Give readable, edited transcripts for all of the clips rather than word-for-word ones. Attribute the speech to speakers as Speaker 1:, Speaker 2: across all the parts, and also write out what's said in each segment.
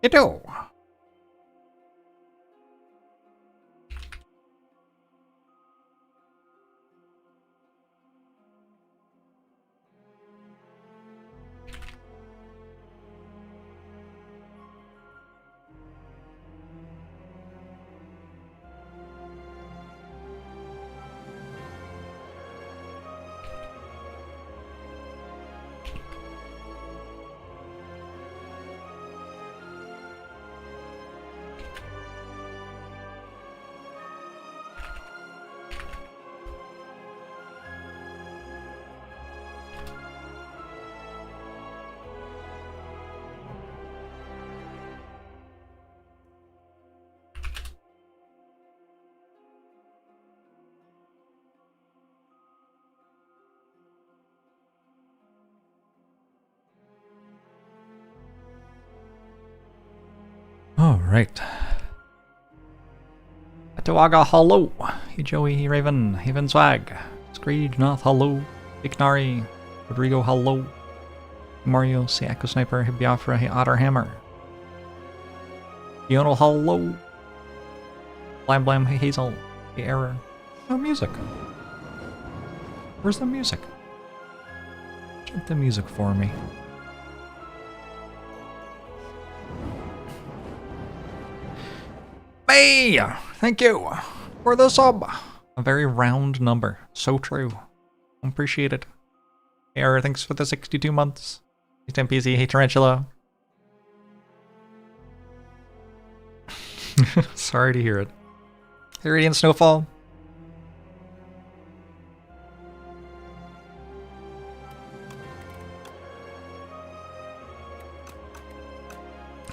Speaker 1: You do. Alright. Atawaga, hello. Hey Joey, hey Raven, Haven Swag. Screech, Noth, hello. Ignari, Rodrigo, hello. Mario, say Echo Sniper, hey Biafra, hey Otterhammer. Fional, hello. Blam Blam, hey Hazel, hey Error. No music. Where's the music? Check the music for me. Hey! Thank you for the sub. A very round number. So true. Appreciate it. Hey, Error, thanks for the 62 months. Hey, TMPZ, hey, Tarantula. Sorry to hear it. Hey, Radiant Snowfall.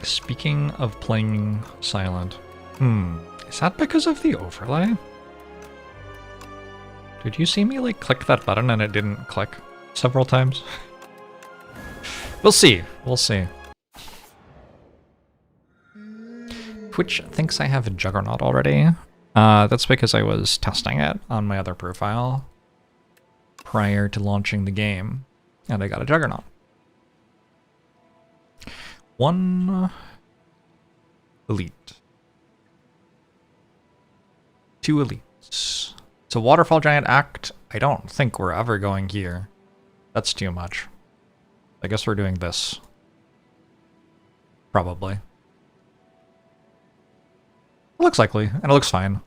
Speaker 1: Speaking of playing silent. Is that because of the overlay? Did you see me like click that button and it didn't click several times? We'll see. We'll see. Twitch thinks I have a Juggernaut already. That's because I was testing it on my other profile prior to launching the game, and I got a Juggernaut. 1 elite. 2 elites. It's a Waterfall Giant Act. I don't think we're ever going here. That's too much. I guess we're doing this. Probably. It looks likely, and it looks fine.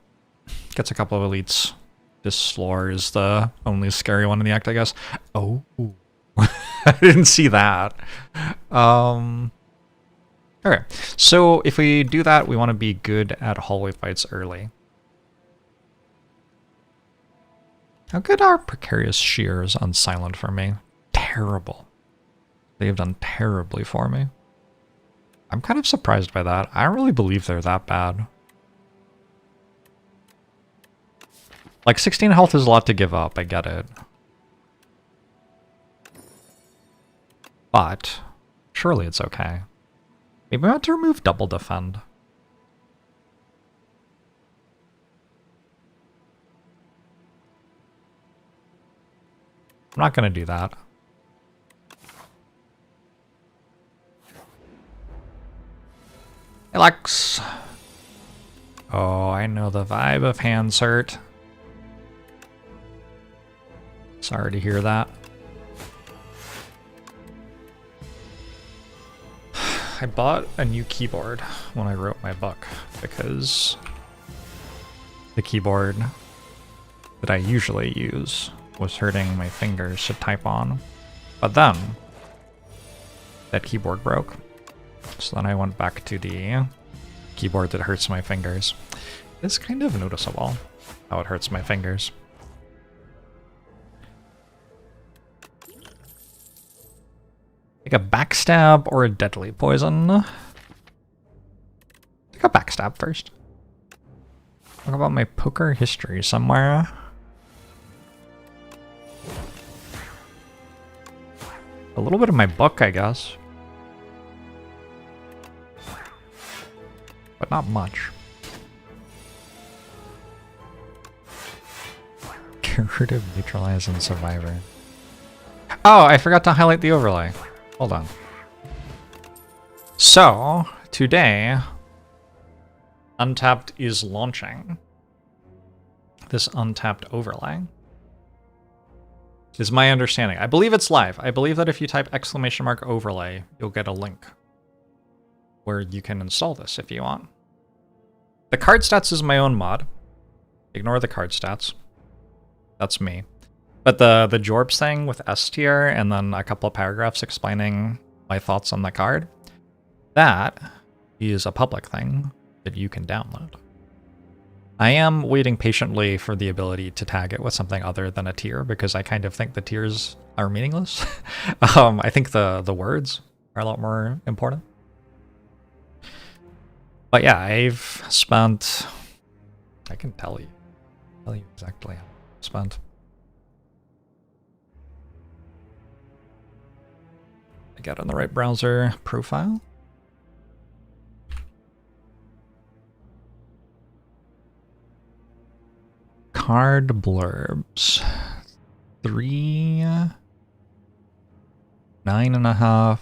Speaker 1: Gets a couple of elites. This lore is the only scary one in the act, I guess. Oh. I didn't see that. Okay, so if we do that, we want to be good at hallway fights early. How good are Precarious Shears on silent for me? Terrible. They've done terribly for me. I'm kind of surprised by that. I don't really believe they're that bad. Like, 16 health is a lot to give up, I get it. But, surely it's okay. Maybe I want to remove double defend. I'm not going to do that. Alex. Oh, I know the vibe of hands hurt. Sorry to hear that. I bought a new keyboard when I wrote my book because the keyboard that I usually use was hurting my fingers to type on. But then that keyboard broke. So then I went back to the keyboard that hurts my fingers. It's kind of noticeable how it hurts my fingers. Take a backstab or a deadly poison. Take a backstab first. Talk about my poker history somewhere. A little bit of my book, I guess. But not much. Curative, neutralize, and survivor. Oh, I forgot to highlight the overlay. Hold on. So, today, Untapped is launching this Untapped overlay. Is my understanding. I believe it's live. I believe that if you type !overlay, you'll get a link where you can install this if you want. The card stats is my own mod. Ignore the card stats. That's me. But the Jorbs thing with S tier and then a couple of paragraphs explaining my thoughts on the card, that is a public thing that you can download. I am waiting patiently for the ability to tag it with something other than a tier because I kind of think the tiers are meaningless. I think the words are a lot more important. But yeah, I've spent... I can tell you exactly how I've spent. I got on the right browser profile. Card blurbs. 3, 9.5,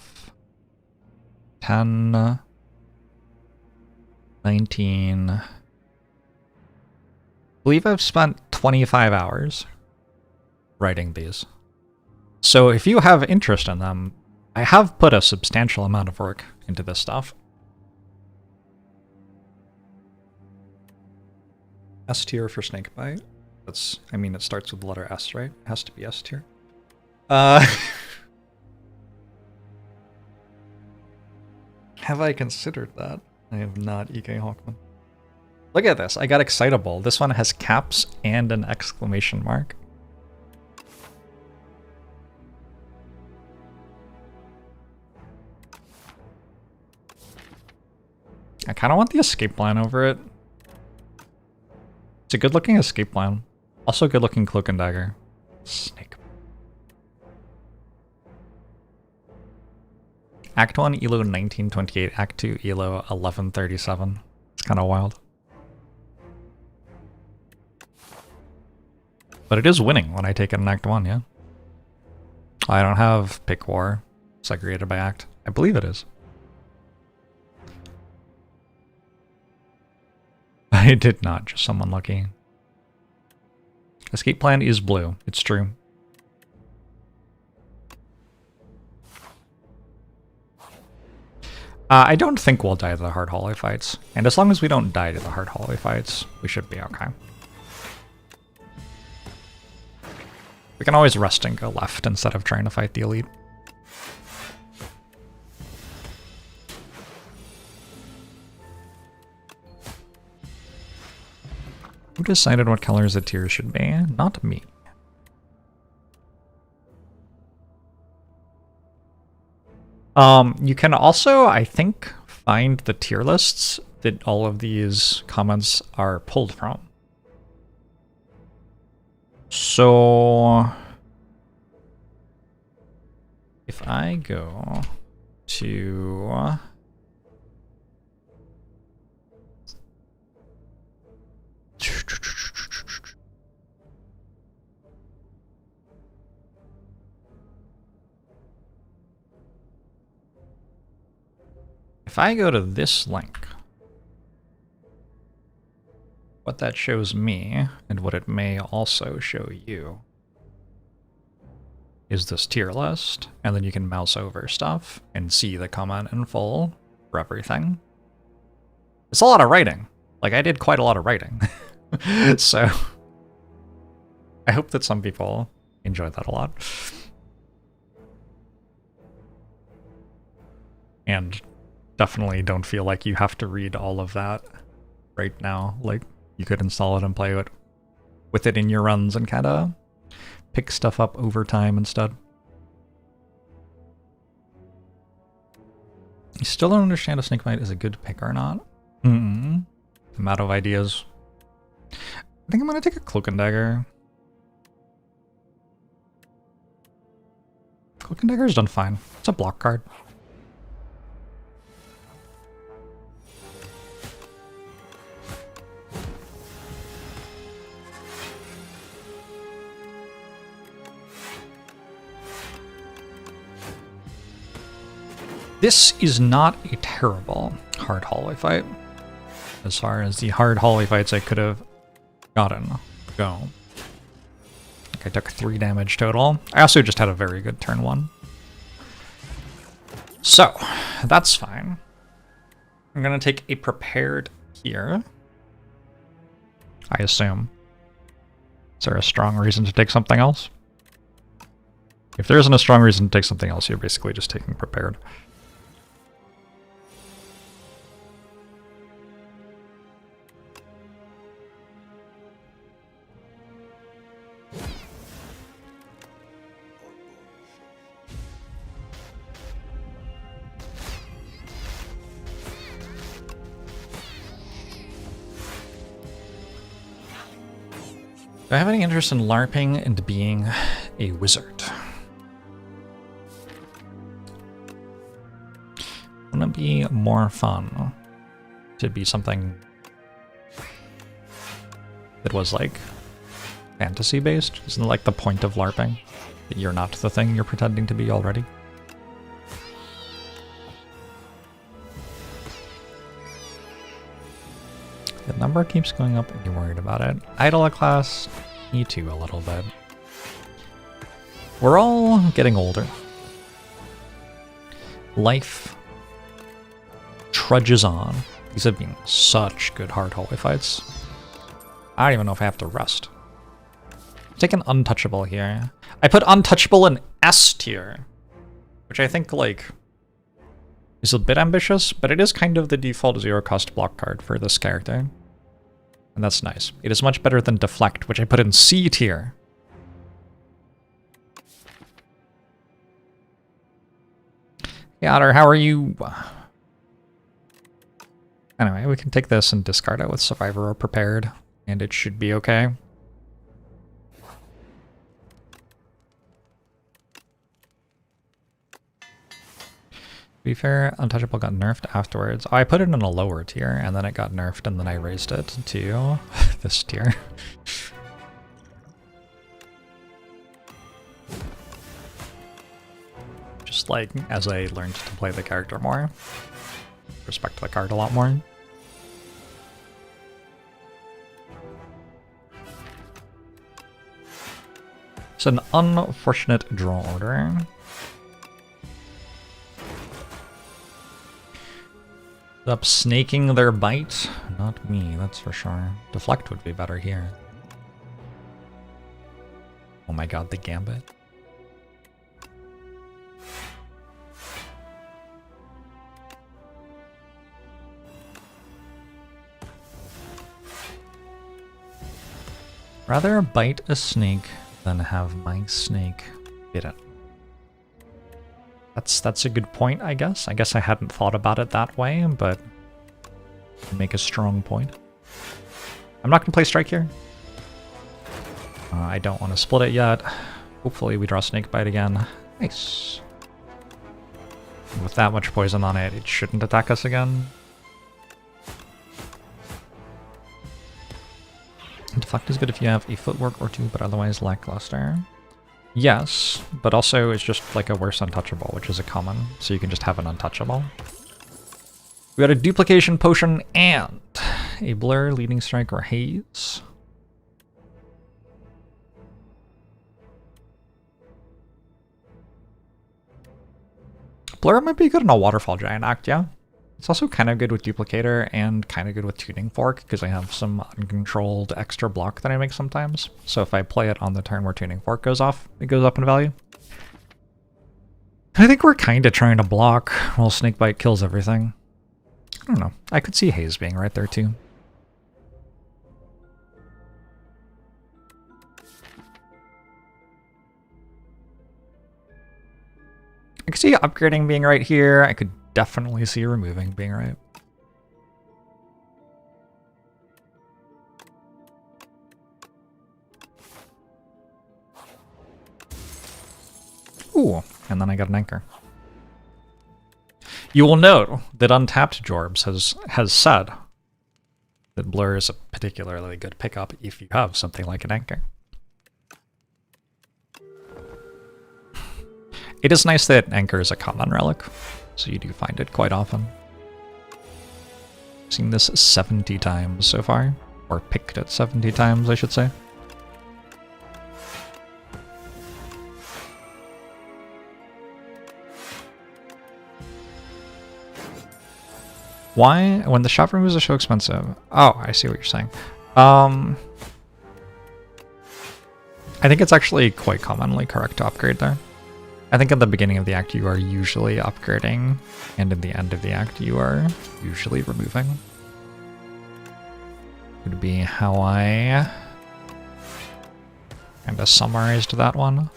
Speaker 1: 10, 19. I believe I've spent 25 hours writing these. So if you have interest in them, I have put a substantial amount of work into this stuff. S tier for Snakebite. That's, I mean, it starts with the letter S, right? It has to be S tier. Have I considered that? I have not, EK Hawkman. Look at this, I got excitable. This one has caps and an exclamation mark. I kind of want the escape plan over it. It's a good looking escape plan. Also good looking cloak and dagger. Snake. Act 1 Elo 1928, Act 2 Elo 1137. It's kind of wild. But it is winning when I take it in Act 1, yeah? I don't have Pick War segregated by Act. I believe it is. I did not, just someone lucky. Escape plan is blue, it's true. I don't think we'll die to the hard hallway fights, and as long as we don't die to the hard hallway fights, we should be okay. We can always rest and go left instead of trying to fight the elite. Who decided what colors the tiers should be? Not me. You can also, I think, find the tier lists that all of these comments are pulled from. So if I go to if I go to this link, what that shows me, and what it may also show you, is this tier list, and then you can mouse over stuff and see the comment in full for everything. It's a lot of writing. Like, I did quite a lot of writing. So I hope that some people enjoyed that a lot. And definitely don't feel like you have to read all of that right now. Like, you could install it and play it with it in your runs and kind of pick stuff up over time instead. You still don't understand if Snakebite is a good pick or not? I'm out of ideas. I think I'm going to take a Cloak and Dagger. Cloak and Dagger's done fine. It's a block card. This is not a terrible hard hallway fight. As far as the hard hallway fights I could have gotten go. I took 3 damage total. I also just had a very good turn 1. So, that's fine. I'm gonna take a prepared here. I assume. Is there a strong reason to take something else? If there isn't a strong reason to take something else, you're basically just taking prepared. Do I have any interest in LARPing and being a wizard? Wouldn't it be more fun to be something that was like fantasy based? Isn't it like the point of LARPing? That you're not the thing you're pretending to be already? The number keeps going up and you're worried about it. Idol class, me too a little bit. We're all getting older. Life trudges on. These have been such good hard hallway fights. I don't even know if I have to rest. Take an untouchable here. I put untouchable in S tier, which I think like is a bit ambitious, but it is kind of the default 0 cost block card for this character. And that's nice. It is much better than deflect, which I put in C tier. Yeah, Otter, how are you? Anyway, we can take this and discard it with Survivor or Prepared, and it should be okay. To be fair, Untouchable got nerfed afterwards. Oh, I put it in a lower tier, and then it got nerfed, and then I raised it to this tier. Just like, as I learned to play the character more. Respect the card a lot more. It's an unfortunate draw order. Up snaking their bite? Not me, that's for sure. Deflect would be better here. Oh my god, the gambit. Rather bite a snake than have my snake bit it. That's a good point, I guess. I guess I hadn't thought about it that way, but make a strong point. I'm not going to play strike here. I don't want to split it yet. Hopefully we draw snake bite again. Nice. And with that much poison on it, it shouldn't attack us again. Deflect is good if you have a footwork or 2, but otherwise lackluster. Yes, but also it's just like a worse untouchable, which is a common, so you can just have an untouchable. We got a duplication potion and a blur, leading strike, or haze. Blur might be good in a waterfall giant act, yeah. It's also kind of good with duplicator and kind of good with tuning fork because I have some uncontrolled extra block that I make sometimes. So if I play it on the turn where tuning fork goes off, it goes up in value. I think we're kind of trying to block while snakebite kills everything. I don't know. I could see haze being right there too. I could see upgrading being right here. I could definitely see removing being right. Ooh, and then I got an anchor. You will note that Untapped Jorbs has said that Blur is a particularly good pickup if you have something like an anchor. It is nice that Anchor is a common relic, so you do find it quite often. I've seen this 70 times so far, or picked it 70 times, I should say. Why? When the shop rooms are so expensive. Oh, I see what you're saying. I think it's actually quite commonly correct to upgrade there. I think at the beginning of the act you are usually upgrading, and in the end of the act you are usually removing. Would be how I kind of summarized that one.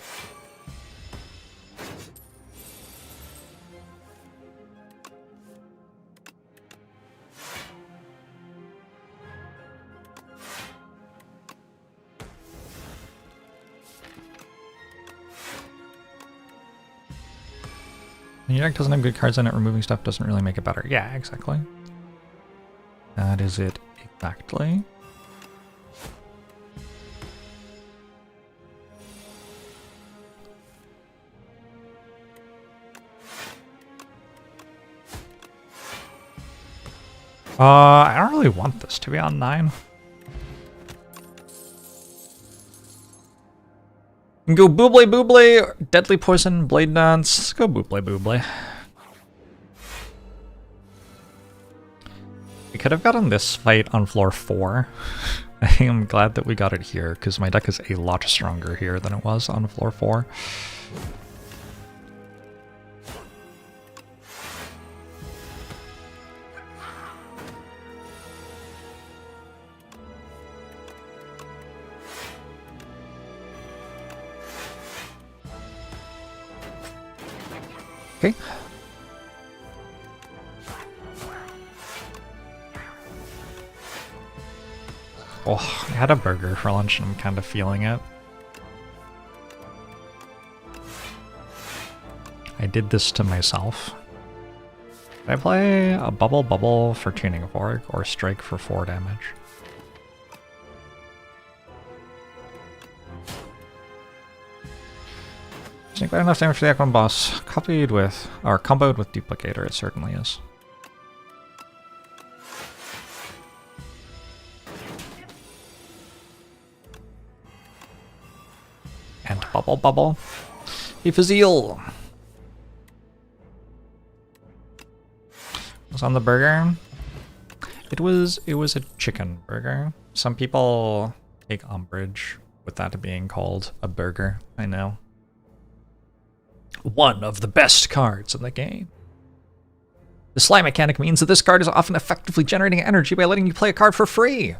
Speaker 1: When your deck doesn't have good cards in it, removing stuff doesn't really make it better. Yeah, exactly. That is it exactly. I don't really want this to be on 9. Go Booble Booble, Deadly Poison, Blade Dance. Go Booble Booble. We could have gotten this fight on floor 4. I am glad that we got it here, because my deck is a lot stronger here than it was on floor 4. Okay. Oh, I had a burger for lunch and I'm kind of feeling it. I did this to myself. Did I play a Bubble for Tuning Fork or Strike for 4 damage? Sneak by enough damage for the Equine boss. Comboed with Duplicator, it certainly is. And Bubble. Hey Fazil! Was on the burger? It was a chicken burger. Some people take umbrage with that being called a burger, I know. One of the best cards in the game. The slide mechanic means that this card is often effectively generating energy by letting you play a card for free.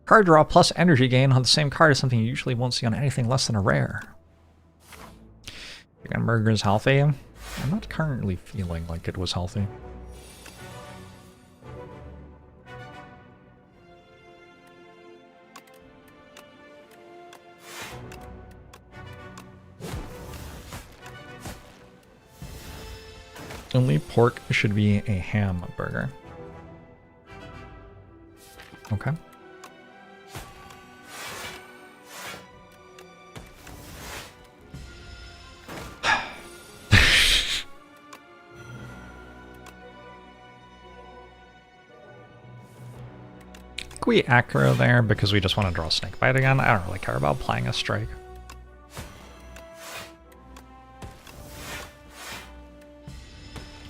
Speaker 1: Card draw plus energy gain on the same card is something you usually won't see on anything less than a rare. Chicken burger is healthy. I'm not currently feeling like it was healthy. Only pork should be a ham burger. Okay. We aggro there because we just want to draw Snakebite again. I don't really care about playing a strike.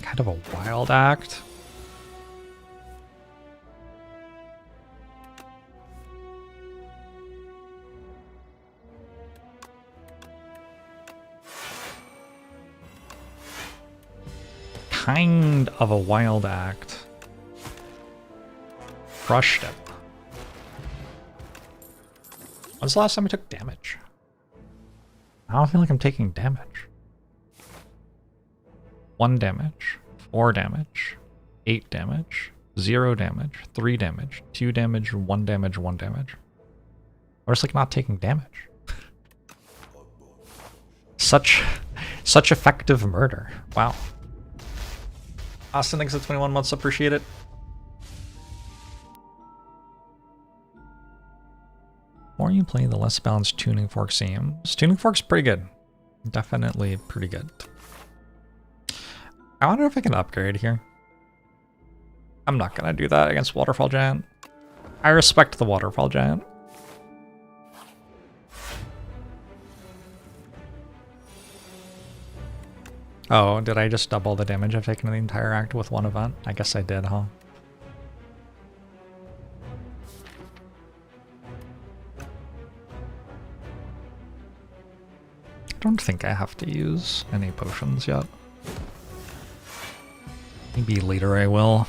Speaker 1: Kind of a wild act. Kind of a wild act. Crushed it. When's the last time I took damage? I don't feel like I'm taking damage. 1 damage, 4 damage, 8 damage, 0 damage, 3 damage, 2 damage, 1 damage, 1 damage. Or it's like not taking damage. Such effective murder. Wow. Austin, thanks for 21 months, appreciate it. The more you play, the less balanced Tuning Fork seems. Tuning Fork's pretty good. Definitely pretty good. I wonder if I can upgrade here. I'm not gonna do that against Waterfall Giant. I respect the Waterfall Giant. Oh, did I just double the damage I've taken in the entire act with one event? I guess I did, huh? I don't think I have to use any potions yet. Maybe later I will.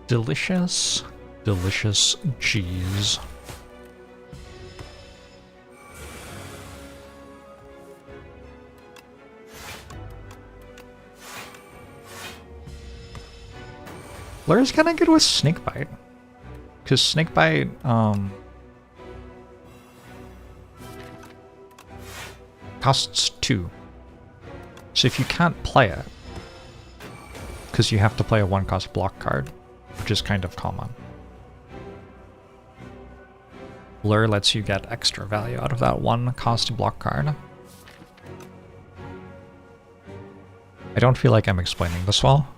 Speaker 1: Delicious, delicious cheese. Blur's kind of good with Snakebite. Because Snakebite, costs 2. So if you can't play it, because you have to play a 1-cost block card, which is kind of common, Blur lets you get extra value out of that 1-cost block card. I don't feel like I'm explaining this well.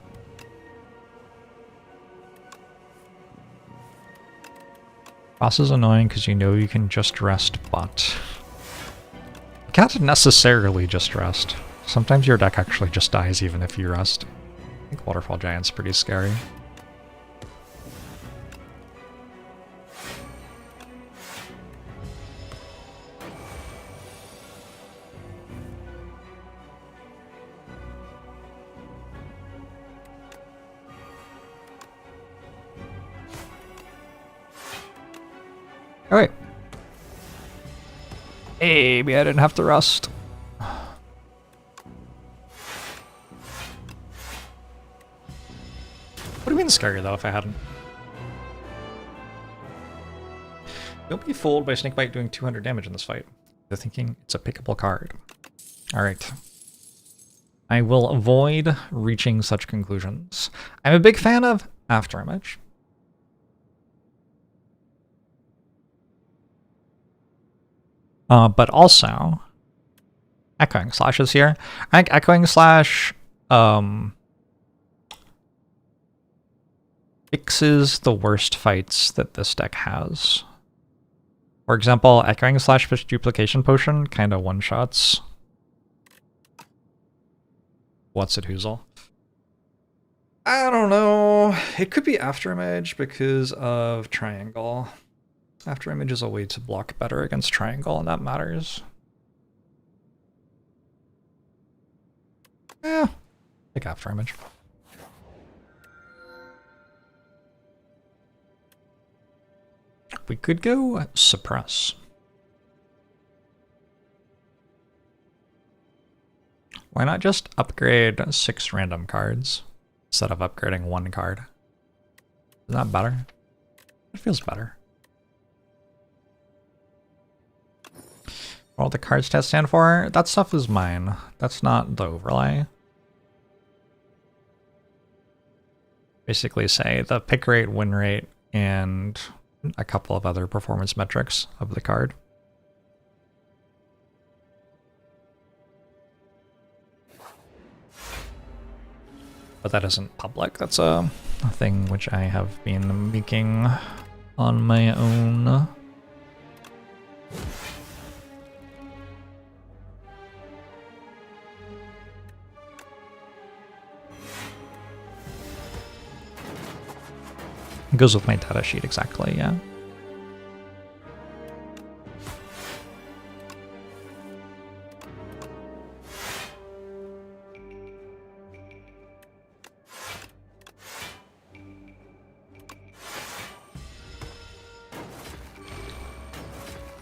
Speaker 1: Boss is annoying because you know you can just rest, but you can't necessarily just rest. Sometimes your deck actually just dies even if you rest. I think Waterfall Giant's pretty scary. Oh wait. Maybe I didn't have to rest. What would have been scary though if I hadn't. Don't be fooled by Snakebite doing 200 damage in this fight. They're thinking it's a pickable card. Alright. I will avoid reaching such conclusions. I'm a big fan of Afterimage. But also, Echoing Slash is here. I think Echoing Slash fixes the worst fights that this deck has. For example, Echoing Slash plus Duplication Potion kind of one-shots. What's it, Hoozle? I don't know. It could be Afterimage because of Triangle. Afterimage is a way to block better against Triangle, and that matters. Yeah, take Afterimage. We could go Suppress. Why not just upgrade 6 random cards instead of upgrading 1 card? Isn't that better? It feels better. All the cards stats stand for? That stuff is mine. That's not the overlay. Basically say the pick rate, win rate, and a couple of other performance metrics of the card. But that isn't public. That's a thing which I have been making on my own. It goes with my data sheet exactly, yeah.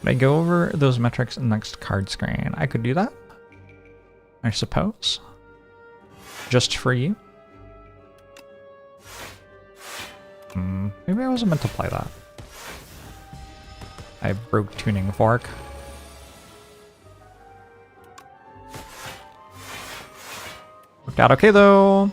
Speaker 1: Can I go over those metrics in the next card screen? I could do that, I suppose. Just for you. Maybe I wasn't meant to play that. I broke Tuning Fork. Worked out okay though.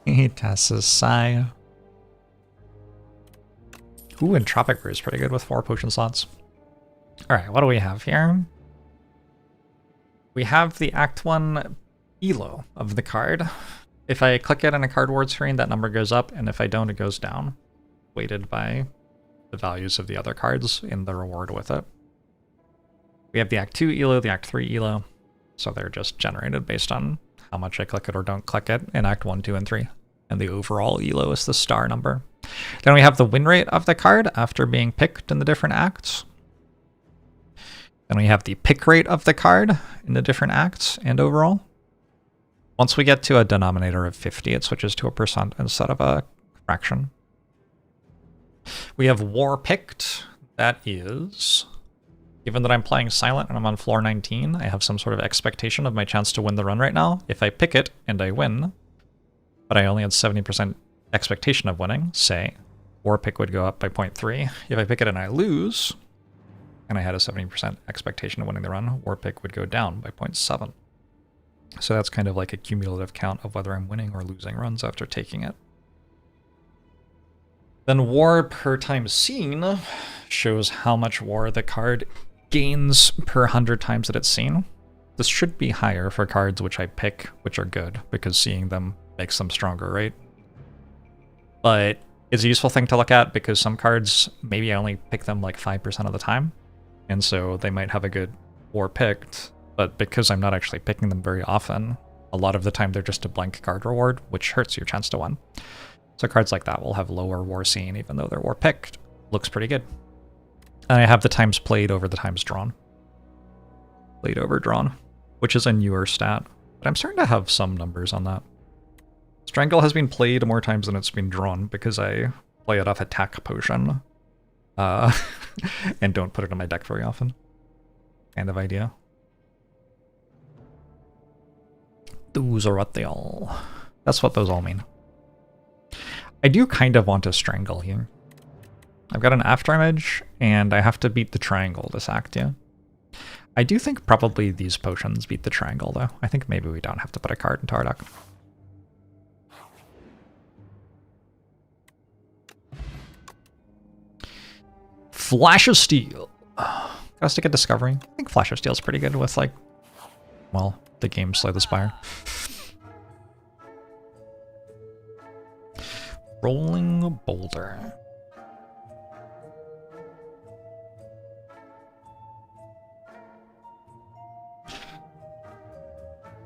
Speaker 1: He tests his sigh. Ooh, and Tropic Brew is pretty good with 4 potion slots. Alright, what do we have here? We have the Act 1 Elo of the card. If I click it on a card ward screen, that number goes up, and if I don't, it goes down, weighted by the values of the other cards in the reward with it. We have the Act 2 Elo, the Act 3 Elo, so they're just generated based on how much I click it or don't click it in Act 1, 2, and 3. And the overall Elo is the star number. Then we have the win rate of the card after being picked in the different acts. Then we have the pick rate of the card in the different acts and overall. Once we get to a denominator of 50, it switches to a percent instead of a fraction. We have war picked. That is, given that I'm playing silent and I'm on floor 19, I have some sort of expectation of my chance to win the run right now. If I pick it and I win, but I only had 70% expectation of winning, say, war pick would go up by 0.3. If I pick it and I lose, and I had a 70% expectation of winning the run, war pick would go down by 0.7. So that's kind of like a cumulative count of whether I'm winning or losing runs after taking it. Then war per time seen shows how much war the card gains per 100 times that it's seen. This should be higher for cards which I pick, which are good, because seeing them makes them stronger, right? But it's a useful thing to look at because some cards, maybe I only pick them like 5% of the time, and so they might have a good war picked, but because I'm not actually picking them very often, a lot of the time they're just a blank card reward, which hurts your chance to win. So cards like that will have lower war seen even though they're war picked. Looks pretty good. And I have the times played over the times drawn. Played over drawn, which is a newer stat, but I'm starting to have some numbers on that. Strangle has been played more times than it's been drawn because I play it off attack potion and don't put it in my deck very often. Kind of idea. Those are what they all... That's what those all mean. I do kind of want to strangle here. I've got an after image, and I have to beat the triangle this act, yeah. I do think probably these potions beat the triangle, though. I think maybe we don't have to put a card into our deck. Flash of Steel. Gotta stick a Discovery. I think Flash of Steel is pretty good with, like, well, the game Slay the Spire. Rolling Boulder.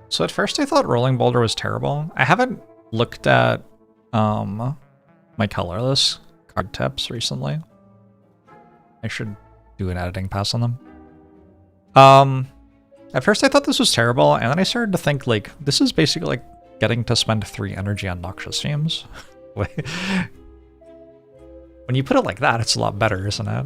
Speaker 1: So at first I thought Rolling Boulder was terrible. I haven't looked at my colorless card tips recently. I should do an editing pass on them. At first I thought this was terrible, and then I started to think, like, this is basically like getting to spend 3 energy on Noxious Fumes. When you put it like that, it's a lot better, isn't it?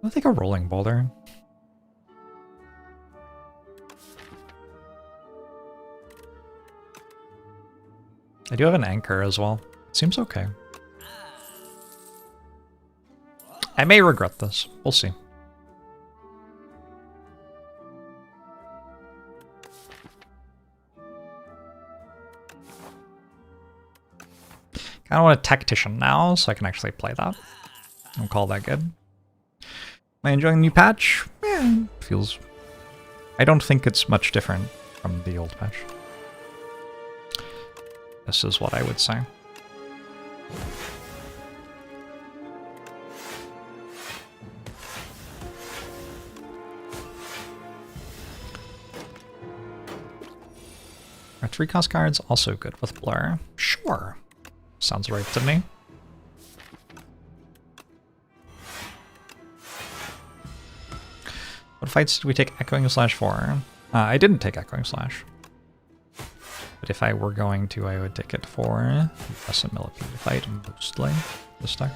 Speaker 1: I think a Rolling Boulder. I do have an Anchor as well. It seems okay. I may regret this. We'll see. I want a Tactician now, so I can actually play that. I'll call that good. Am I enjoying the new patch? Yeah, feels... I don't think it's much different from the old patch. This is what I would say. Are 3-cost cards also good with Blur? Sure. Sounds right to me. What fights did we take Echoing Slash for? I didn't take Echoing Slash. But if I were going to, I would take it for a millipede fight, mostly, this deck.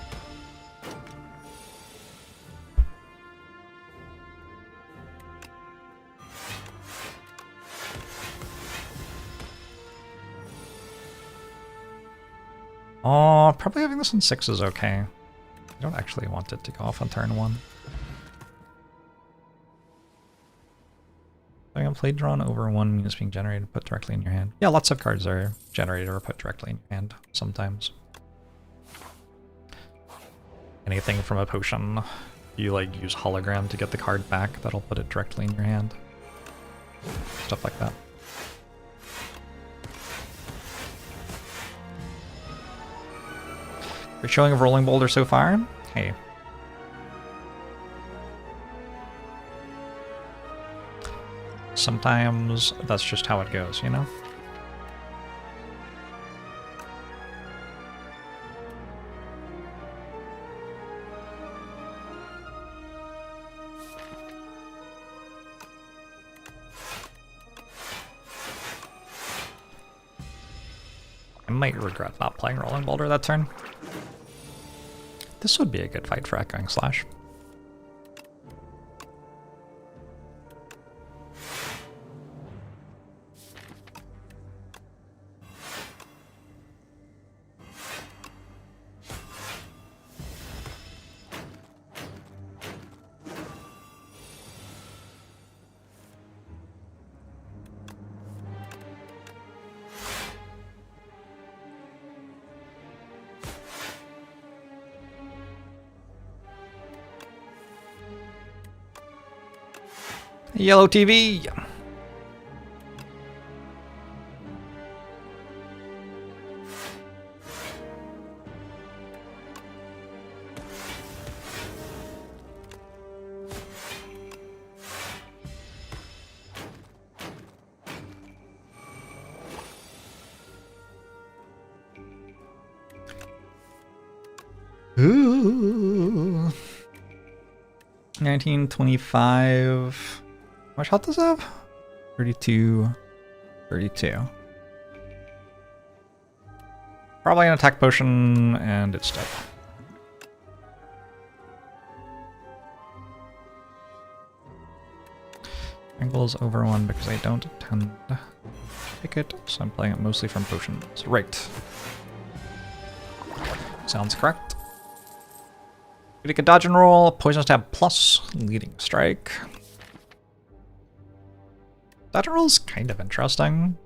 Speaker 1: Oh, probably having this in 6 is okay. I don't actually want it to go off on turn 1. Playing a play drawn over 1 means being generated and put directly in your hand. Yeah, lots of cards are generated or put directly in your hand sometimes. Anything from a potion, you like use hologram to get the card back, that'll put it directly in your hand. Stuff like that. Great showing of Rolling Boulder so far. Hey. Sometimes that's just how it goes, you know? I might regret not playing Rolling Boulder that turn. This would be a good fight for Echoing Slash. Yellow TV! Ooh. 1925. How much health does it have? 32. 32. Probably an attack potion, and it's dead. Angle is over 1 because I don't tend to pick it, so I'm playing it mostly from potions. Right. Sounds correct. You take a dodge and roll, poison stab plus, leading strike. Dodge and roll is kind of interesting.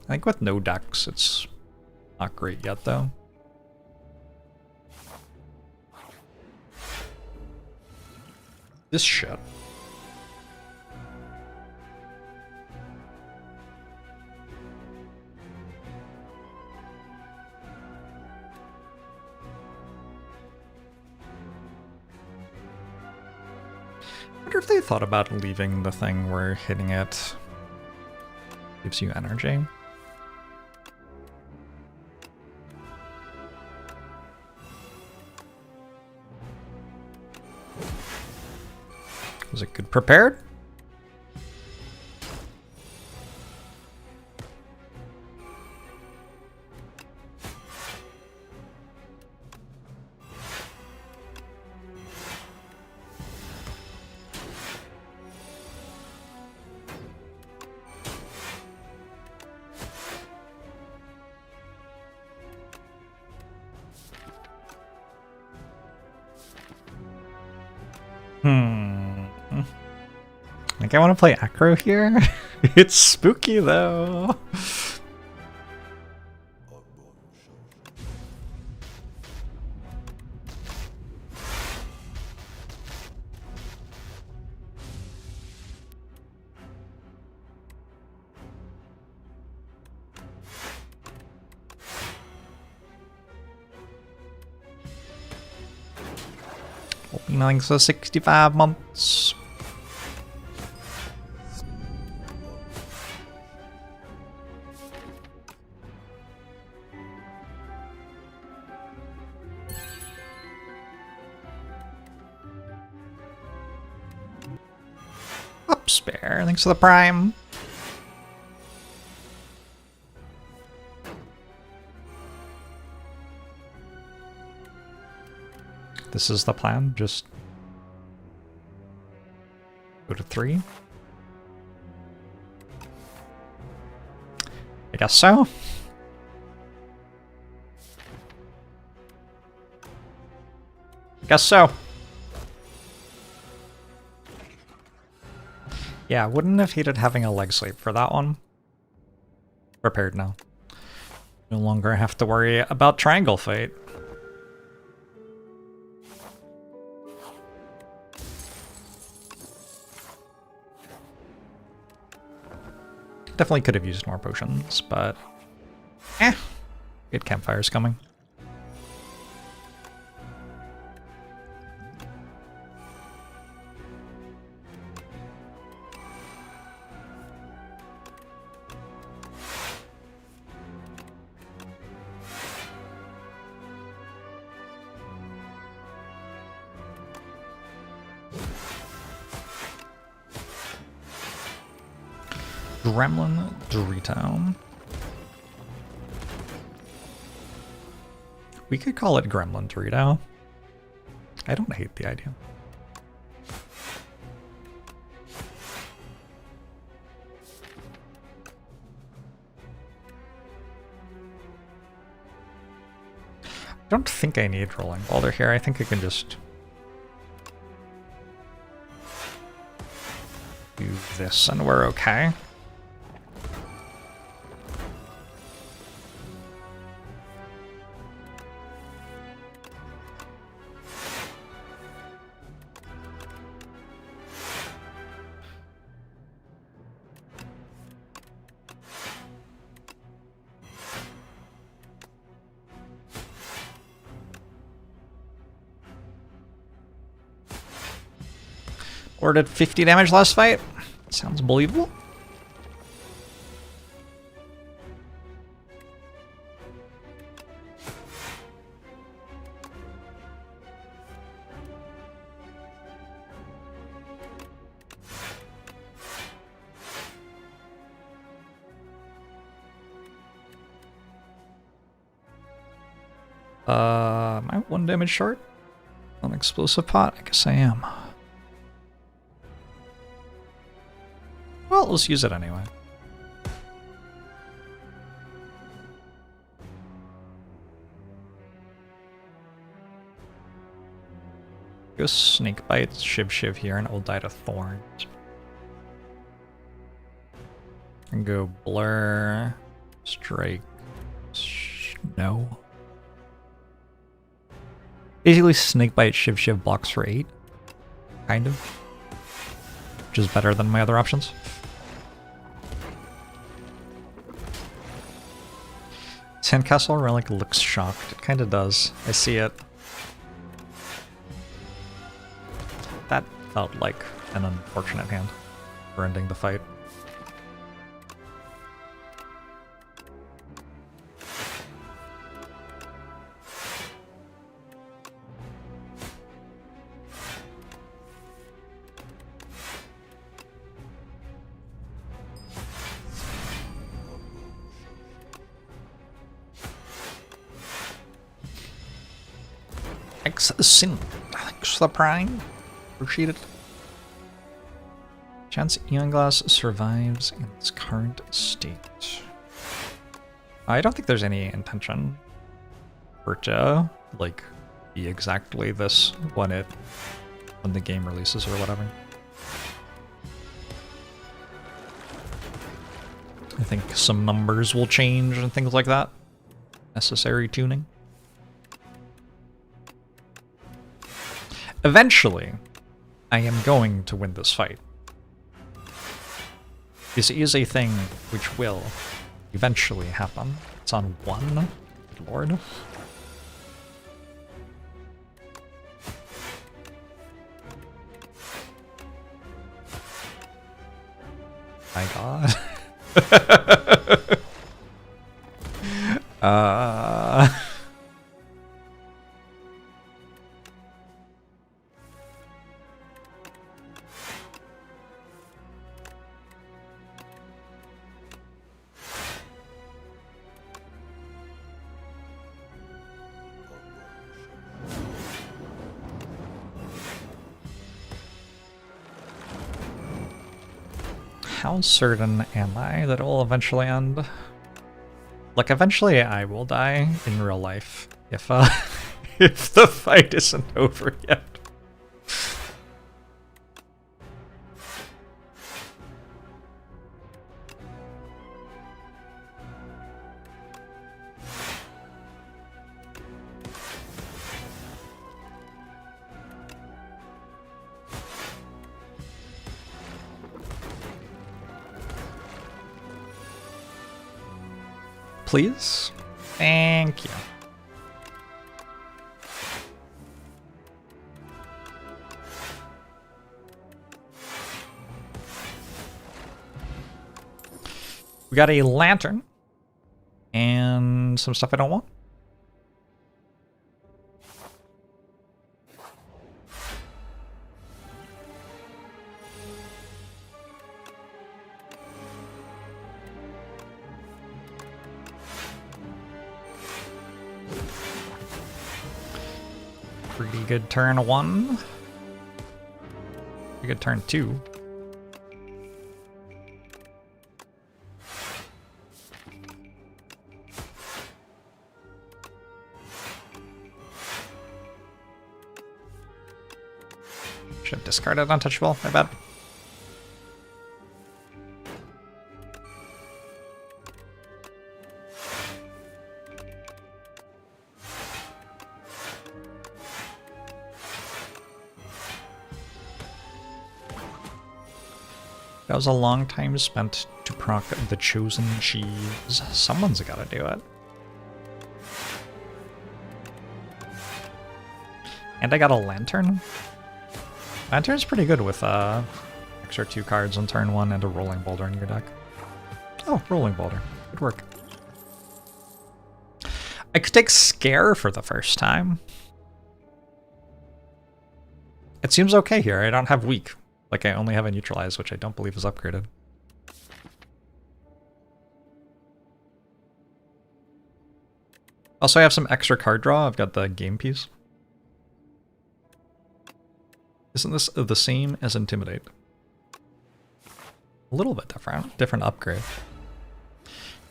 Speaker 1: I think with no decks, it's not great yet, though. This shit. I wonder if they thought about leaving the thing where hitting it gives you energy. Was it good prepared? Like, I want to play Acro here. It's spooky, though. Nothing so 65 months. Up spare, thanks for the prime. This is the plan, just go to 3. I guess so. Guess so. Yeah, wouldn't have hated having a leg sleep for that one. Prepared now. No longer have to worry about triangle fight. Definitely could have used more potions, but good campfires coming. Gremlin Dorito. We could call it Gremlin Dorito. I don't hate the idea. I don't think I need Rolling Boulder here. I think I can just do this and we're okay. Or did 50 damage last fight? Sounds believable. Am I 1 damage short on explosive pot? I guess I am. Well, let's use it anyway. Go Snake Bite, Shiv here, and I'll die to Thorns. And go Blur, Strike, no. Basically, Snake Bite, Shiv blocks for 8. Kind of. Which is better than my other options. Sandcastle Relic looks shocked. It kind of does. I see it. That felt like an unfortunate hand for ending the fight. Thanks the prime. Appreciate it. Chance Eon Glass survives in its current state. I don't think there's any intention for it to, like, be exactly this when the game releases or whatever. I think some numbers will change and things like that. Necessary tuning. Eventually, I am going to win this fight. This is a thing which will eventually happen. It's on 1. Good lord. My god. how certain am I that it will eventually end? Like, eventually I will die in real life if if the fight isn't over yet. Please? Thank you. We got a lantern and some stuff I don't want. Pretty good turn 1. Pretty good turn 2. Should have discarded untouchable, my bad. That was a long time spent to proc the chosen cheese. Someone's gotta do it. And I got a lantern. Lantern's pretty good with extra 2 cards on turn 1 and a rolling boulder in your deck. Oh, rolling boulder. Good work. I could take Scare for the first time. It seems okay here. I don't have Weak. Like, I only have a Neutralize, which I don't believe is upgraded. Also, I have some extra card draw. I've got the game piece. Isn't this the same as Intimidate? A little bit different. Different upgrade.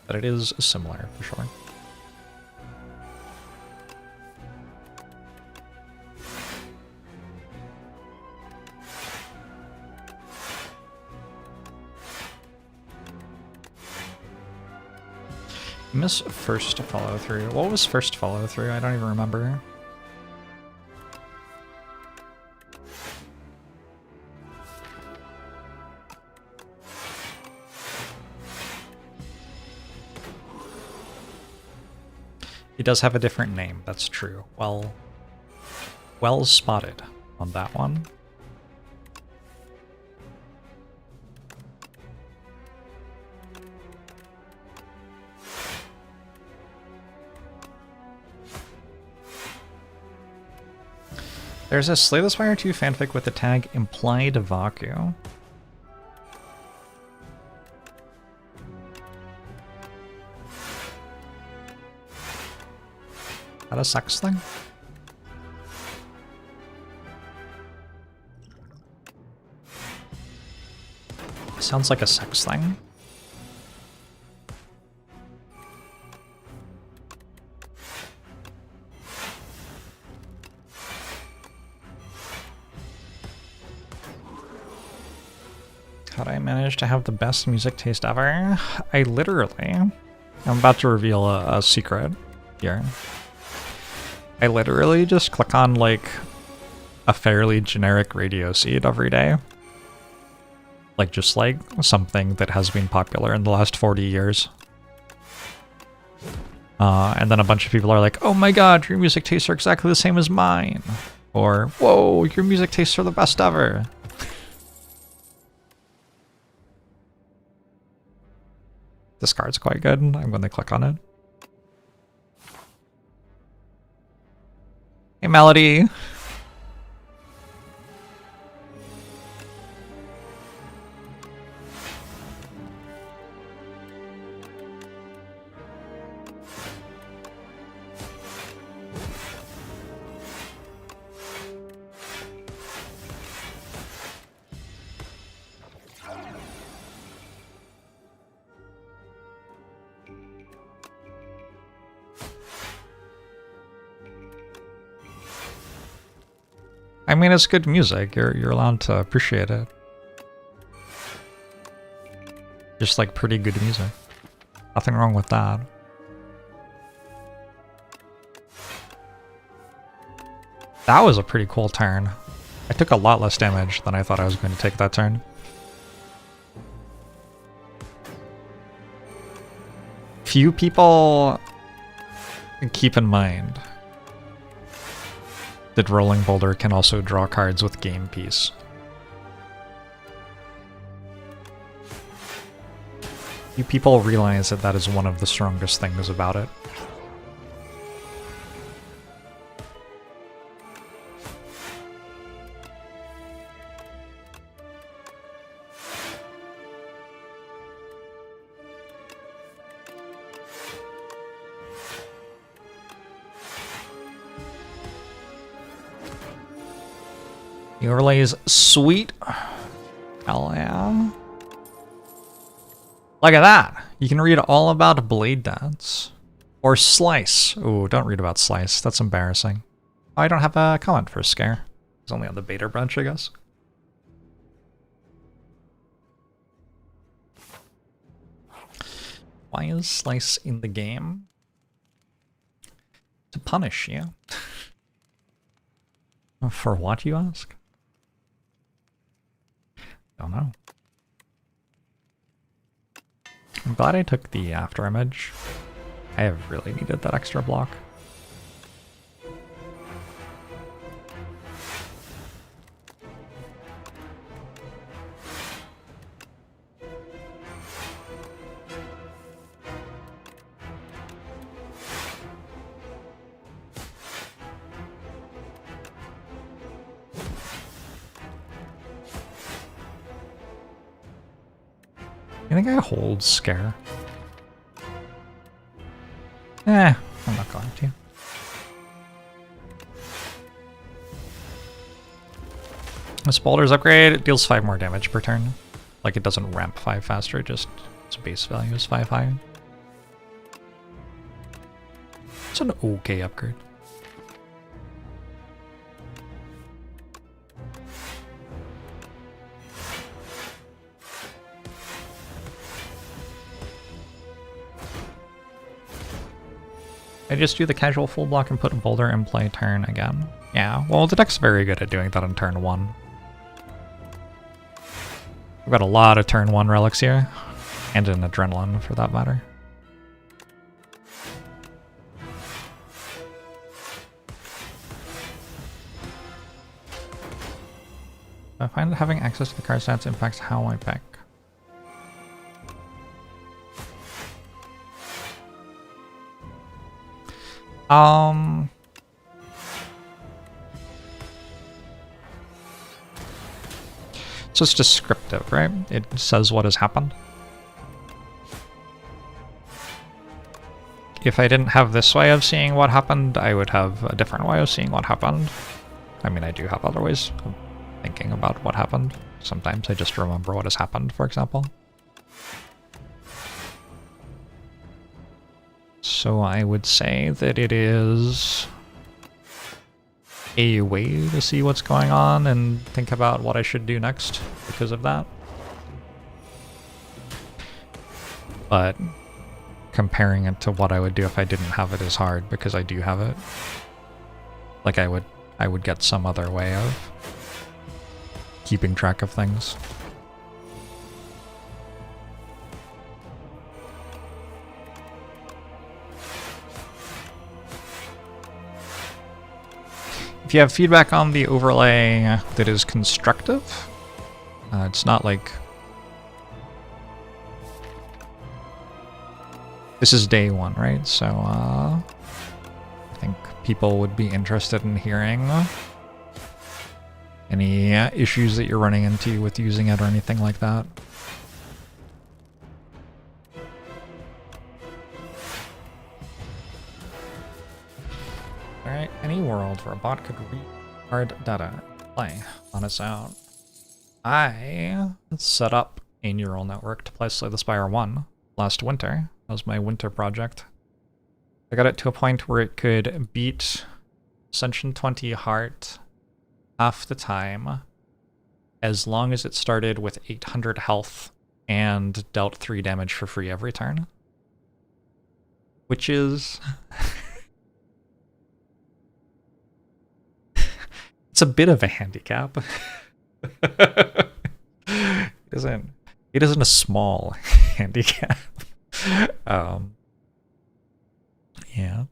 Speaker 1: But it is similar, for sure. Miss first follow through. What was first follow through? I don't even remember. He does have a different name, that's true. Well spotted on that one. There's a Slay the Spire 2 fanfic with the tag Implied Vaku. Is that a sex thing? Sounds like a sex thing. How'd I manage to have the best music taste ever? I literally... I'm about to reveal a secret here. I literally just click on, like, a fairly generic radio seed every day. Like, just like something that has been popular in the last 40 years. And then a bunch of people are like, oh my god, your music tastes are exactly the same as mine. Or, whoa, your music tastes are the best ever. This card's quite good. I'm going to click on it. Hey, Melody. I mean, it's good music. You're allowed to appreciate it. Just like pretty good music. Nothing wrong with that. That was a pretty cool turn. I took a lot less damage than I thought I was going to take that turn. Few people keep in mind that Rolling Boulder can also draw cards with Game Piece. Few people realize that that is one of the strongest things about it. The overlay is sweet. Hell yeah. Look at that. You can read all about Blade Dance. Or Slice. Ooh, don't read about Slice. That's embarrassing. Oh, I don't have a comment for Scare. It's only on the beta branch, I guess. Why is Slice in the game? To punish you. For what, you ask? Don't know. I'm glad I took the after image. I have really needed that extra block. I think I hold Scare. I'm not going to. This Boulder's upgrade, it deals 5 more damage per turn. Like, it doesn't ramp 5 faster, just its base value is 5 higher. It's an okay upgrade. I just do the casual full block and put a Boulder in play turn again. Yeah, well, the deck's very good at doing that on turn 1. We've got a lot of turn 1 relics here, and an Adrenaline for that matter. I find that having access to the card stats impacts how I pick. So it's descriptive, right? It says what has happened. If I didn't have this way of seeing what happened, I would have a different way of seeing what happened. I mean, I do have other ways of thinking about what happened. Sometimes I just remember what has happened, for example. So I would say that it is a way to see what's going on and think about what I should do next because of that. But comparing it to what I would do if I didn't have it is hard because I do have it. Like I would get some other way of keeping track of things. If you have feedback on the overlay that is constructive, it's not like... This is day 1, right? So I think people would be interested in hearing any issues that you're running into with using it or anything like that. Alright, any world where a bot could read hard data and play on its own. I set up a neural network to play Slay the Spire 1 last winter. That was my winter project. I got it to a point where it could beat Ascension 20 Heart half the time, as long as it started with 800 health and dealt 3 damage for free every turn. Which is... it's a bit of a handicap. It isn't a small handicap. Yeah.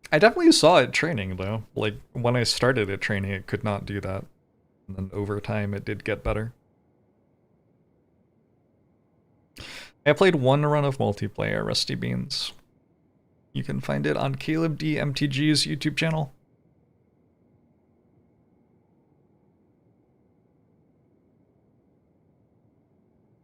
Speaker 1: I definitely saw it training though. Like when I started it training, it could not do that. And then over time it did get better. I played one run of multiplayer Rusty Beans. You can find it on Caleb D MTG's YouTube channel.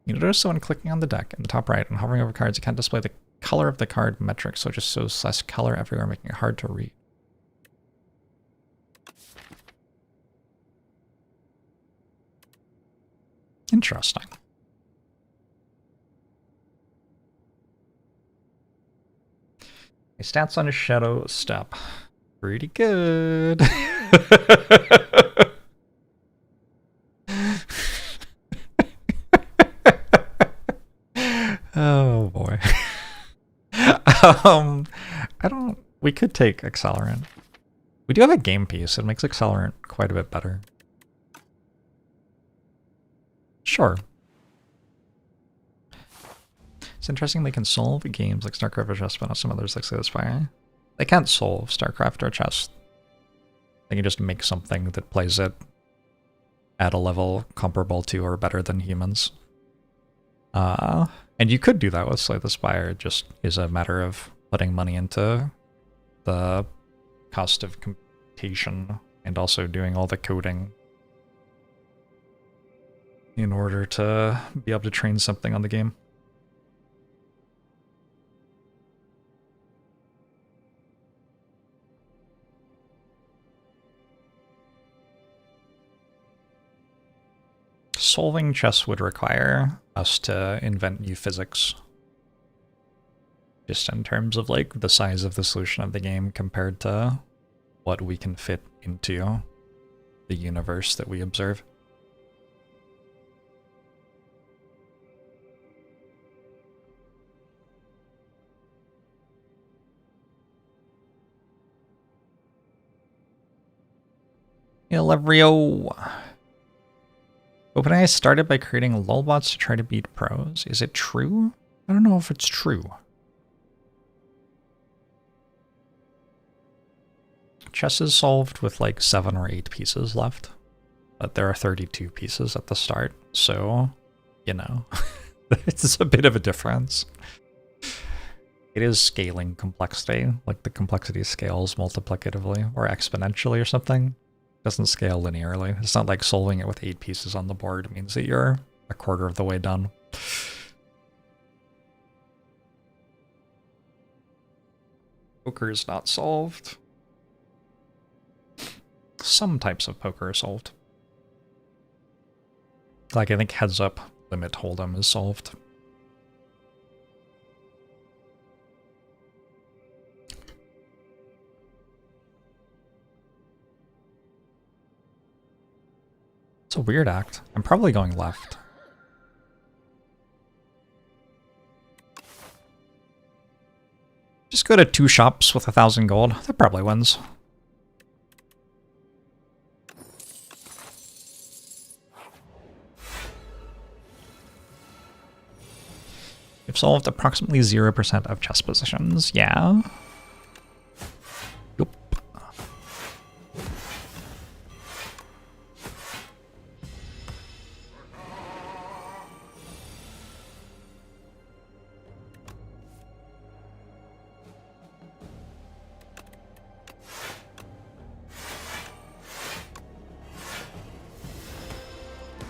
Speaker 1: You notice that when clicking on the deck in the top right and hovering over cards, it can't display the color of the card metric, so it just shows less color everywhere, making it hard to read. Interesting. My stats on a Shadow Step. Pretty good. Oh boy. We could take Accelerant. We do have a game piece. It makes Accelerant quite a bit better. Sure. It's interesting they can solve games like StarCraft or chess, but not some others like say the Spire. They can't solve StarCraft or chess. They can just make something that plays it at a level comparable to or better than humans. And you could do that with Slay the Spire. It just is a matter of putting money into the cost of computation and also doing all the coding in order to be able to train something on the game. Solving chess would require us to invent new physics. Just in terms of like the size of the solution of the game compared to what we can fit into the universe that we observe. Elevrio. OpenAI started by creating lolbots to try to beat pros. Is it true? I don't know if it's true. Chess is solved with like 7 or 8 pieces left, but there are 32 pieces at the start, so, you know, it's a bit of a difference. It is scaling complexity, like the complexity scales multiplicatively or exponentially or something. It doesn't scale linearly. It's not like solving it with 8 pieces on the board means that you're a quarter of the way done. Poker is not solved. Some types of poker are solved. Like, I think heads up, limit hold'em is solved. It's a weird act. I'm probably going left. Just go to 2 shops with 1,000 gold. That probably wins. You've solved approximately 0% of chess positions. Yeah. Yup.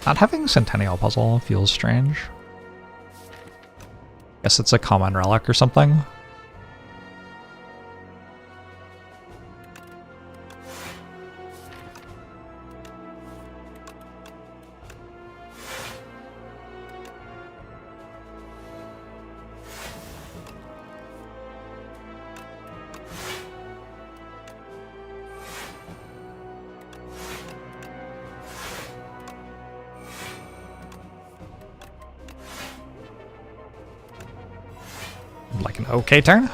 Speaker 1: Not having Centennial Puzzle feels strange. Guess it's a common relic or something. An okay turn.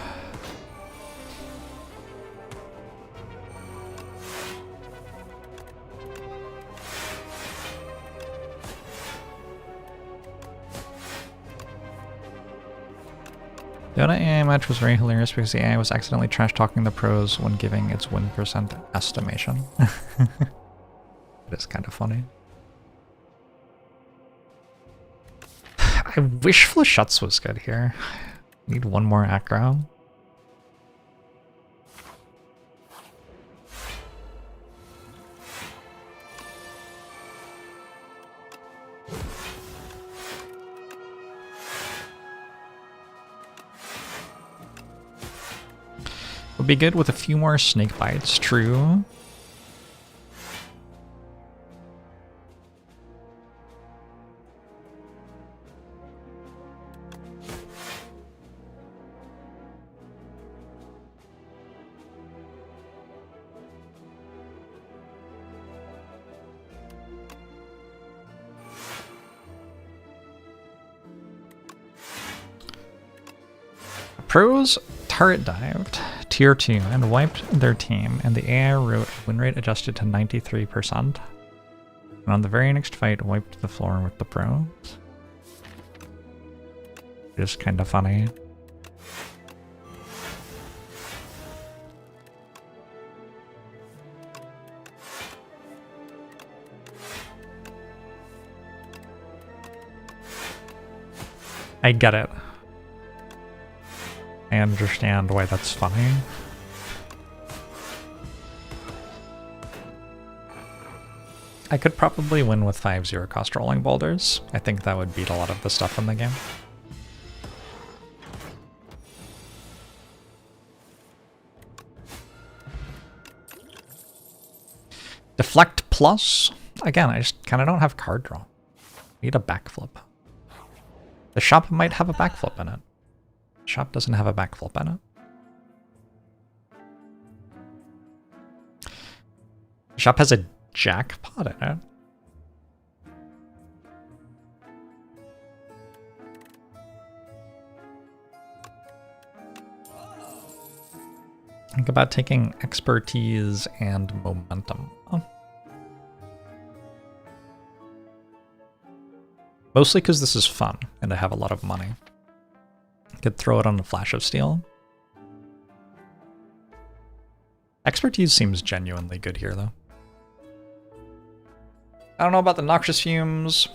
Speaker 1: The other AI match was very hilarious because the AI was accidentally trash talking the pros when giving its win percent estimation. It is kind of funny. I wish Flechettes was good here. Need one more aggro. Would be good with a few more snake bites, true. Pros turret dived tier 2 and wiped their team, and the AI wrote win rate adjusted to 93%. And on the very next fight, wiped the floor with the pros. Just kind of funny. I get it. I understand why that's funny. I could probably win with 5 0-cost rolling boulders. I think that would beat a lot of the stuff in the game. Deflect plus? Again, I just kind of don't have card draw. Need a backflip. The shop might have a backflip in it. Shop doesn't have a backflip in it. Shop has a jackpot in it. Think about taking expertise and momentum. Oh. Mostly because this is fun and I have a lot of money. Could throw it on a flash of steel. Expertise seems genuinely good here, though. I don't know about the noxious fumes.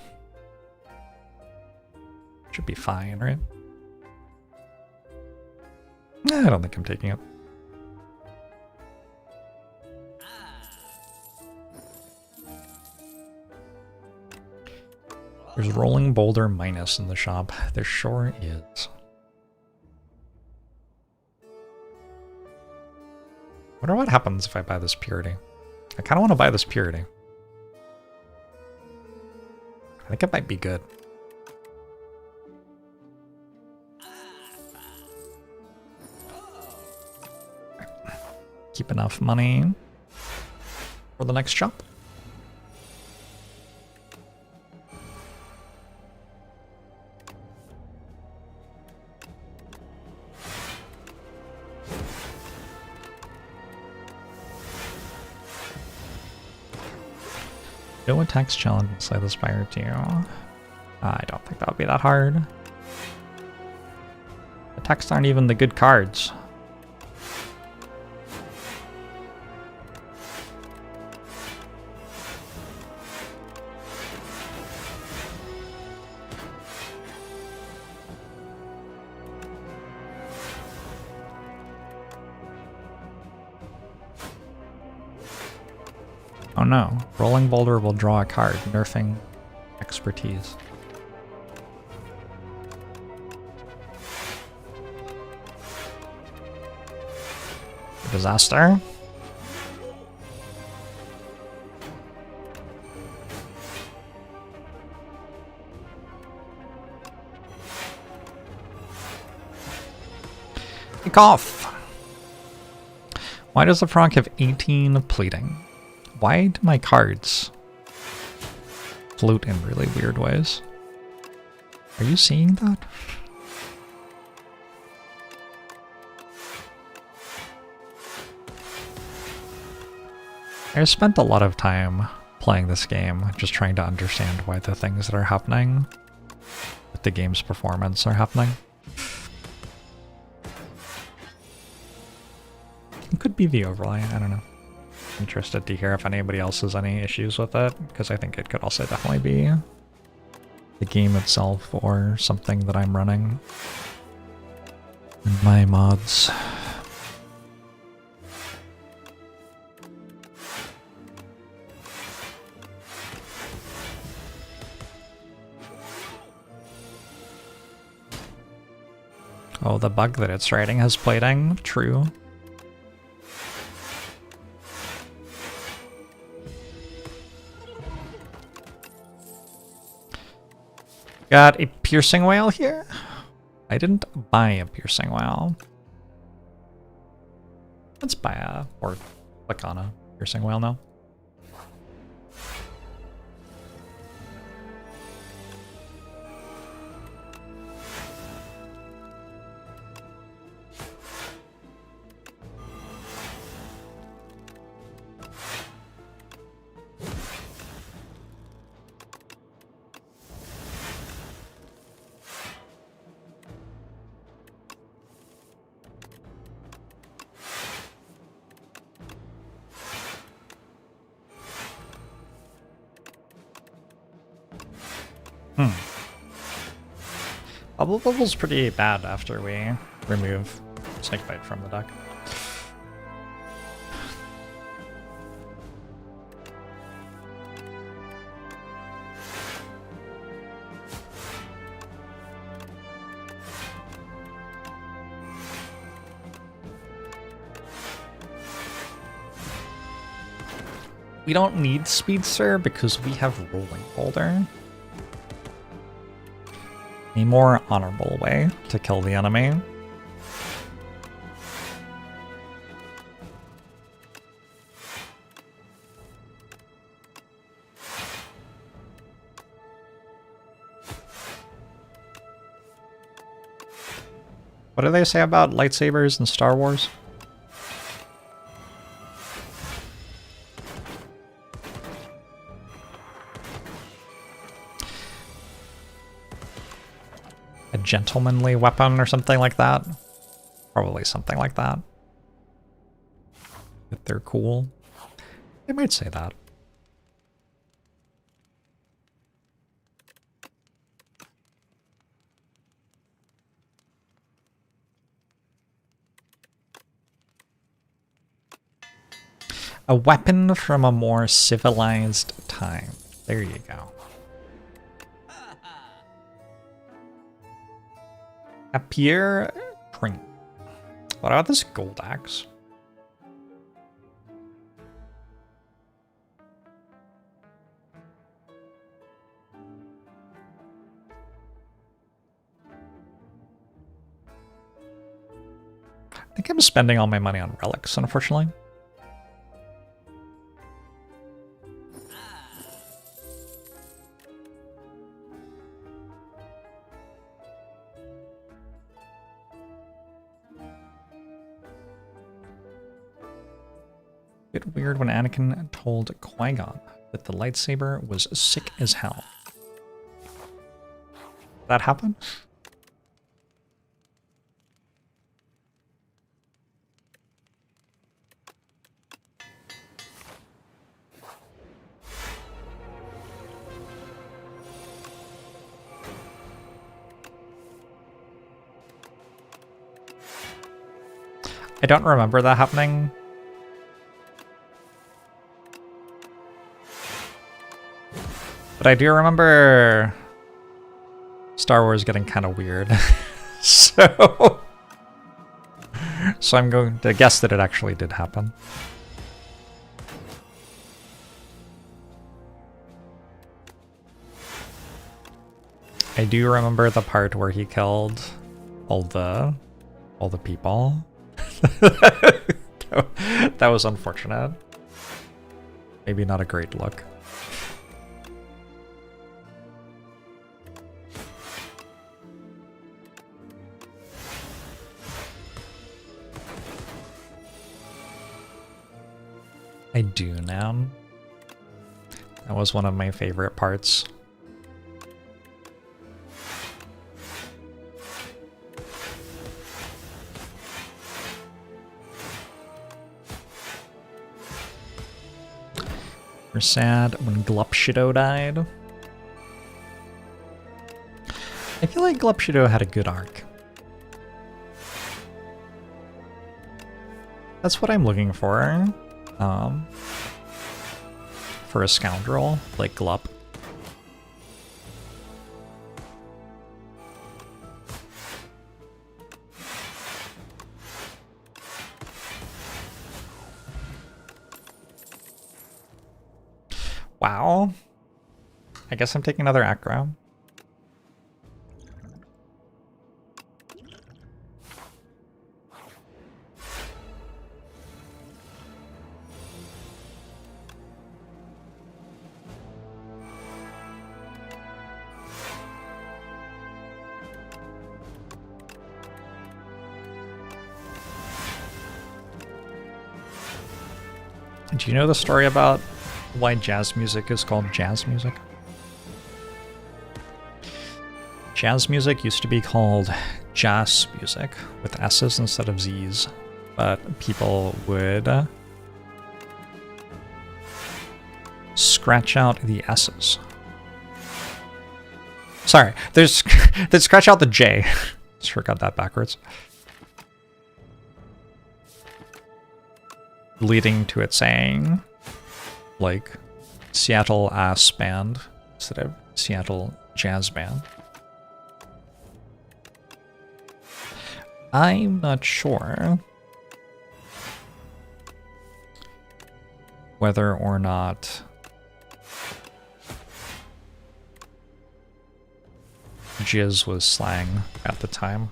Speaker 1: Should be fine, right? I don't think I'm taking it. There's rolling boulder minus in the shop. There sure is. I wonder what happens if I buy this purity. I kind of want to buy this purity. I think it might be good. Keep enough money for the next shop. No attacks challenge inside the spire too. I don't think that would be that hard. Attacks aren't even the good cards. Oh no, rolling boulder will draw a card, nerfing expertise. Disaster. Take off. Why does the frog have 18 pleading? Why do my cards float in really weird ways? Are you seeing that? I spent a lot of time playing this game, just trying to understand why the things that are happening with the game's performance are happening. It could be the overlay, I don't know. Interested to hear if anybody else has any issues with it, because I think it could also definitely be the game itself or something that I'm running in my mods. Oh, the bug that it's writing has plating. True. Got a piercing whale here? I didn't buy a piercing whale. Let's buy a, or click on a piercing whale now. Bubble Bubble's pretty bad after we remove Snakebite from the deck. We don't need Speedster because we have Rolling Boulder. A more honorable way to kill the enemy. What do they say about lightsabers in Star Wars? A gentlemanly weapon or something like that? Probably something like that. If they're cool. They might say that. A weapon from a more civilized time. There you go. A Pierre Tring. What about this gold axe? I think I'm spending all my money on relics, unfortunately. Bit weird when Anakin told Qui-Gon that the lightsaber was sick as hell. Did that happen? I don't remember that happening. But I do remember Star Wars getting kind of weird. So I'm going to guess that it actually did happen. I do remember the part where he killed all the people. That was unfortunate. Maybe not a great look. I do now. That was one of my favorite parts. We're sad when Glupshido died. I feel like Glupshido had a good arc. That's what I'm looking for. For a scoundrel like Glup. Wow. I guess I'm taking another acro. Do you know the story about why jazz music is called jazz music? Jazz music used to be called jazz music with S's instead of Z's, but people would scratch out the S's. Sorry, they'd scratch out the J. Sure got that backwards. Leading to it saying, like, Seattle Ass Band instead of Seattle Jazz Band. I'm not sure whether or not jizz was slang at the time.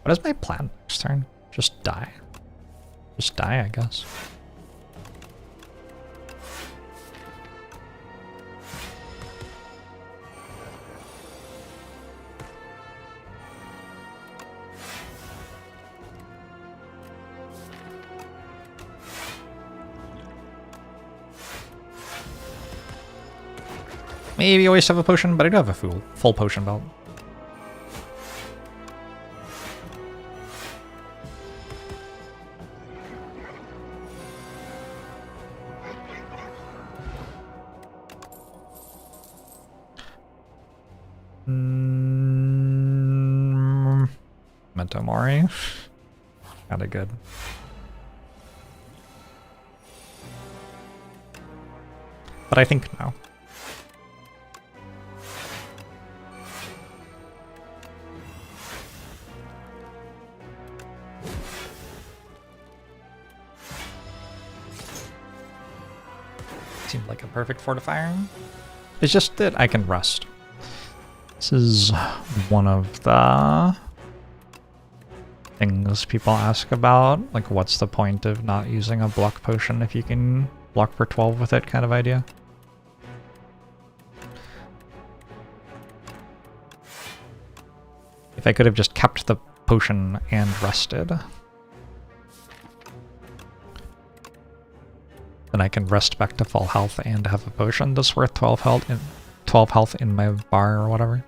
Speaker 1: What is my plan next turn? Just die. Just die, I guess. Maybe I waste of a potion, but I do have a full potion belt. Mentomori. Kinda good. But I think no. Seemed like a perfect fortifier. It's just that I can rust. This is one of the things people ask about, like what's the point of not using a block potion if you can block for 12 with it kind of idea. If I could have just kept the potion and rested, then I can rest back to full health and have a potion that's worth 12 health in my bar or whatever.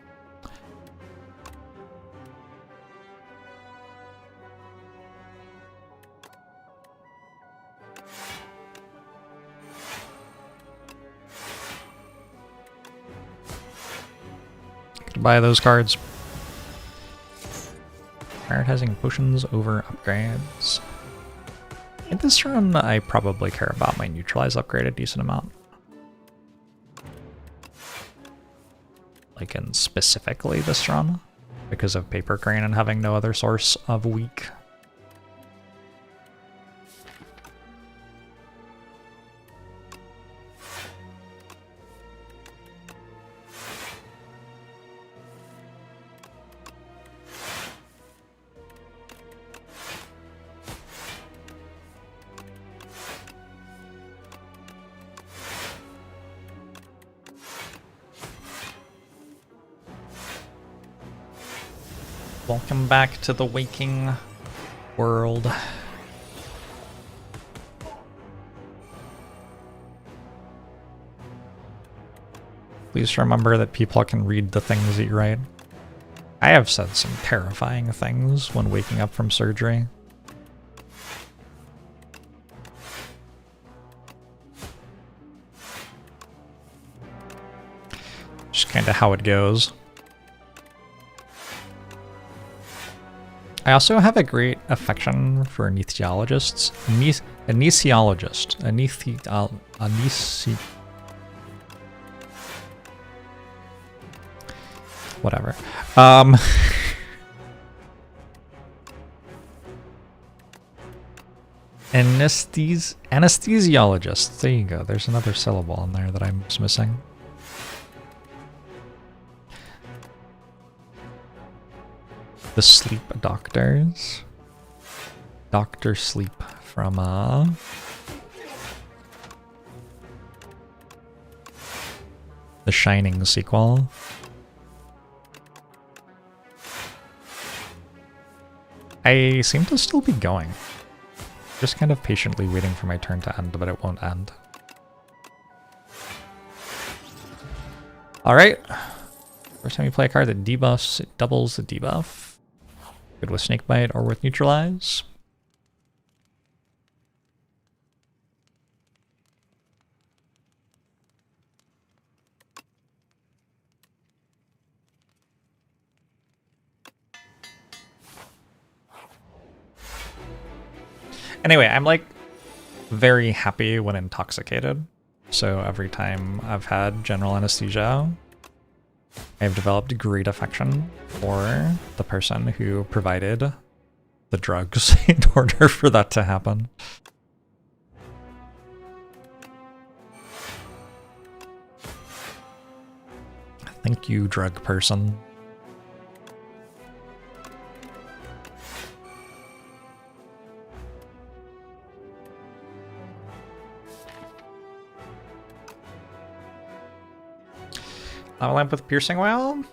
Speaker 1: Buy those cards. Prioritizing potions over upgrades. In this run, I probably care about my neutralize upgrade a decent amount. Like in specifically this run, because of Paper Crane and having no other source of weak. Welcome back to the waking world. Please remember that people can read the things that you write. I have said some terrifying things when waking up from surgery. Just kind of how it goes. I also have a great affection for anesthesiologists. Whatever. Anesthesiologists. There you go. There's another syllable in there that I'm just missing. The sleep doctors. Dr. Sleep from The Shining sequel. I seem to still be going. Just kind of patiently waiting for my turn to end, but it won't end. Alright. First time you play a card that debuffs, it doubles the debuff. Good with Snakebite or with Neutralize. Anyway, I'm like very happy when intoxicated. So every time I've had general anesthesia, I've developed great affection for the person who provided the drugs in order for that to happen. Thank you, drug person. Lamp with Piercing Well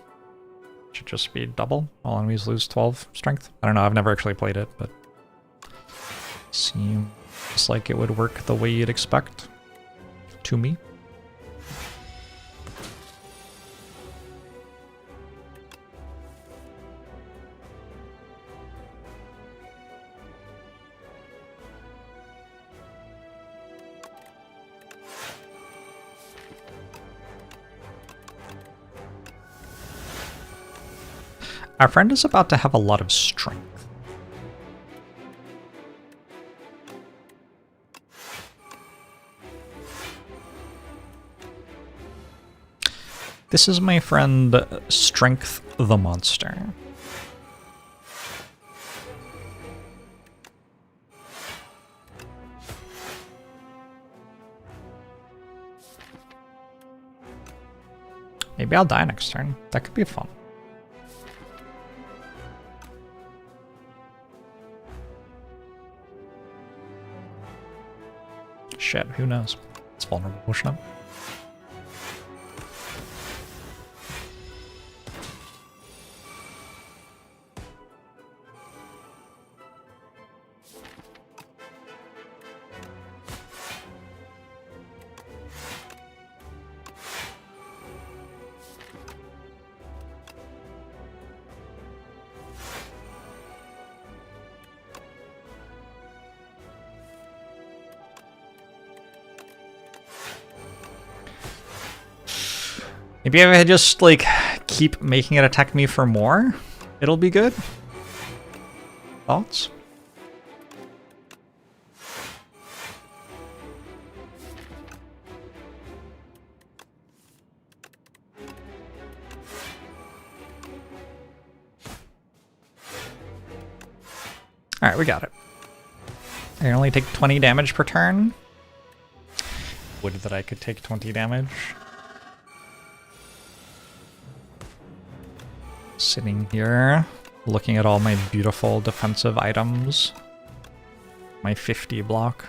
Speaker 1: should just be double. All enemies lose 12 strength. I don't know, I've never actually played it, but seems like it would work the way you'd expect to me. Our friend is about to have a lot of strength. This is my friend Strength the Monster. Maybe I'll die next turn. That could be fun. Shit, who knows? It's vulnerable, pushing up. Maybe if I just, like, keep making it attack me for more, it'll be good. Thoughts? Alright, we got it. I only take 20 damage per turn. Would that I could take 20 damage. Sitting here, looking at all my beautiful defensive items. My 50 block.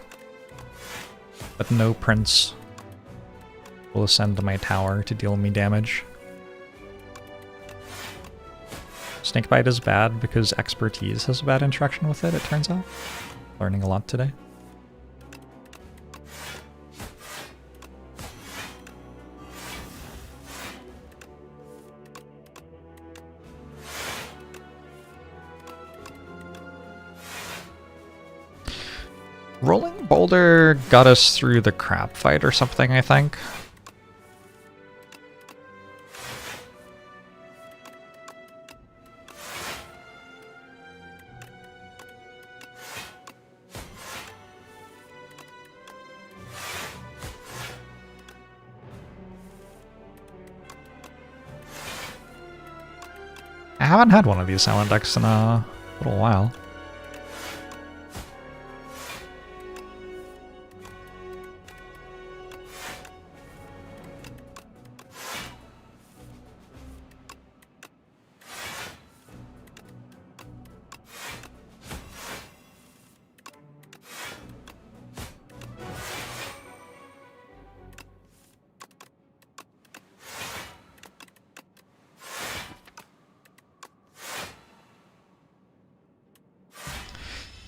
Speaker 1: But no prince will ascend to my tower to deal me damage. Snakebite is bad because expertise has a bad interaction with it, it turns out. Learning a lot today. Rolling Boulder got us through the crab fight or something, I think. I haven't had one of these silent decks in a little while.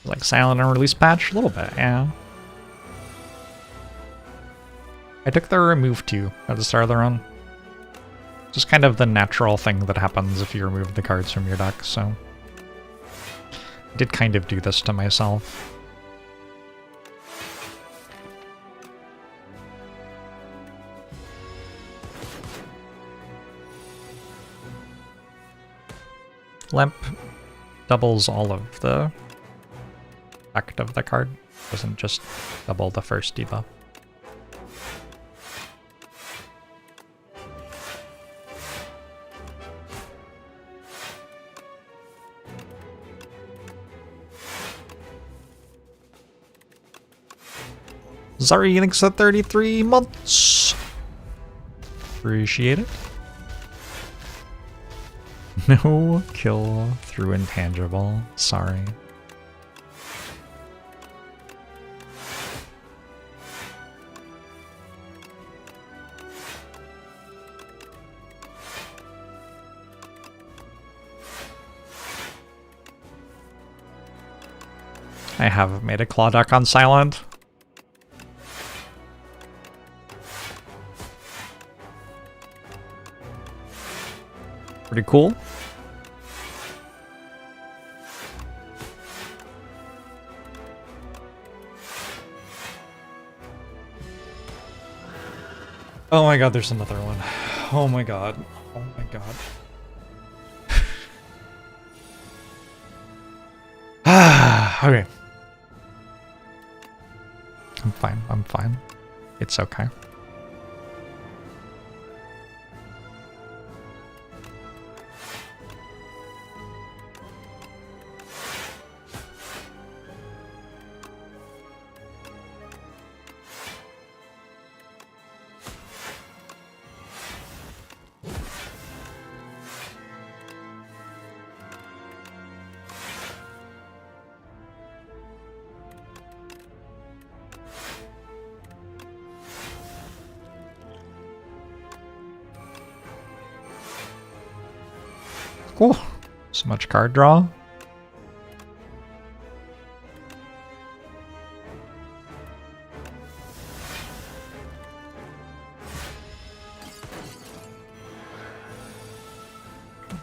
Speaker 1: Like silent and release patch? A little bit, yeah. I took the remove 2 at the start of the run. Just kind of the natural thing that happens if you remove the cards from your deck, so... I did kind of do this to myself. Limp doubles all of the effect of the card, doesn't just double the first debuff. Zari, thanks for 33 months. Appreciate it. No kill through intangible. Sorry. I have made a claw deck on silent. Pretty cool. Oh my god, there's another one. Oh my god. Oh my god. Okay. I'm fine. I'm fine. It's okay. Cool. So much card draw.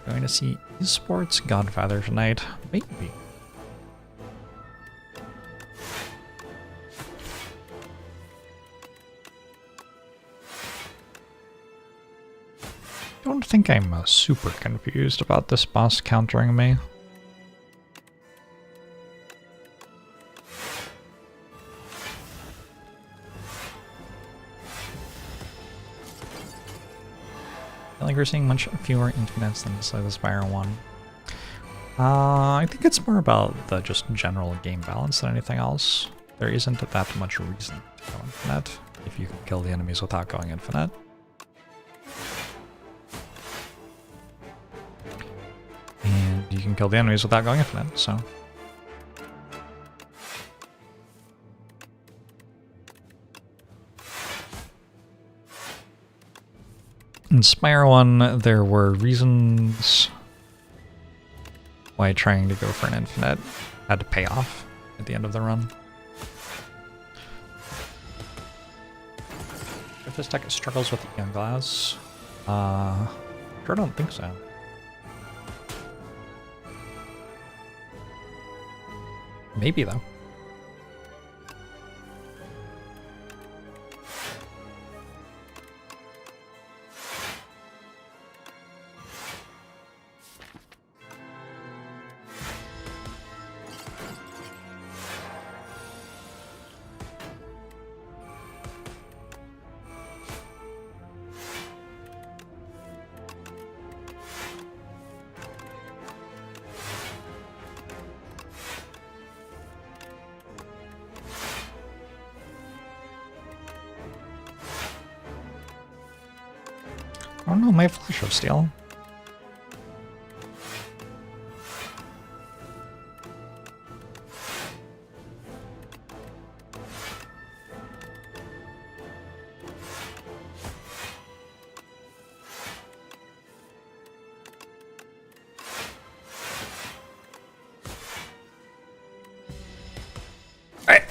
Speaker 1: Going to see Esports Godfather tonight. Maybe. I don't think I'm super confused about this boss countering me. I feel like we're seeing much fewer infinites than the Spire one. I think it's more about the just general game balance than anything else. There isn't that much reason to go infinite if you can kill the enemies without going infinite. And you can kill the enemies without going infinite, so... In Spire 1, there were reasons why trying to go for an infinite had to pay off at the end of the run. If this deck struggles with Eon Glass, sure don't think so. Maybe though. I don't know, my Flash of Steel. Alright.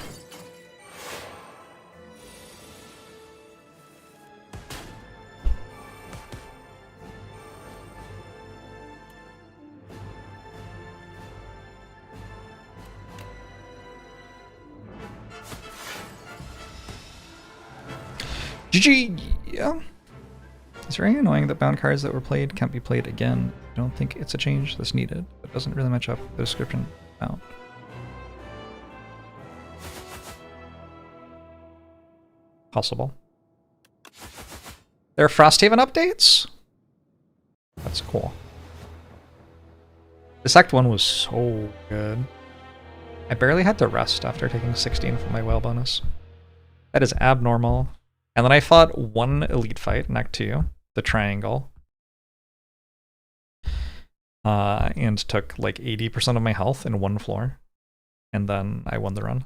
Speaker 1: GG! Yeah. It's very annoying that bound cards that were played can't be played again. I don't think it's a change that's needed. It doesn't really match up with the description bound. Possible. There are Frosthaven updates? That's cool. This Act 1 was so good. I barely had to rest after taking 16 from my whale bonus. That is abnormal. And then I fought one elite fight in Act 2, the triangle. And took like 80% of my health in one floor. And then I won the run.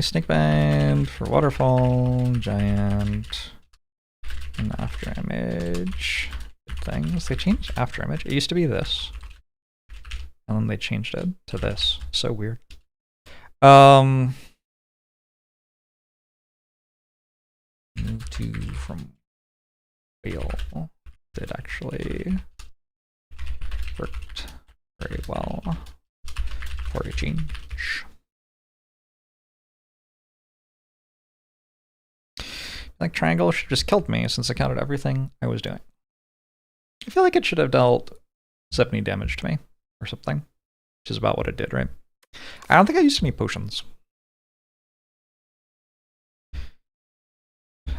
Speaker 1: Snake Band for Waterfall, Giant, and After Image. Good things. They changed After Image. It used to be this. And then they changed it to this. So weird. Move to from whale. It actually worked very well for a change. Like triangle should have just killed me since it counted everything I was doing. I feel like it should have dealt 70 damage to me or something, which is about what it did, right? I don't think I used any potions.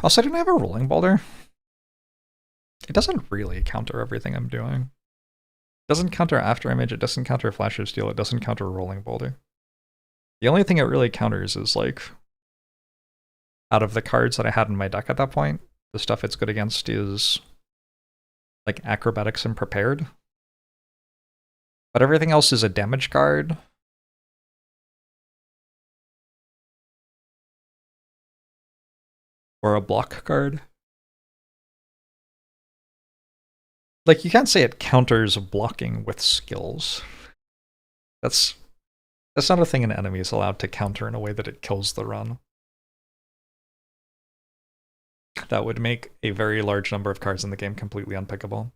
Speaker 1: Also, I didn't have a rolling boulder. It doesn't really counter everything I'm doing. It doesn't counter After Image, it doesn't counter Flash of Steel, it doesn't counter rolling boulder. The only thing it really counters is like, out of the cards that I had in my deck at that point, the stuff it's good against is like Acrobatics and Prepared. But everything else is a damage card. Or a block card. Like, you can't say it counters blocking with skills. That's not a thing an enemy is allowed to counter in a way that it kills the run. That would make a very large number of cards in the game completely unpickable.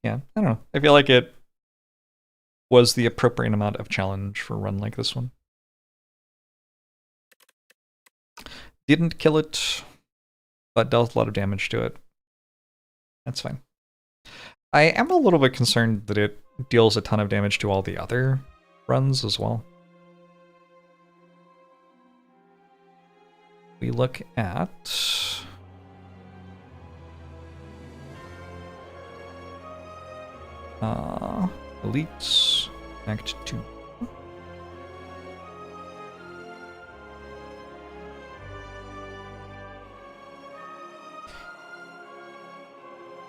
Speaker 1: Yeah, I don't know. I feel like it was the appropriate amount of challenge for a run like this one. Didn't kill it, but dealt a lot of damage to it. That's fine. I am a little bit concerned that it deals a ton of damage to all the other runs as well. We look at elites, Act 2.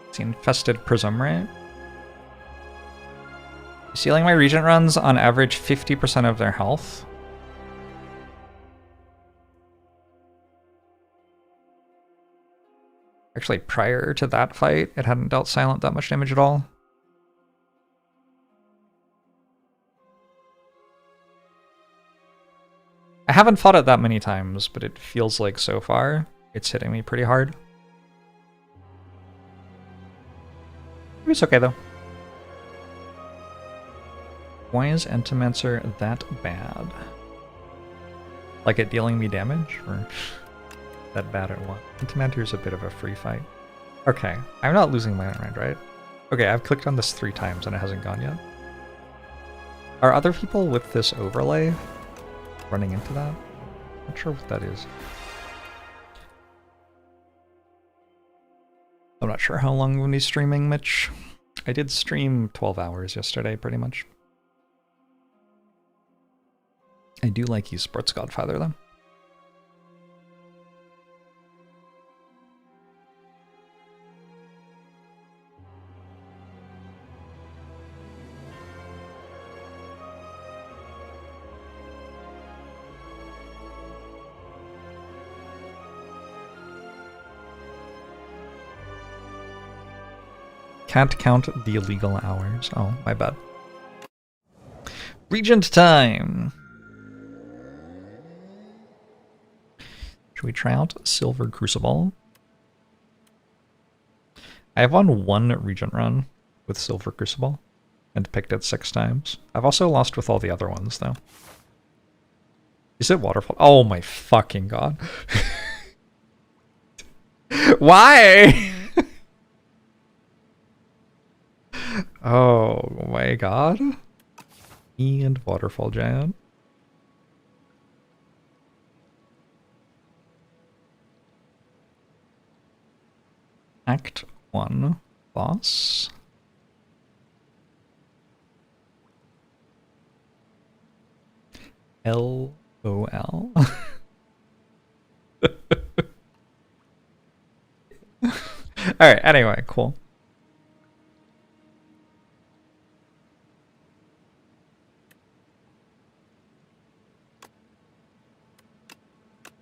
Speaker 1: It's the Infested Prism, right? Sealing my Regent runs on average 50% of their health. Actually, prior to that fight, it hadn't dealt Silent that much damage at all. I haven't fought it that many times, but it feels like so far it's hitting me pretty hard. It's okay though. Why is Entomancer that bad? Like it dealing me damage? Or that bad at what? Entomancer's a bit of a free fight. Okay, I'm not losing my mind, right? Okay, I've clicked on this 3 times and it hasn't gone yet. Are other people with this overlay running into that? Not sure what that is. I'm not sure how long we'll be streaming, Mitch. I did stream 12 hours yesterday, pretty much. I do like you, Sports Godfather, though. Can't count the illegal hours. Oh, my bad. Regent time! Should we try out Silver Crucible? I have won 1 Regent run with Silver Crucible and picked it 6 times. I've also lost with all the other ones, though. Is it Waterfall? Oh my fucking god. Why? Oh my god. And Waterfall Giant. Act 1, boss. LOL. Alright, anyway, cool.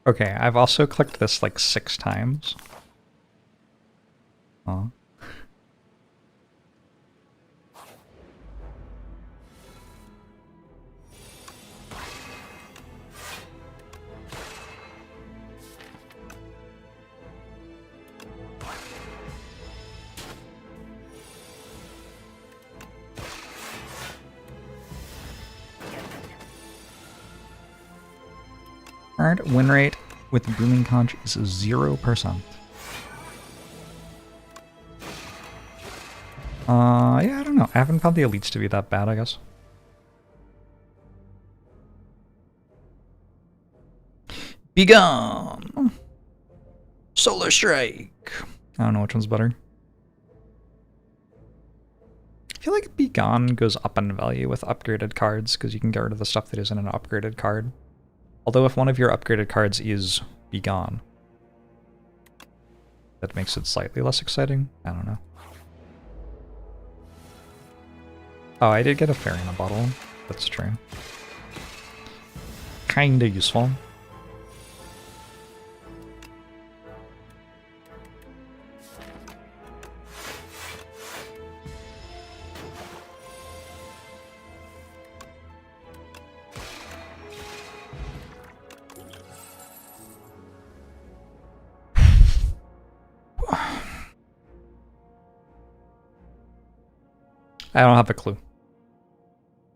Speaker 1: Okay, I've also clicked this like 6 times. Oh. Current win rate with Booming Conch is 0%. Yeah, I don't know. I haven't found the elites to be that bad, I guess. Be gone! Solar Strike! I don't know which one's better. I feel like Be Gone goes up in value with upgraded cards, because you can get rid of the stuff that isn't an upgraded card. Although if one of your upgraded cards is Be Gone, that makes it slightly less exciting. I don't know. Oh, I did get a fairy in a bottle. That's true. Kinda useful. I don't have a clue.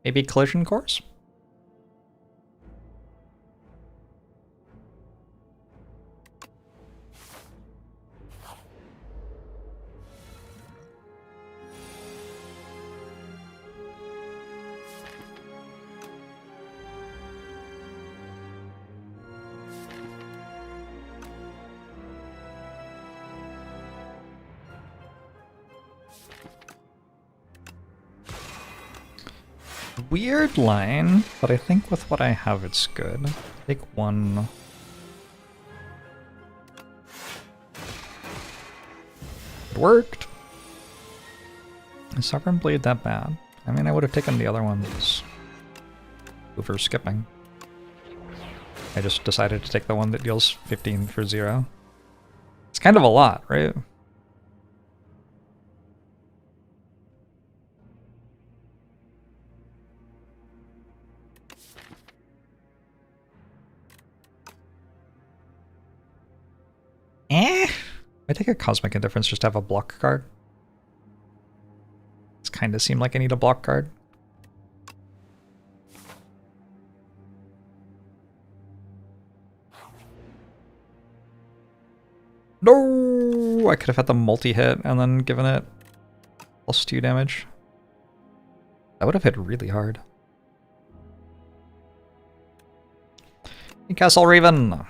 Speaker 1: Maybe collision course? Weird line, but I think with what I have it's good. Take one. It worked! Is Sovereign Blade that bad? I mean, I would have taken the other ones over skipping. I just decided to take the one that deals 15 for 0. It's kind of a lot, right? I take a Cosmic Indifference just to have a block card. It's kind of seemed like I need a block card. No! I could have had the multi-hit and then given it +2 damage. That would have hit really hard. Castle Raven!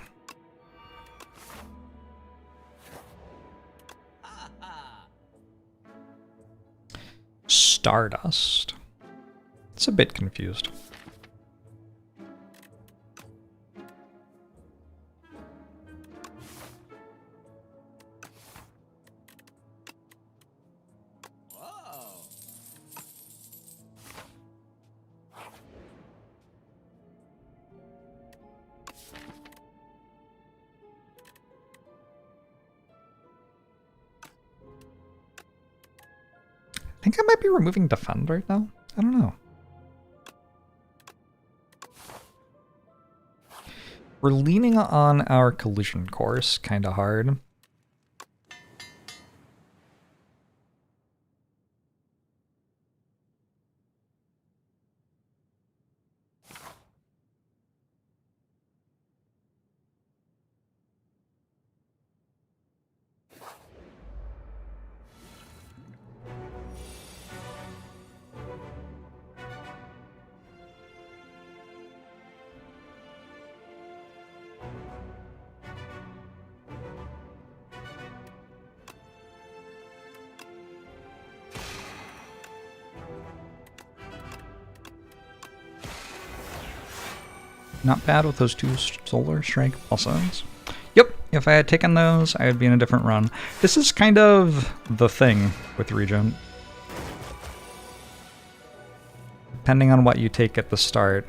Speaker 1: Stardust. It's a bit confused. I think I might be removing Defend right now. I don't know. We're leaning on our collision course kind of hard. Not bad with those 2 Solar Strike pulses. Yep, if I had taken those, I would be in a different run. This is kind of the thing with Regent. Depending on what you take at the start,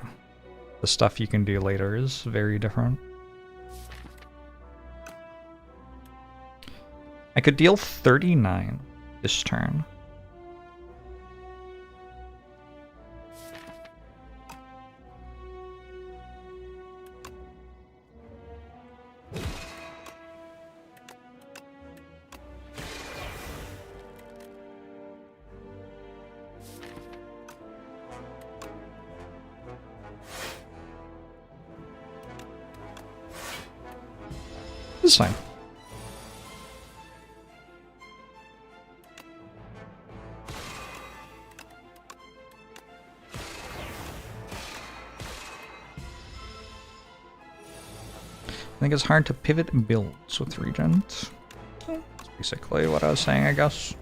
Speaker 1: the stuff you can do later is very different. I could deal 39 this turn. This is fine. I think it's hard to pivot builds with Regent. That's basically what I was saying, I guess.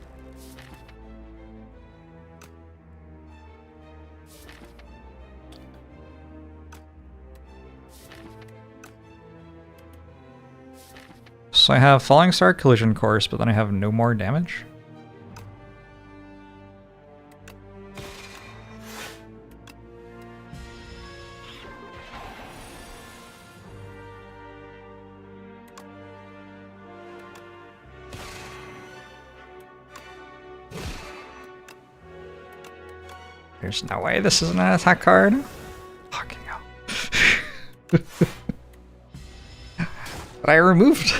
Speaker 1: So I have Falling Star Collision Course, but then I have no more damage. There's no way this isn't an attack card. Fucking hell. But I removed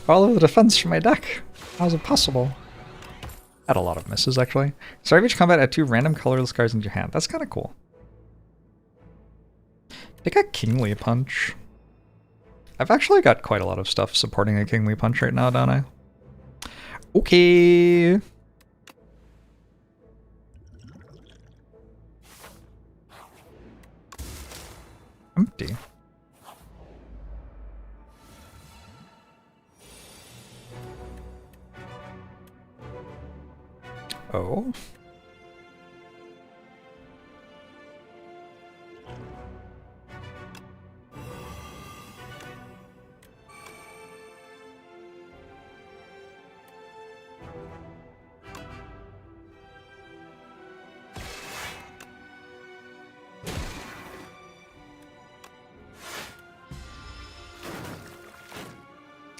Speaker 1: all of the defense from my deck. How is it possible? Had a lot of misses, actually. Start of each combat, add 2 random colorless cards into your hand. That's kind of cool. Take a Kingly Punch. I've actually got quite a lot of stuff supporting a Kingly Punch right now, don't I? Okay. Empty. Oh.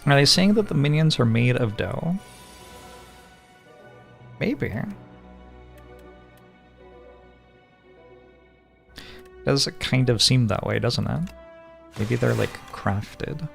Speaker 1: Are they saying that the minions are made of dough? Maybe. Does it kind of seem that way, doesn't it? Maybe they're like crafted.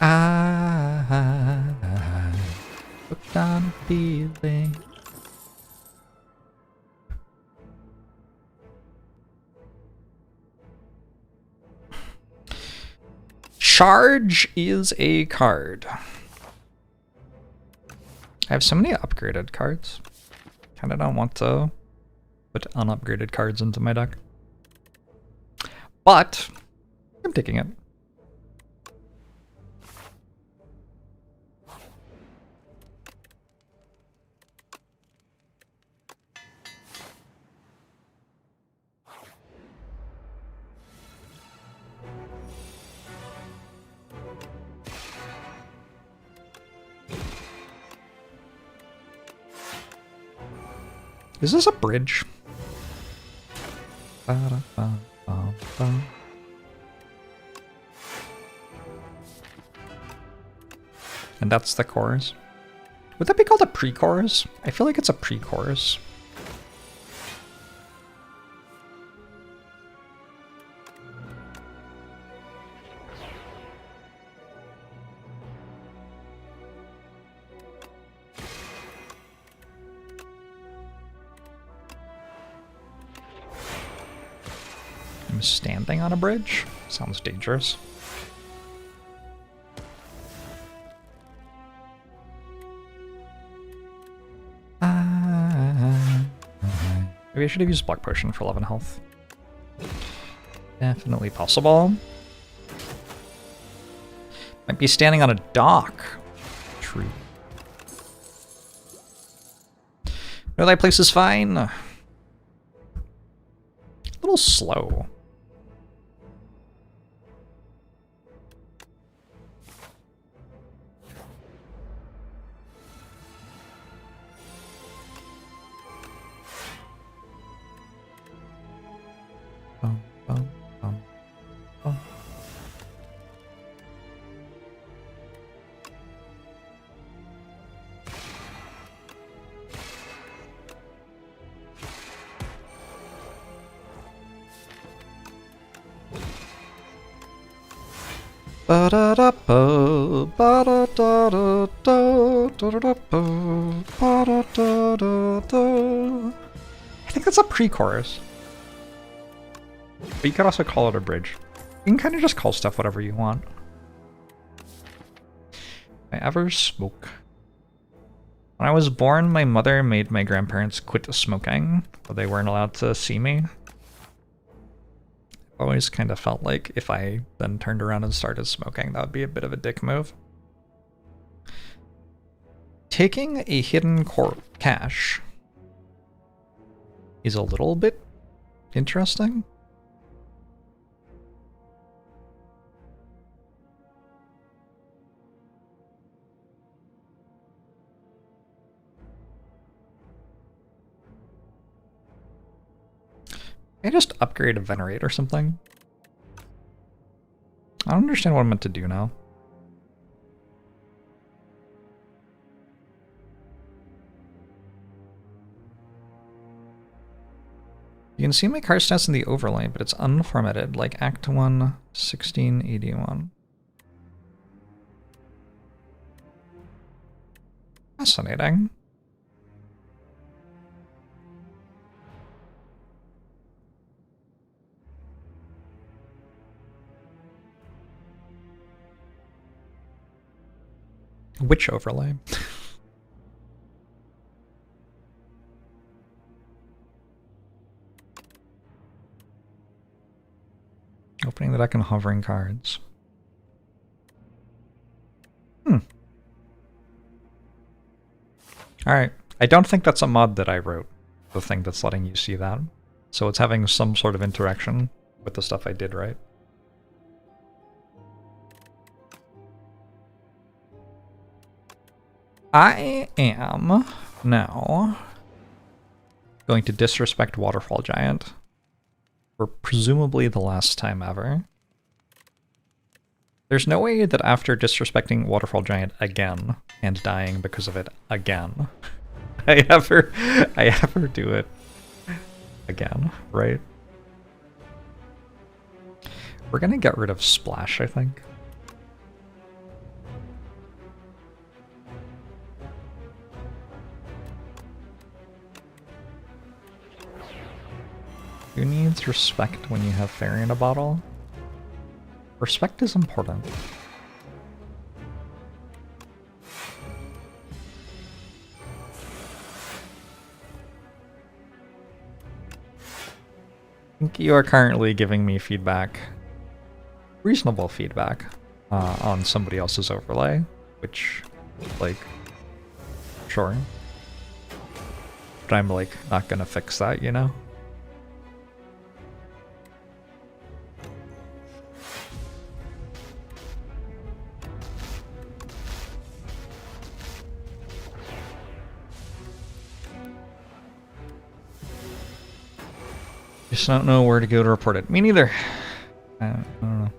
Speaker 1: I hooked on a feeling. Charge is a card. I have so many upgraded cards. Kinda don't want to put unupgraded cards into my deck. But I'm taking it. Is this a bridge? Ba-da-ba-ba-ba. And that's the chorus. Would that be called a pre-chorus? I feel like it's a pre-chorus. I'm standing on a bridge? Sounds dangerous. Maybe I should have used Block Potion for 11 health. Definitely possible. Might be standing on a dock. True. No, that place is fine. A little slow. I think that's a pre-chorus. But you could also call it a bridge. You can kind of just call stuff whatever you want. I ever smoke. When I was born, my mother made my grandparents quit smoking, but they weren't allowed to see me. Always kind of felt like if I then turned around and started smoking, that would be a bit of a dick move. Taking a hidden cache is a little bit interesting. Can I just upgrade a Venerate or something? I don't understand what I'm meant to do now. You can see my card stats in the overlay, but it's unformatted, like Act 1, 1681. Fascinating. Which overlay? Expanding the deck and hovering cards. Alright. I don't think that's a mod that I wrote, the thing that's letting you see that. So it's having some sort of interaction with the stuff I did right. I am now going to disrespect Waterfall Giant for presumably the last time ever. There's no way that after disrespecting Waterfall Giant again and dying because of it again, I ever do it again, right? We're gonna get rid of Splash, I think. Who needs respect when you have Fairy in a bottle? Respect is important. I think you are currently giving me feedback, reasonable feedback, on somebody else's overlay, which, like, sure. But I'm, like, not gonna fix that, you know? Just don't know where to go to report it. Me neither. I don't know.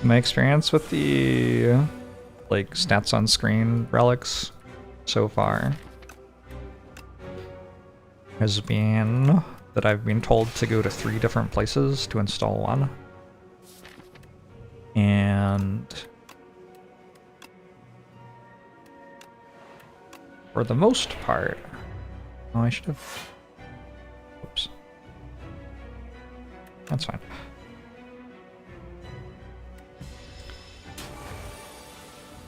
Speaker 1: My experience with the like stats on screen relics so far has been that I've been told to go to 3 different places to install one. And for the most part... Oh, I should have... Oops. That's fine.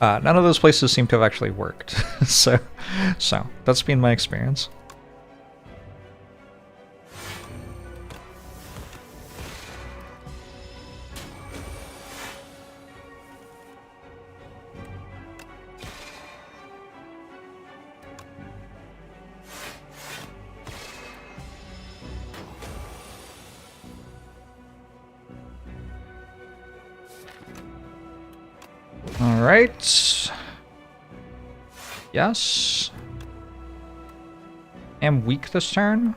Speaker 1: None of those places seem to have actually worked. so that's been my experience. Alright. Yes. Am weak this turn.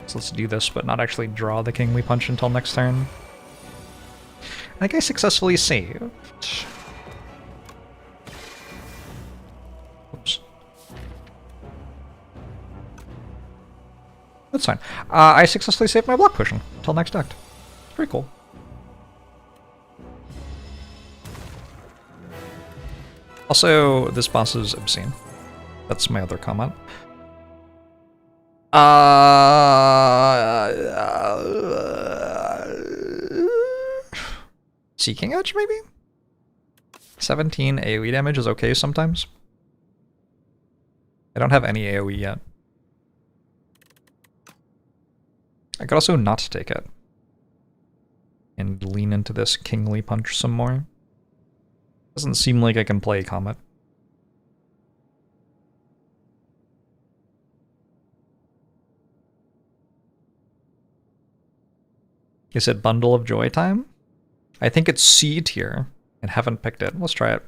Speaker 1: So let's do this, but not actually draw the Kingly Punch until next turn. I think I successfully saved. Oops. That's fine. I successfully saved my block pushing until next act. It's pretty cool. Also, this boss is obscene. That's my other comment. Seeking Edge, maybe? 17 AoE damage is okay sometimes. I don't have any AoE yet. I could also not take it. And lean into this Kingly Punch some more. Doesn't seem like I can play Comet. Is it Bundle of Joy time? I think it's C tier and haven't picked it. Let's try it.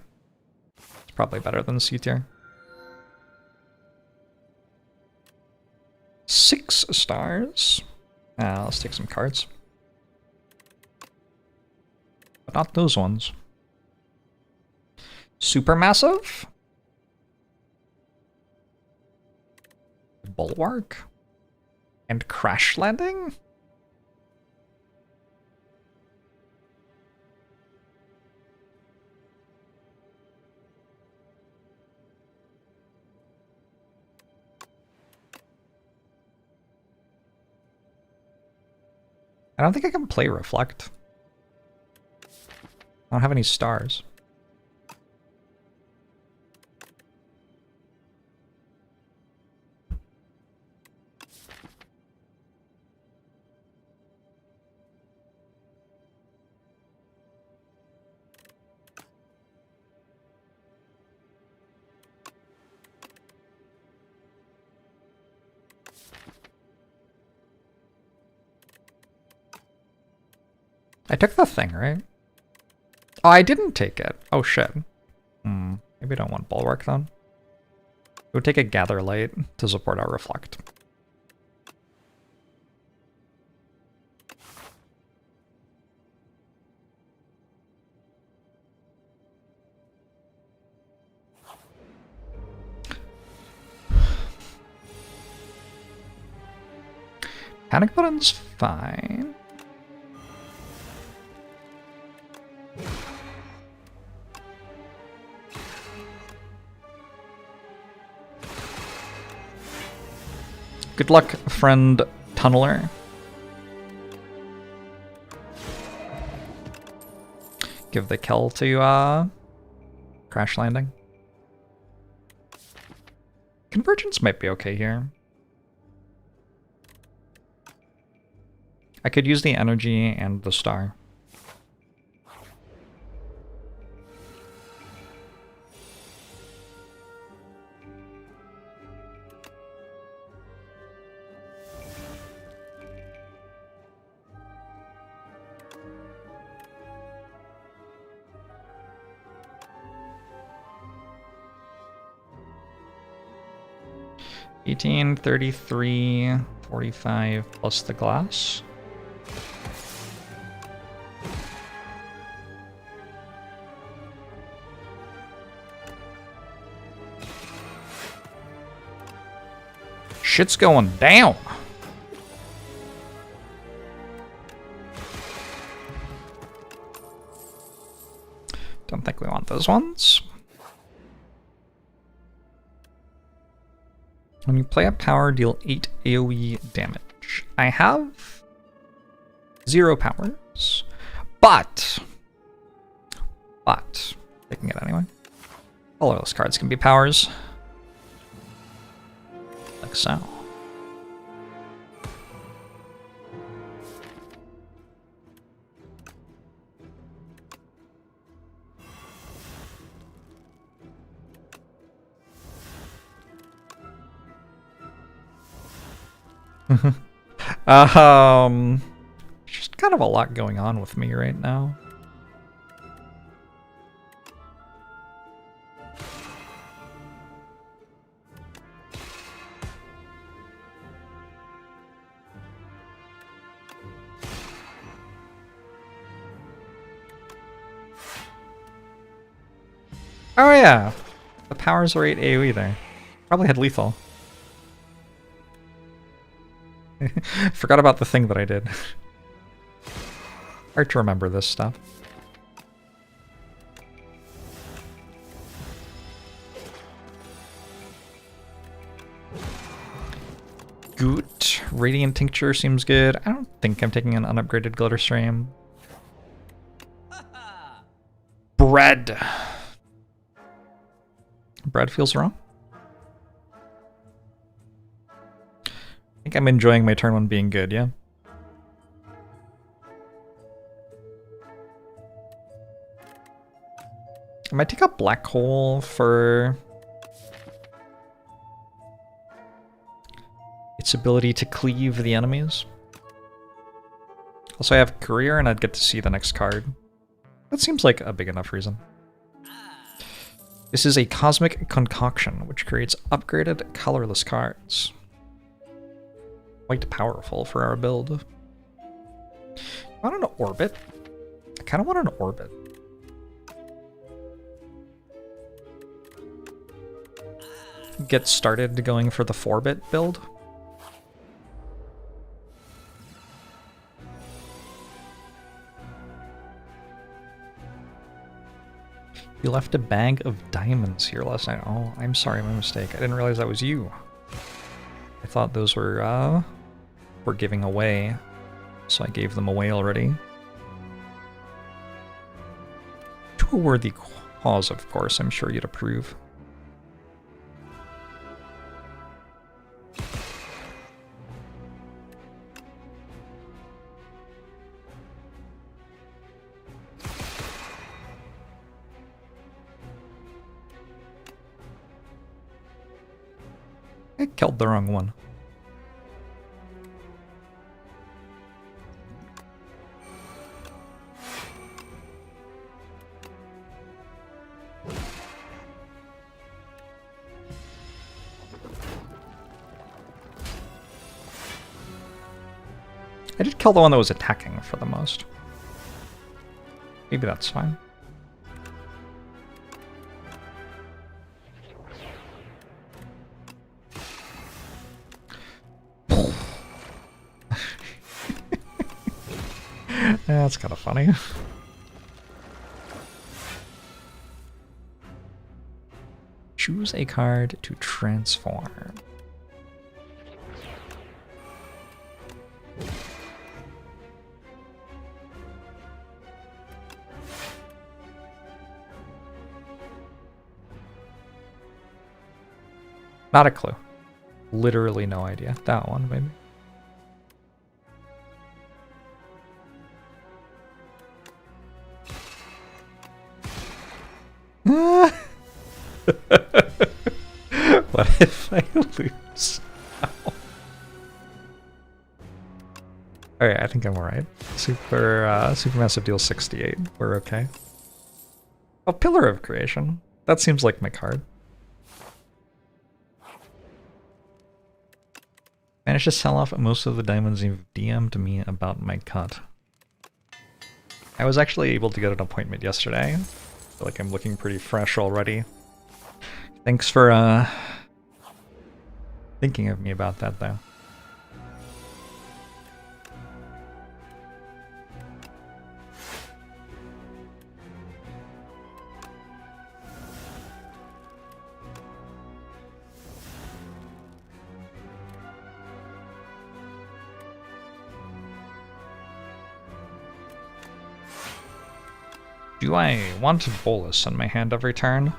Speaker 1: It's probably better than C tier. 6 stars. Let's take some cards. But not those ones. Supermassive? Bulwark? And Crash Landing? I don't think I can play Reflect. I don't have any stars. I took the thing, right? Oh, I didn't take it. Oh, shit. Maybe I don't want Bulwark, then. It would take a Gather Light to support our Reflect. Panic Button's fine. Good luck, friend Tunneler. Give the kill to Crash Landing. Convergence might be okay here. I could use the energy and the star. $18, $33, $45 plus the glass. Shit's going down. Don't think we want those ones. When you play a power, deal 8 AoE damage. I have 0 powers, but taking it anyway. All of those cards can be powers. Like so. Just kind of a lot going on with me right now. Oh yeah, the powers are 8 AoE there. Probably had lethal. Forgot about the thing that I did. Hard to remember this stuff. Good. Radiant Tincture seems good. I don't think I'm taking an unupgraded Glitter Stream. Bread. Bread feels wrong. I think I'm enjoying my turn 1 being good, yeah? I might take a Black Hole for its ability to cleave the enemies. Also, I have Career and I'd get to see the next card. That seems like a big enough reason. This is a Cosmic Concoction, which creates upgraded colorless cards. Quite powerful for our build. I want an Orbit. I kind of want an Orbit. Get started going for the 4-bit build. You left a bag of diamonds here last night. Oh, I'm sorry, my mistake. I didn't realize that was you. I thought those were giving away, so I gave them away already. To a worthy cause, of course. I'm sure you'd approve. I killed the wrong one. I did kill the one that was attacking for the most. Maybe that's fine. Yeah, that's kind of funny. Choose a card to transform. Not a clue. Literally no idea. That one, maybe. What if I lose? Alright, I think I'm alright. Supermassive deal 68. We're okay. Oh, Pillar of Creation. That seems like my card. Managed to sell off most of the diamonds you've DM'd me about my cut. I was actually able to get an appointment yesterday. I feel like I'm looking pretty fresh already. Thanks for thinking of me about that, though. Do I want to bolus in my hand every turn?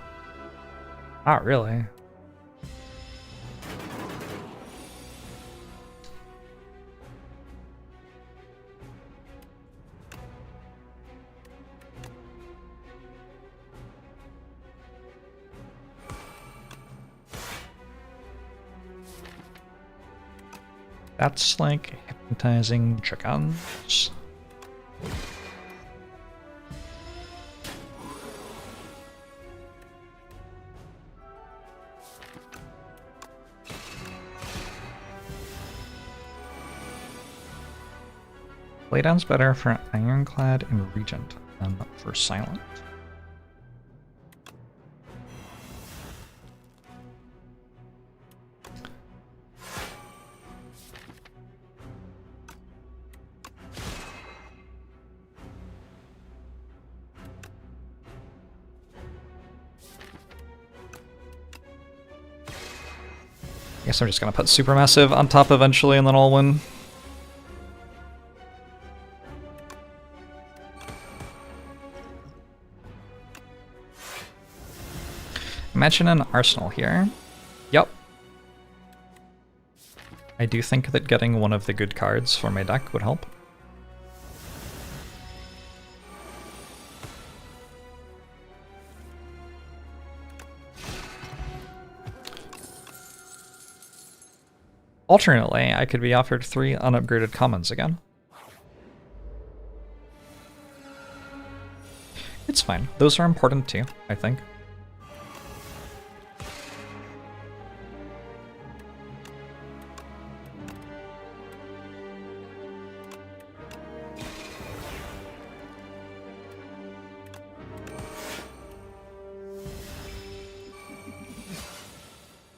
Speaker 1: Not really. That's like hypnotizing chickens. Laydown's better for Ironclad and Regent than for Silent. I guess I'm just gonna put Supermassive on top eventually and then I'll win. Imagine an arsenal here. Yup. I do think that getting one of the good cards for my deck would help. Alternately, I could be offered 3 unupgraded commons again. It's fine. Those are important too, I think.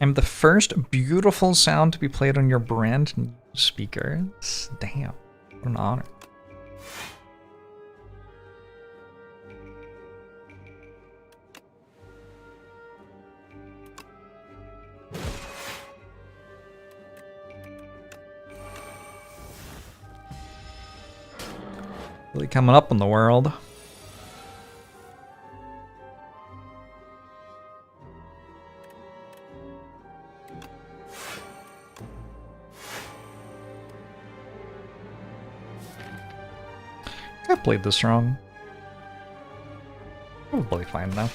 Speaker 1: I'm the first beautiful sound to be played on your brand new speakers. Damn, what an honor. Really coming up in the world. I played this wrong. Probably fine now.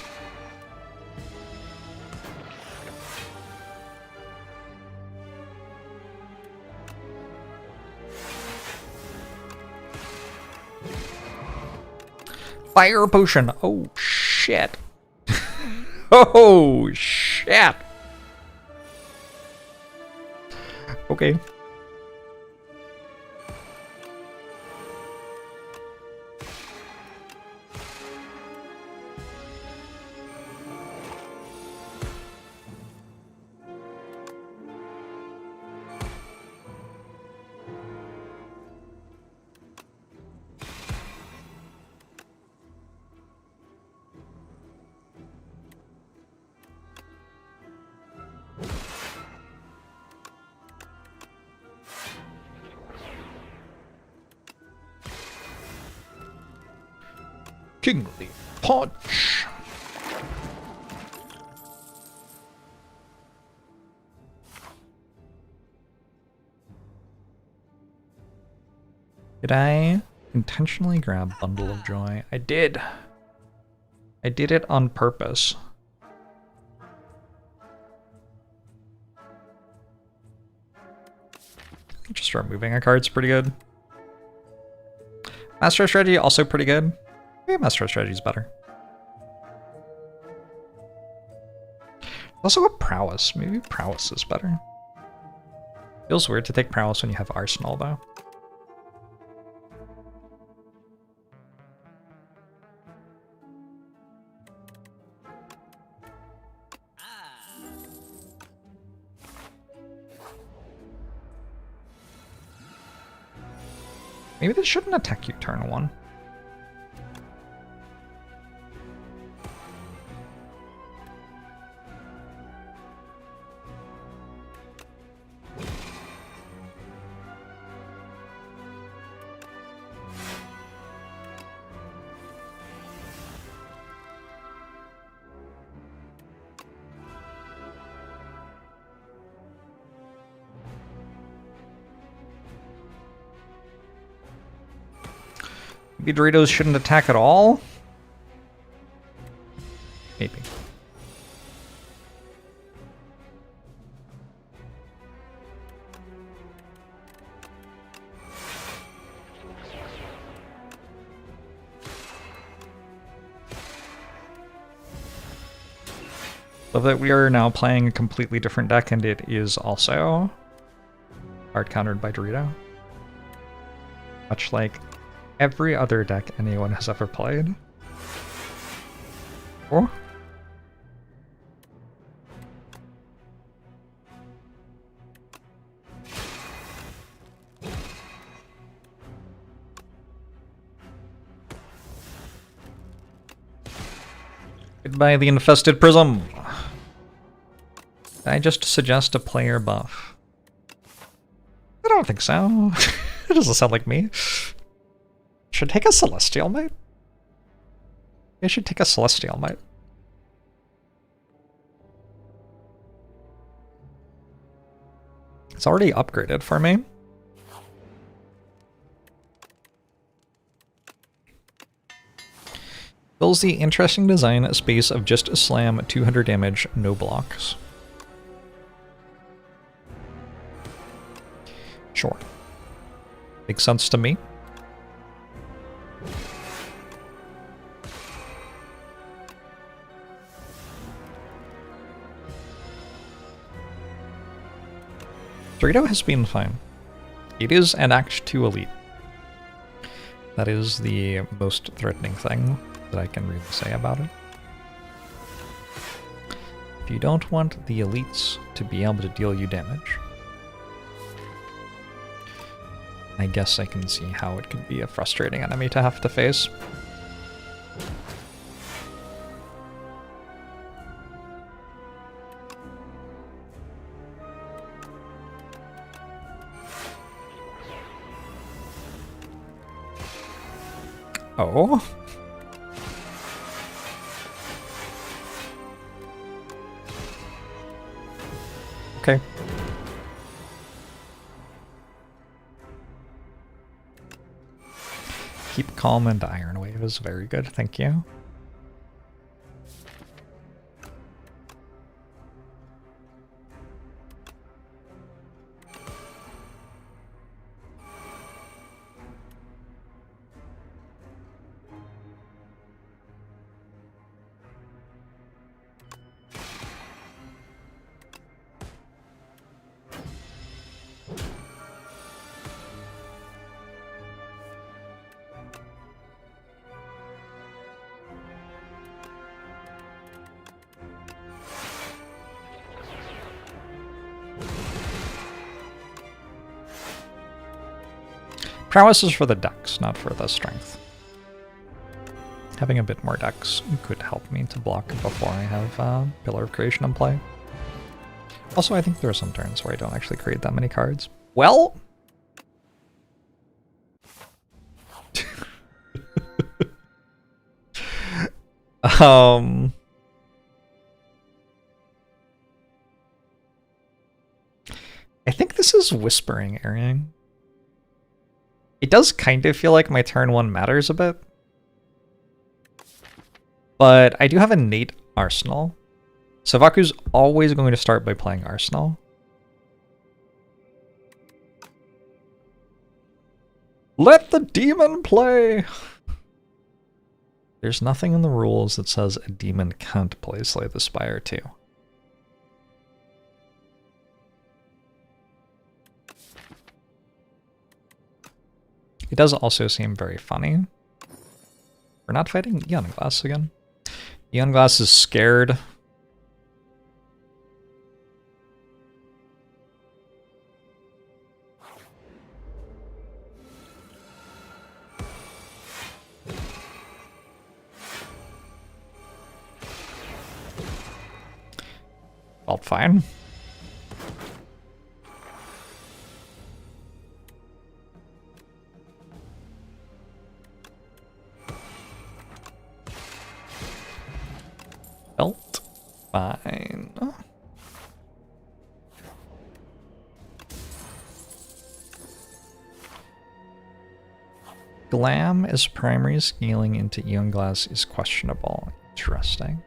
Speaker 1: Fire potion! Oh shit! Oh shit! Okay. Kingly Punch. Did I intentionally grab Bundle of Joy? I did. I did it on purpose. Just removing a card's pretty good. Master of Strategy also pretty good. Maybe Master of Strategy is better. Also a Prowess. Maybe Prowess is better. Feels weird to take Prowess when you have Arsenal though. Maybe this shouldn't attack you turn 1. Maybe Doritos shouldn't attack at all? Maybe. Love that we are now playing a completely different deck and it is also hard countered by Dorito. Much like every other deck anyone has ever played. Oh. Goodbye, the infested prism. Did I just suggest a player buff? I don't think so. It doesn't sound like me. Should take a Celestial Might? I should take a Celestial Might. It's already upgraded for me. Fills the interesting design space of just a slam, 200 damage, no blocks. Sure. Makes sense to me. Dorito has been fine. It is an Act 2 elite. That is the most threatening thing that I can really say about it. If you don't want the elites to be able to deal you damage, I guess I can see how it could be a frustrating enemy to have to face. Oh. Okay. Keep calm and Iron Wave is very good, thank you. Prowess is for the dex, not for the strength. Having a bit more dex could help me to block before I have Pillar of Creation in play. Also, I think there are some turns where I don't actually create that many cards. Well... Um, I think this is Whispering Airing. It does kind of feel like my turn 1 matters a bit. But I do have innate Arsenal. So Vaku's always going to start by playing Arsenal. Let the demon play! There's nothing in the rules that says a demon can't play Slay the Spire too. It does also seem very funny. We're not fighting Eon Glass again. Eon Glass is scared. Felt fine. Felt fine. Glam as primary scaling into Eon Glass is questionable. Interesting.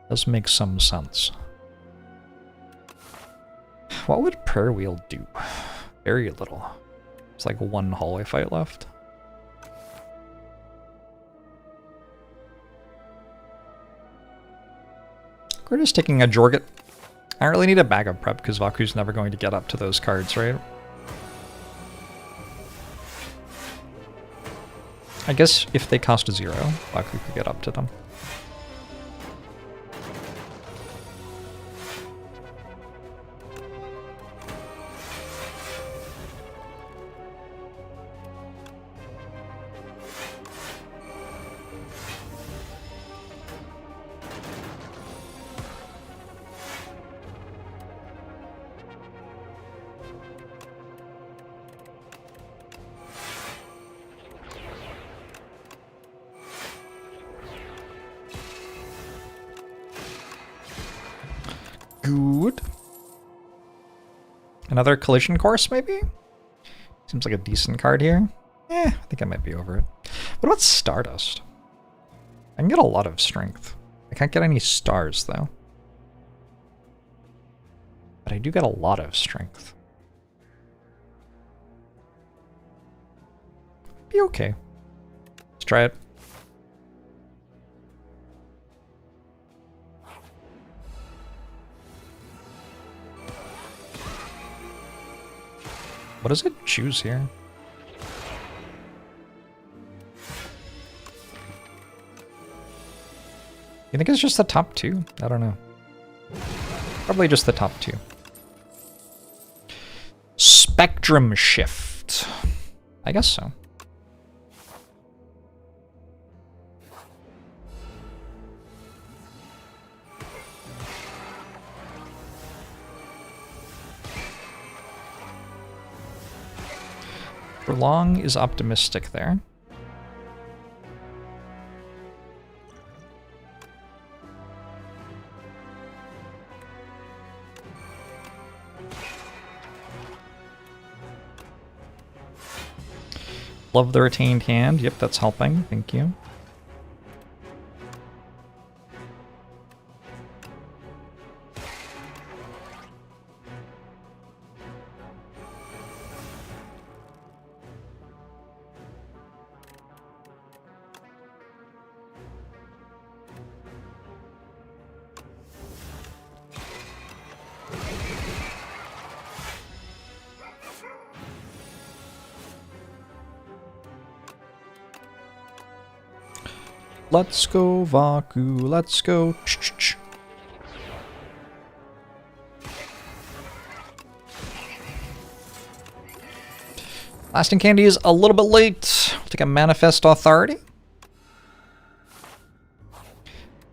Speaker 1: Does make some sense. What would Prayer Wheel do? Very little. It's like 1 hallway fight left. We're just taking a Jorget. I don't really need a bag of prep because Vaku's never going to get up to those cards, right? I guess if they cost a 0, Vaku could get up to them. Good. Another collision course, maybe? Seems like a decent card here. I think I might be over it. What about Stardust? I can get a lot of strength. I can't get any stars, though. But I do get a lot of strength. Be okay. Let's try it. What does it choose here? You think it's just the top 2? I don't know. Probably just the top 2. Spectrum Shift. I guess so. Long is optimistic there. Love the retained hand. Yep, that's helping. Thank you. Let's go, Vaku. Let's go. Lasting Candy is a little bit late. I'll take a Manifest Authority.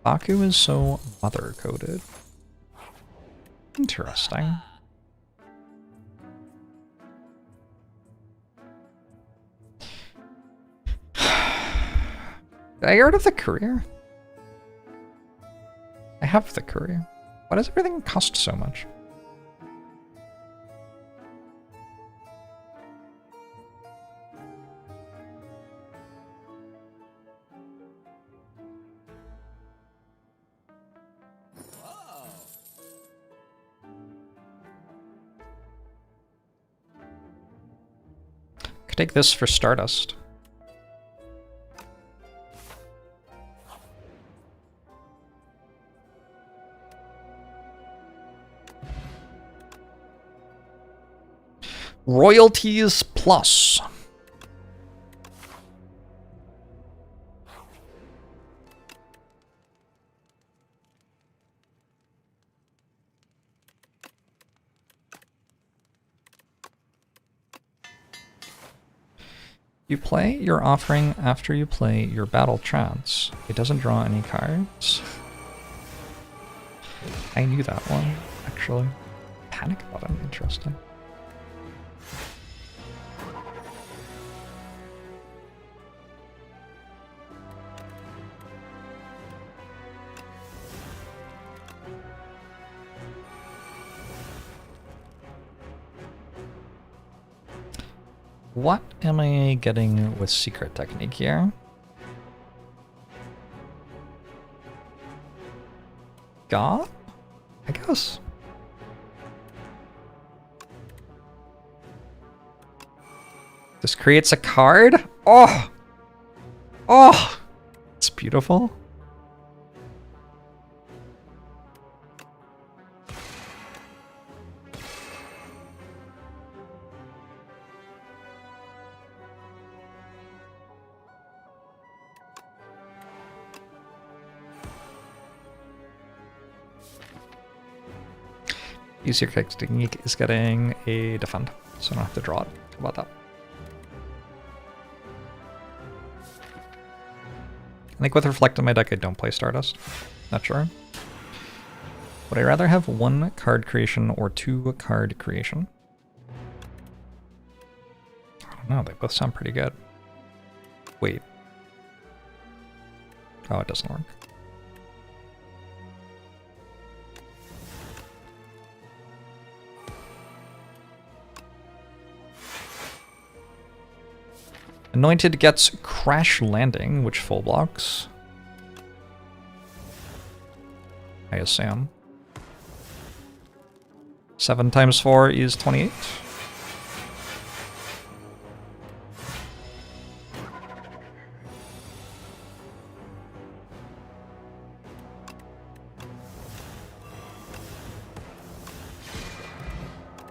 Speaker 1: Vaku is so mother-coded. Interesting. Did I get rid of the career? have the curry. Why does everything cost so much? Could take this for Stardust. Royalties plus. You play your offering after you play your battle trance. It doesn't draw any cards. I knew that one, actually. Panic button, interesting. What am I getting with Secret Technique here? God? I guess. This creates a card? Oh! Oh! It's beautiful. Use your technique is getting a defend, so I don't have to draw it. How about that? I think with Reflect in my deck, I don't play Stardust. Not sure. Would I rather have 1 card creation or 2 card creation? I don't know, they both sound pretty good. Wait. Oh, it doesn't work. Anointed gets Crash Landing, which full blocks. I assume. 7 times 4 is 28.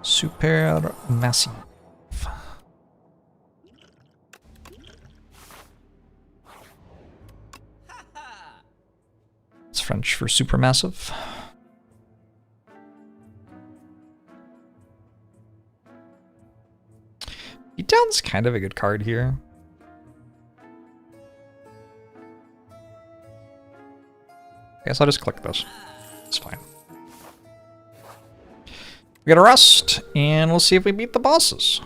Speaker 1: Super massive. It's French for supermassive. Beatdown's kind of a good card here. I guess I'll just click this. It's fine. We got a rest, and we'll see if we beat the bosses.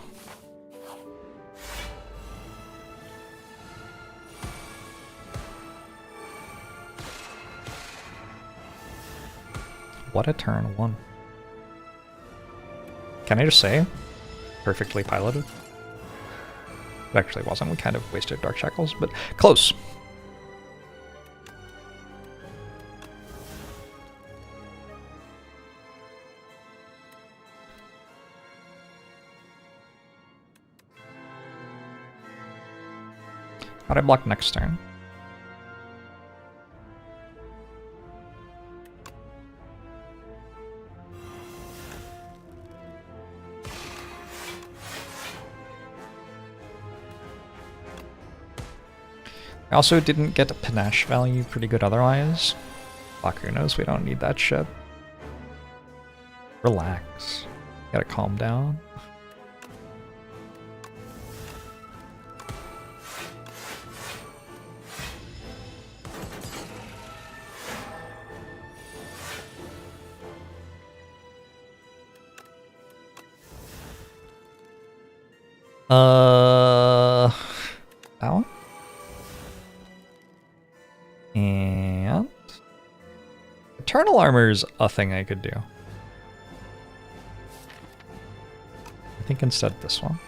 Speaker 1: What a turn 1. Can I just say? Perfectly piloted. It actually wasn't. We kind of wasted Dark Shackles, but close. How'd I block next turn? I also didn't get a panache value pretty good otherwise. Fuck, who knows? We don't need that shit. Relax. Gotta calm down. That one? And Eternal Armor's a thing I could do. I think instead this one.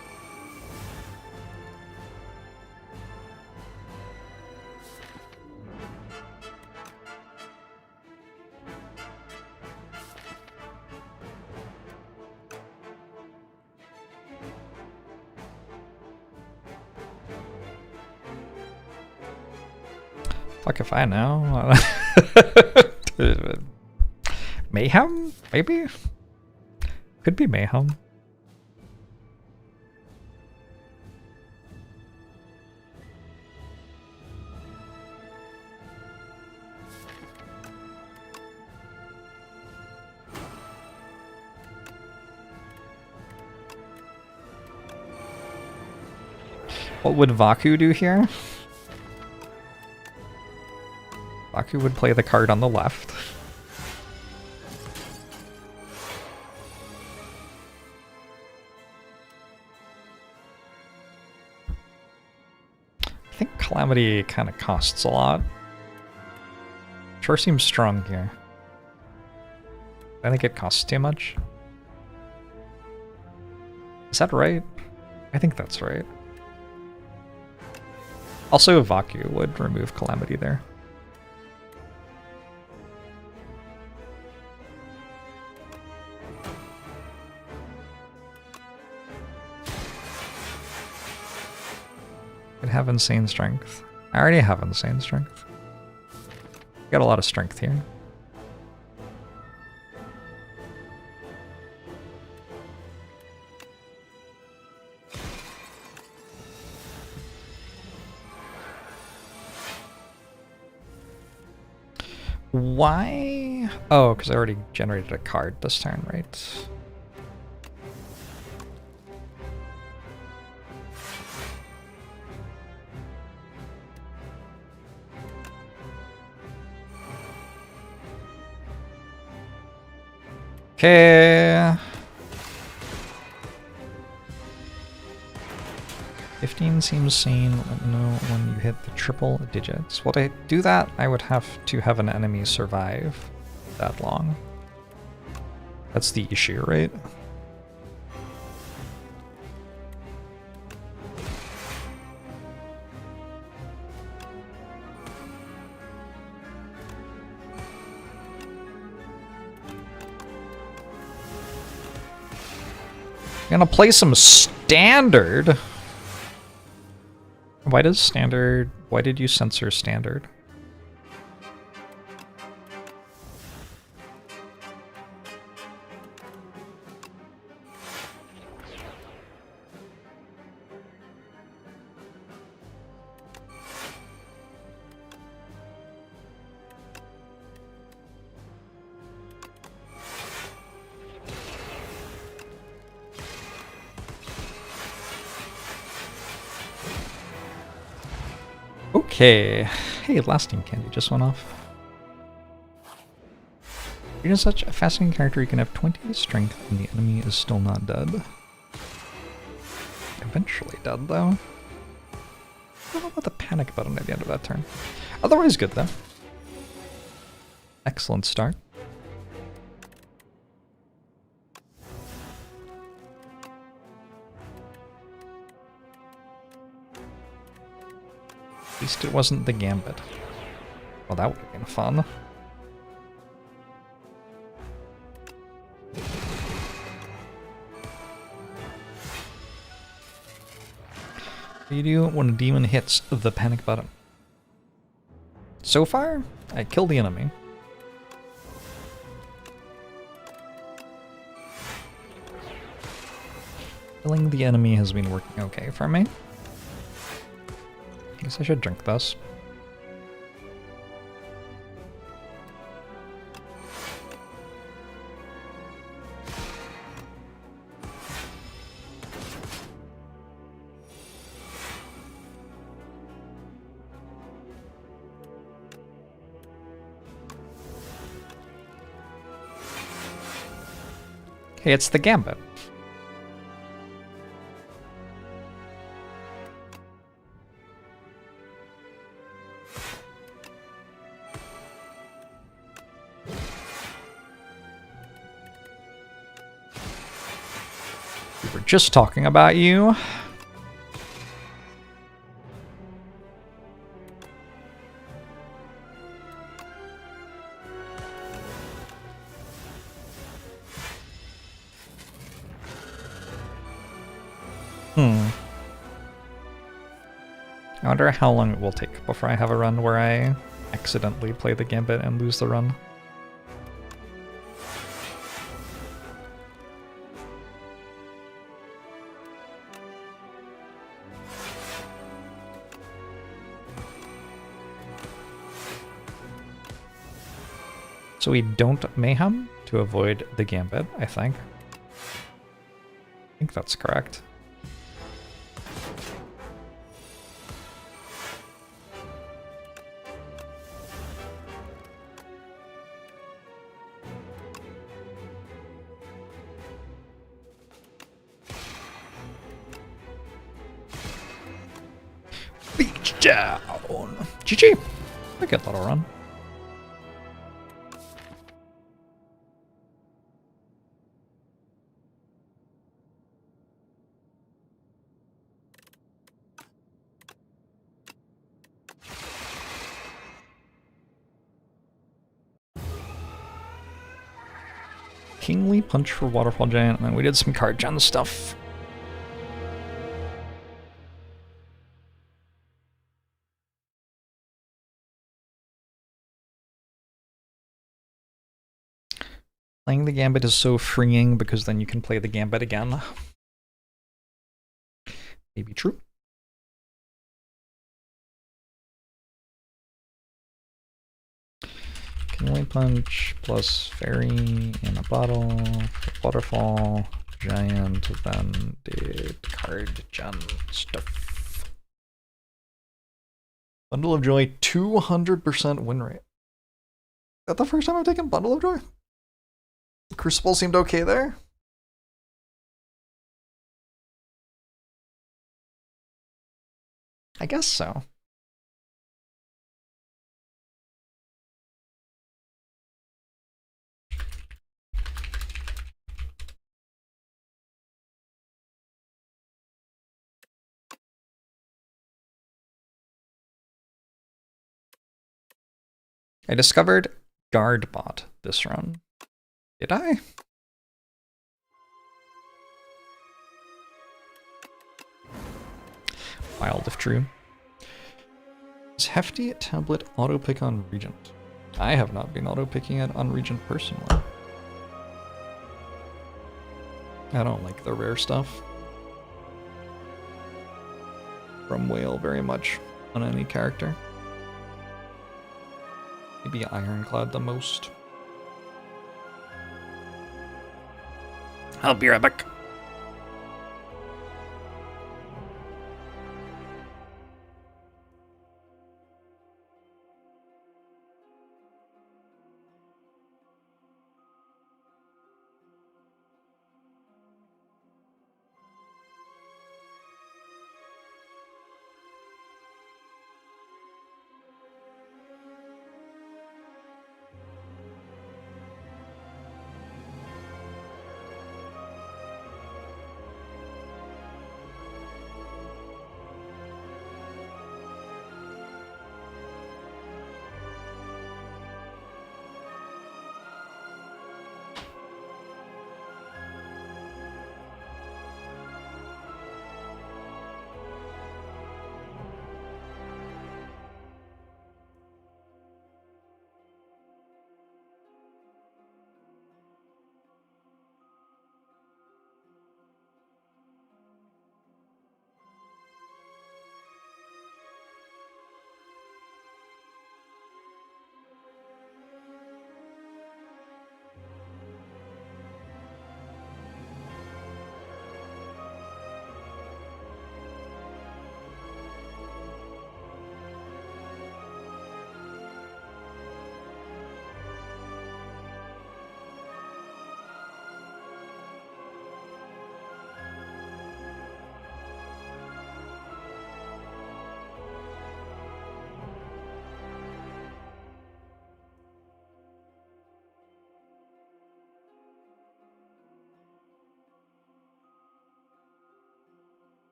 Speaker 1: Fuck if I know. Mayhem? Maybe? Could be Mayhem. What would Vaku do here? Vaku would play the card on the left. I think Calamity kind of costs a lot. Sure seems strong here. I think it costs too much. Is that right? I think that's right. Also, Vaku would remove Calamity there. Could have insane strength. I already have insane strength. Got a lot of strength here. Why? Oh, because I already generated a card this turn, right? Okay. 15 seems sane. Let me know when you hit the triple digits. Well, to do that, I would have to have an enemy survive that long. That's the issue, right? I'm gonna play some standard. Why did you censor standard? Okay. Hey, lasting candy just went off. You're such a fascinating character, you can have 20 strength and the enemy is still not dead. Eventually dead, though. I don't know about the panic button at the end of that turn. Otherwise good, though. Excellent start. At least it wasn't the Gambit. Well, that would have been fun. What do you do when a demon hits the panic button? So far, I kill the enemy. Killing the enemy has been working okay for me. I guess I should drink this. Hey, it's the Gambit. were just talking about you. I wonder how long it will take before I have a run where I accidentally play the gambit and lose the run. So we don't mayhem to avoid the gambit, I think. I think that's correct. Beach down. GG. A good little run. Kingly Punch for Waterfall Giant, and then we did some card gen stuff. Playing the Gambit is so freeing because then you can play the Gambit again. Maybe true. Kingly Punch plus Fairy in a bottle, Waterfall Giant, then did card gen stuff. Bundle of Joy, 200% win rate. Is that the first time I've taken Bundle of Joy? Crucible seemed okay there. I guess so. I discovered Guardbot this run. Did I? Wild if true. Is Hefty Tablet auto-pick on Regent? I have not been auto-picking it on Regent personally. I don't like the rare stuff from Whale very much on any character. Maybe Ironclad the most. I'll be right back.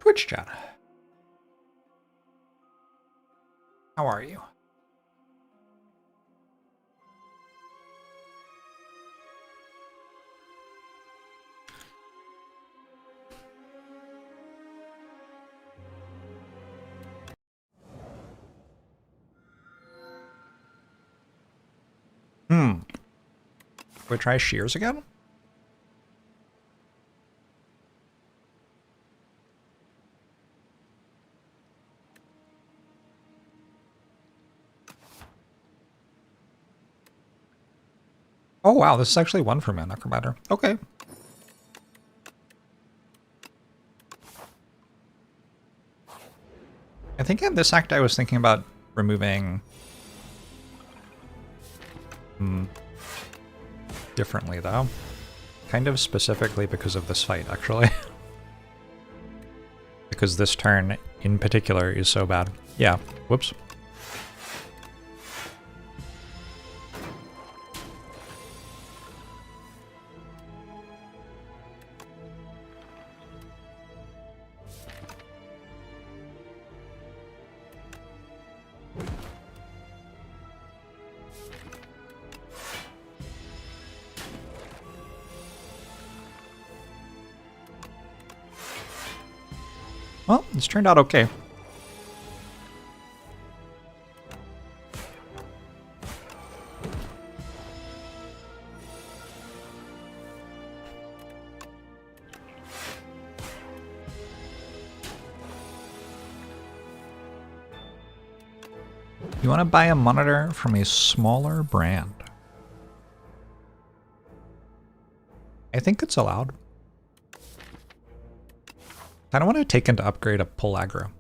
Speaker 1: Twitch chat. How are you? Should we try shears again? Oh wow, this is actually one for Mana Necromancer. Okay. I think in this act I was thinking about removing differently though. Kind of specifically because of this fight, actually. Because this turn in particular is so bad. Yeah, whoops. Well, this turned out okay. You want to buy a monitor from a smaller brand? I think it's allowed. I don't want to take into upgrade a pull aggro.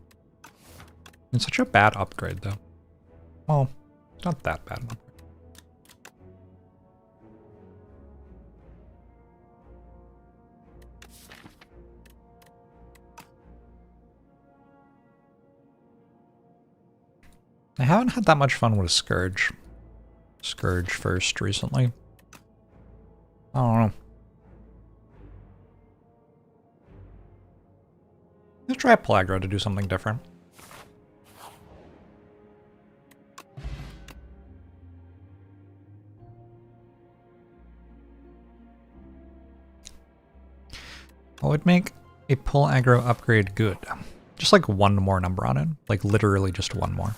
Speaker 1: It's such a bad upgrade though. Well, it's not that bad. I haven't had that much fun with a Scourge. Scourge first recently. I don't know. Let's try a pull aggro to do something different. What would make a pull aggro upgrade good? Just like one more number on it. Like literally just one more.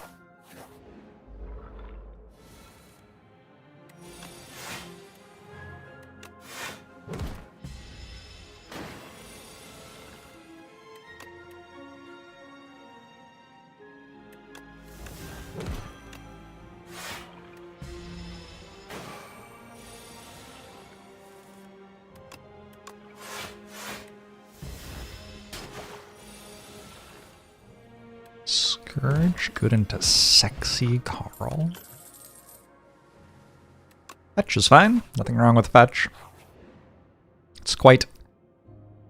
Speaker 1: Scourge good into sexy Carl. Fetch is fine. Nothing wrong with fetch. It's quite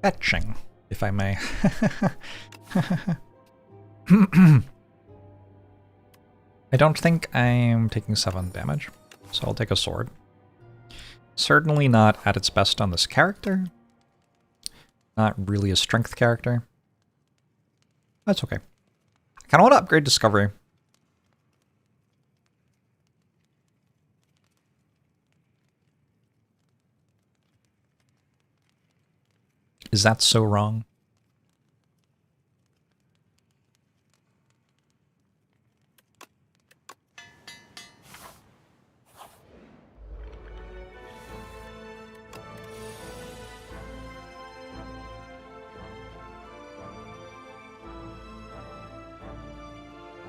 Speaker 1: fetching, if I may. I don't think I'm taking 7 damage, so I'll take a sword. Certainly not at its best on this character. Not really a strength character. That's okay. I kind of want to upgrade Discovery. Is that so wrong?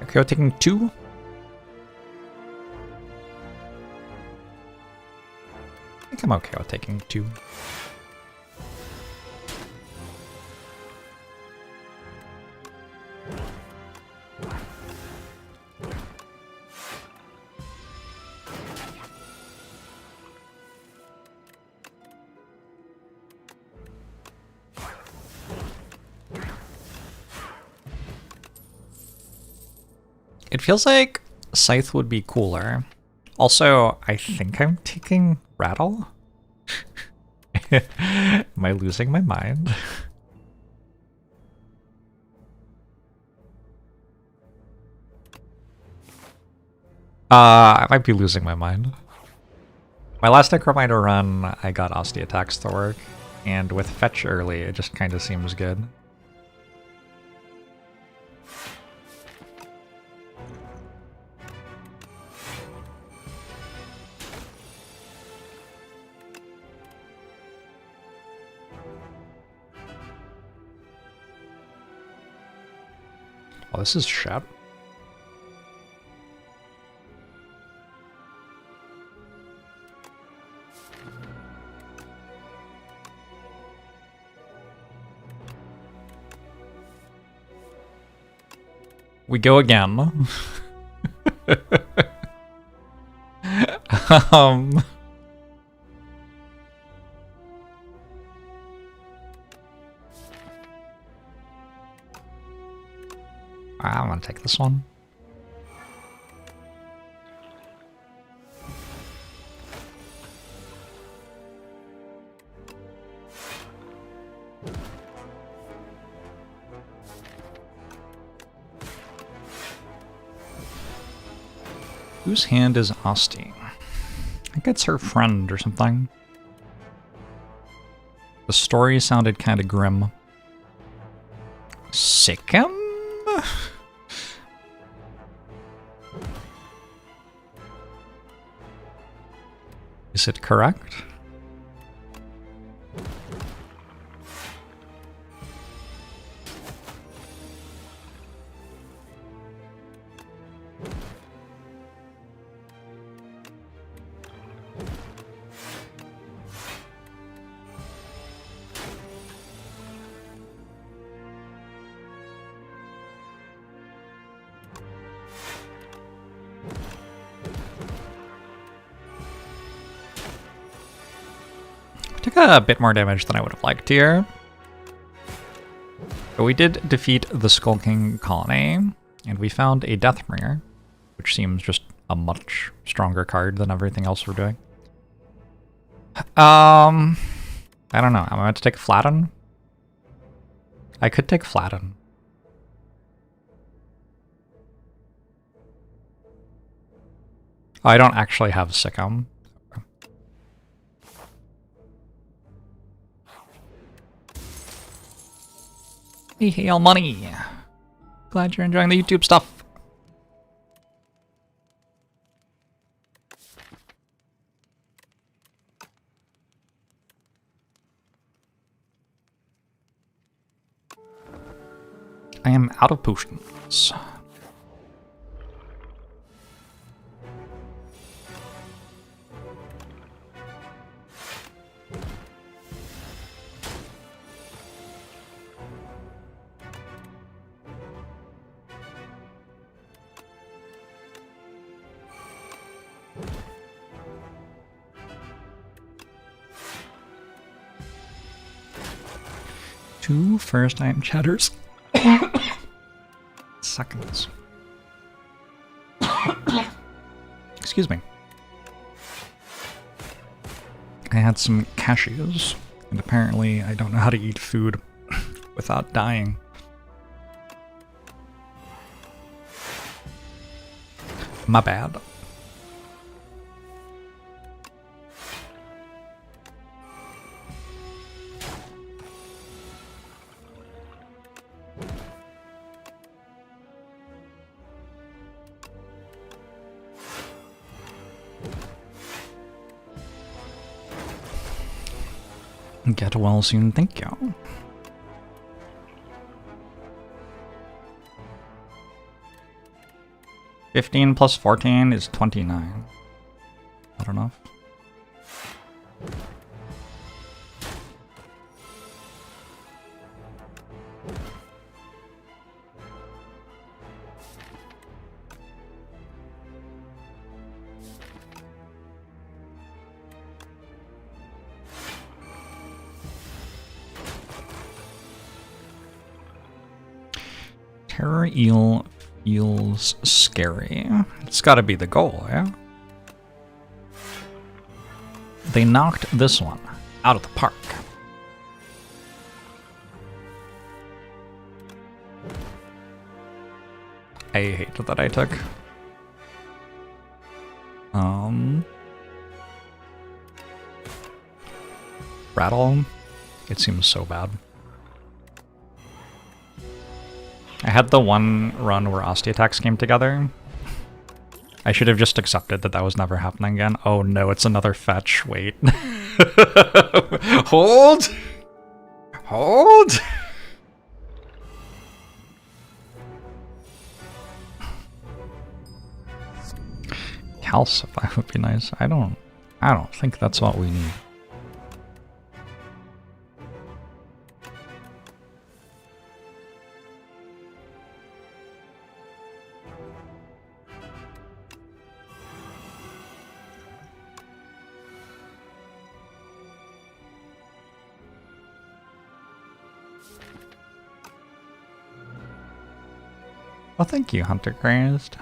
Speaker 1: Okay, we're taking 2. I think I'm okay with taking 2. It feels like Scythe would be cooler. Also, I think I'm taking Rattle. Am I losing my mind? I might be losing my mind. My last Necrominder run, I got Osty attacks to work, and with fetch early, it just kind of seems good. Oh, this is shit. We go again. um... I'm gonna take this one. Whose hand is Osty? I think it's her friend or something. The story sounded kind of grim. Sikkim? Is it correct? Took a bit more damage than I would have liked here. But we did defeat the Skulking Colony, and we found a Deathbringer, which seems just a much stronger card than everything else we're doing. I don't know. I'm about to take Flatten. I could take Flatten. I don't actually have Sikkim. Hey, hail money! Glad you're enjoying the YouTube stuff. I am out of potions. Two first item chatters. Seconds. Excuse me. I had some cashews, and apparently I don't know how to eat food without dying. My bad. Get well soon, thank you. $15 plus 14 is 29. I don't know. Terror eel feels scary. It's gotta be the goal, yeah? They knocked this one out of the park. I hate that I took Rattle. It seems so bad. I had the one run where Osty attacks came together. I should have just accepted that that was never happening again. Oh no, it's another fetch. Wait. Hold! Hold! Calcify would be nice. I don't think that's what we need. Well, thank you, Hunter Crazed.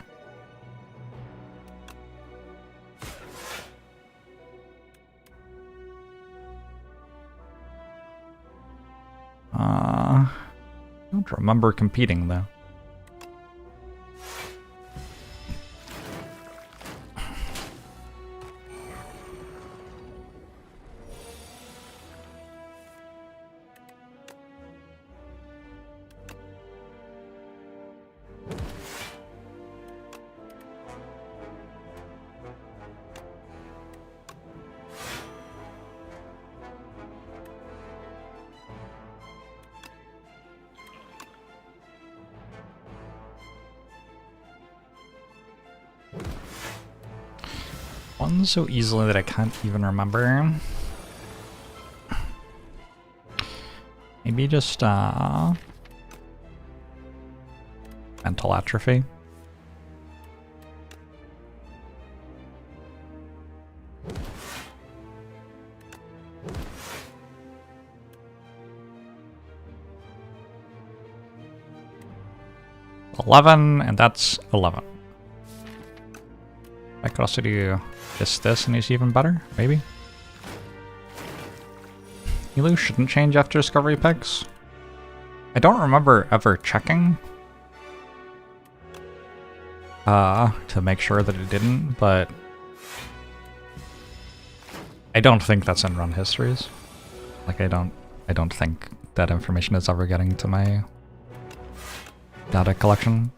Speaker 1: I don't remember competing, though. One so easily that I can't even remember. Maybe just mental atrophy. $11, and that's 11. I could also do this, and he's even better, maybe. Elu shouldn't change after discovery picks. I don't remember ever checking to make sure that it didn't, but I don't think that's in run histories. Like I don't think that information is ever getting to my data collection.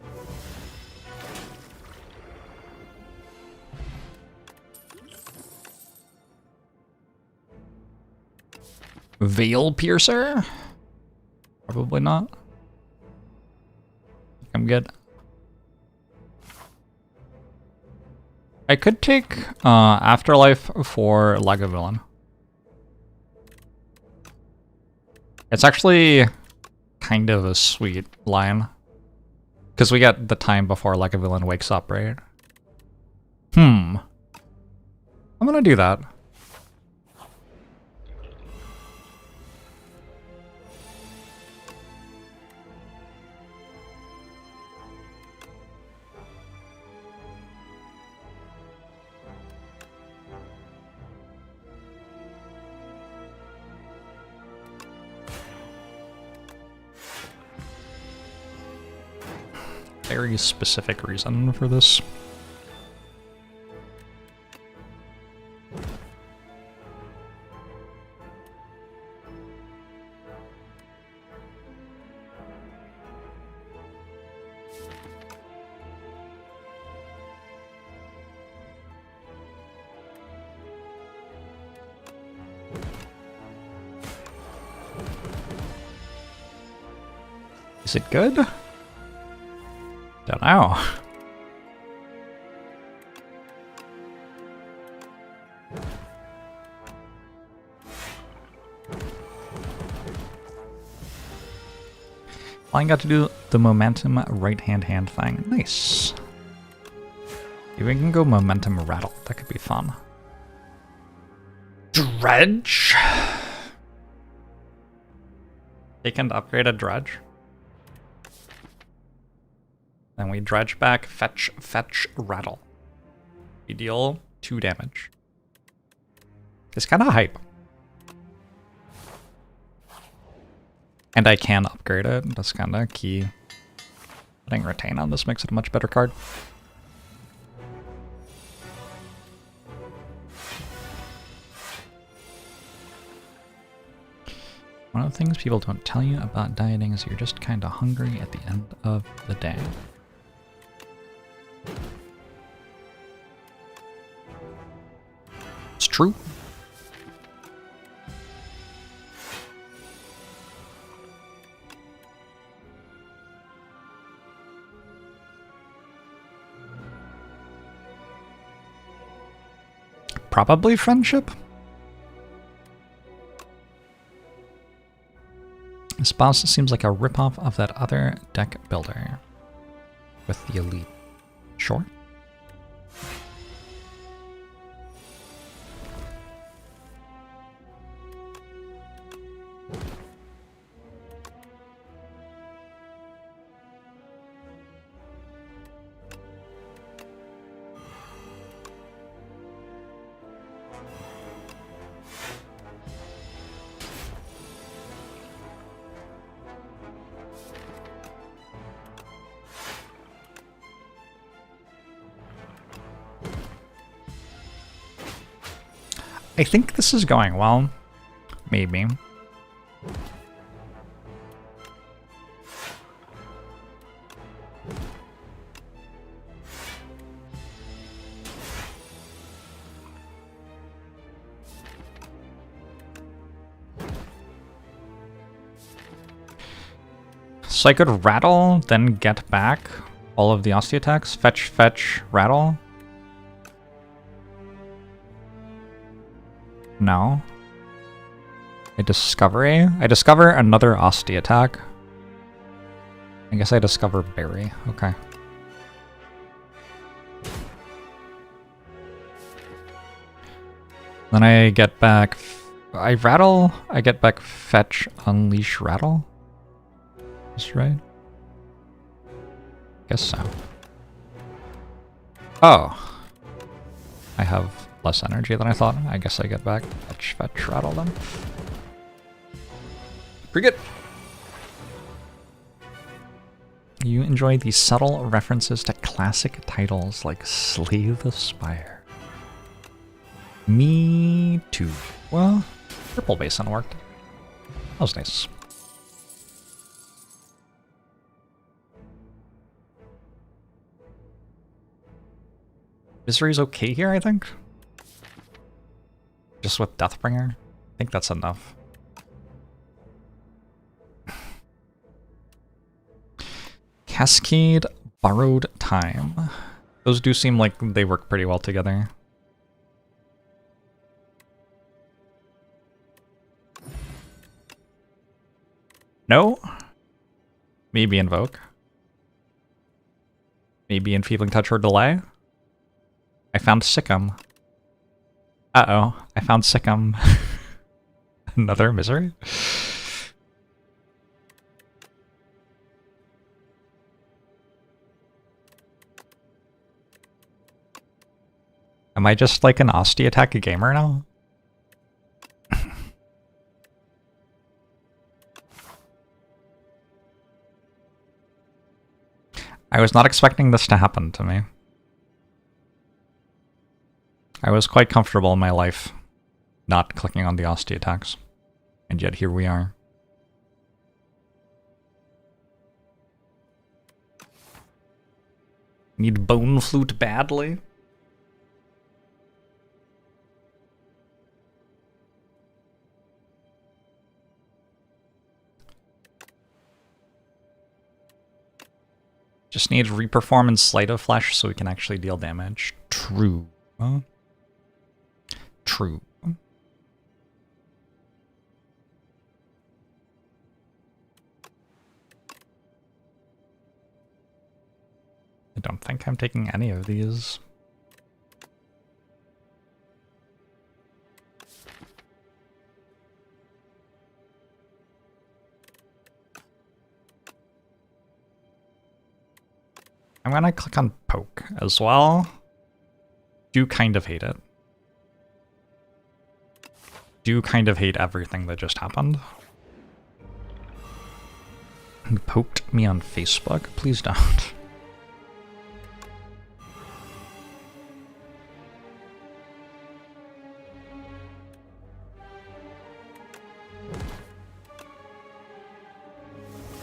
Speaker 1: Veil Piercer? Probably not. I'm good. I could take Afterlife for Lagavulin. It's actually kind of a sweet line. Because we get the time before Lagavulin wakes up, right? I'm gonna do that. Very specific reason for this. Is it good? Don't know. I got to do the momentum right-hand thing. Nice. Maybe we can go momentum rattle. That could be fun. Dredge. They can upgrade a dredge. Then we dredge back, fetch, rattle. We deal 2 damage. It's kind of hype. And I can upgrade it. That's kind of key. Putting retain on this makes it a much better card. One of the things people don't tell you about dieting is you're just kind of hungry at the end of the day. It's true. Probably friendship. This boss seems like a ripoff of that other deck builder with the elite. Sure. I think this is going well. Maybe. So I could rattle, then get back all of the Ostia attacks. Fetch, fetch, rattle. No. I discover another Ostia attack. I guess I discover Berry. Okay. Then I get back... I rattle, I get back fetch, unleash, rattle? Is right? Guess so. Oh. I have less energy than I thought. I guess I get back fetch, fetch, rattle them. Pretty good. You enjoy the subtle references to classic titles like Slay the Spire. Me too. Well, Purple Basin worked. That was nice. Misery's okay here, I think. Just with Deathbringer. I think that's enough. Cascade, Borrowed Time. Those do seem like they work pretty well together. No? Maybe Invoke. Maybe Enfeebling Touch or Delay. I found Sikkim. Uh-oh, I found Sikkim. Another Misery? Am I just like an Ostia attack gamer now? I was not expecting this to happen to me. I was quite comfortable in my life not clicking on the Ostia attacks. And yet here we are. Need Bone Flute badly. Just need Reperform and Sleight of Flesh so we can actually deal damage. True. True. I don't think I'm taking any of these. I'm gonna click on Poke as well. Do kind of hate it. Do kind of hate everything that just happened. You poked me on Facebook? Please don't.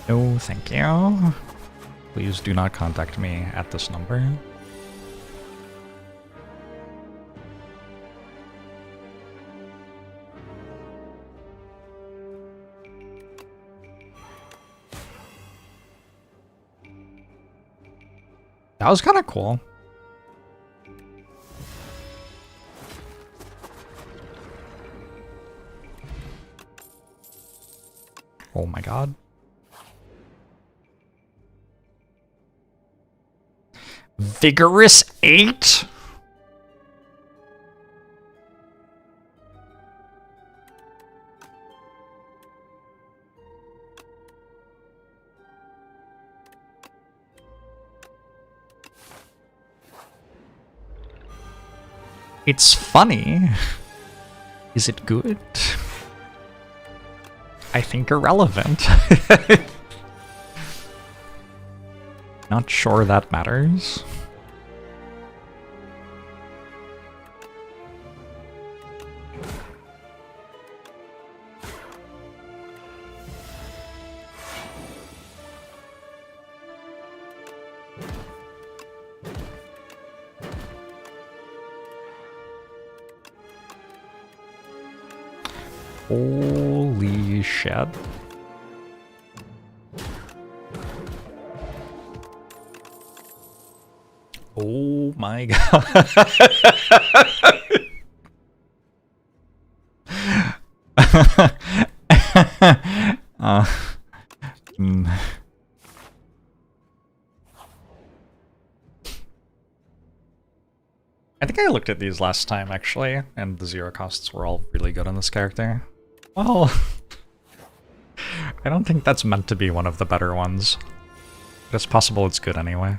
Speaker 1: No, thank you. Please do not contact me at this number. That was kind of cool. Oh my god. Vigorous 8? It's funny. Is it good? I think irrelevant. Not sure that matters. Holy shit. Oh my god. I think I looked at these last time, actually, and the zero costs were all really good on this character. Well, I don't think that's meant to be one of the better ones. But it's possible it's good anyway.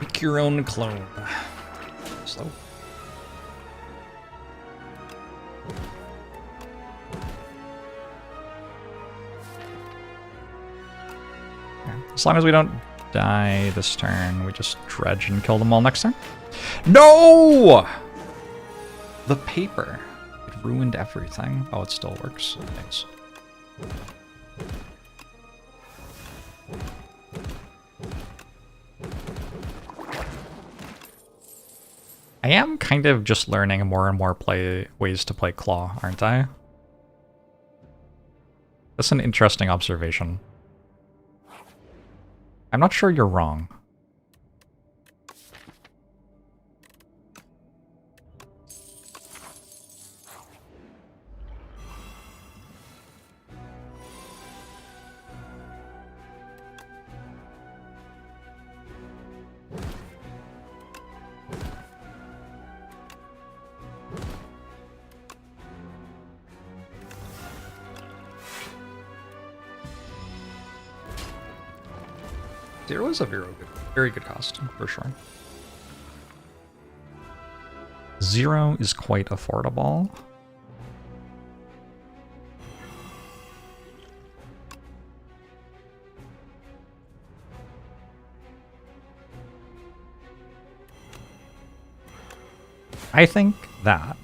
Speaker 1: Make your own clone. Slow. Yeah. As long as we don't die this turn, we just dredge and kill them all next turn. No! The paper. It ruined everything. Oh, it still works. Thanks. I am kind of just learning more and more ways to play Claw, aren't I? That's an interesting observation. I'm not sure you're wrong. Zero is a very good cost, for sure. Zero is quite affordable. I think that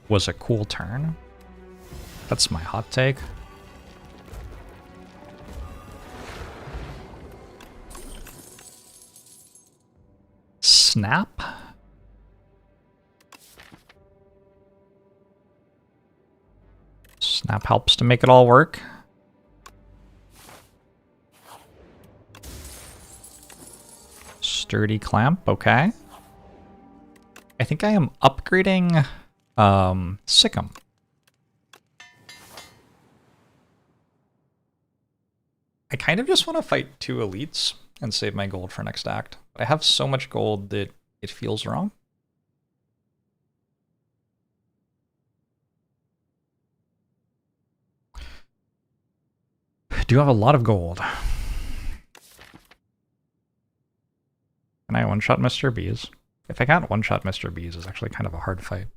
Speaker 1: was a cool turn. That's my hot take. Snap? Snap helps to make it all work. Sturdy clamp, okay. I think I am upgrading Sikkim. I kind of just want to fight 2 elites and save my gold for next act. I have so much gold that it feels wrong. do have a lot of gold. Can I one-shot Mr. Bees? If I can't one-shot Mr. Bees, it's actually kind of a hard fight.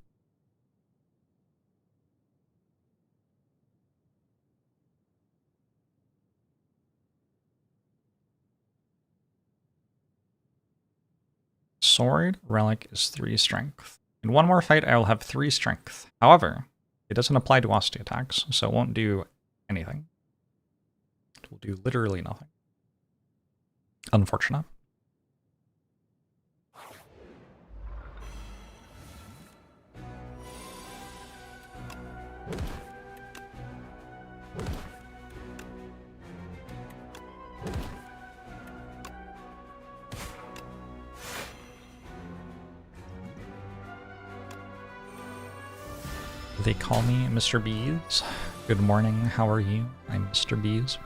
Speaker 1: Sword relic is 3 strength. In one more fight, I will have 3 strength. However, it doesn't apply to Austy attacks, so it won't do anything. It will do literally nothing. Unfortunate. They call me Mr. Bees. Good morning, how are you? I'm Mr. Bees.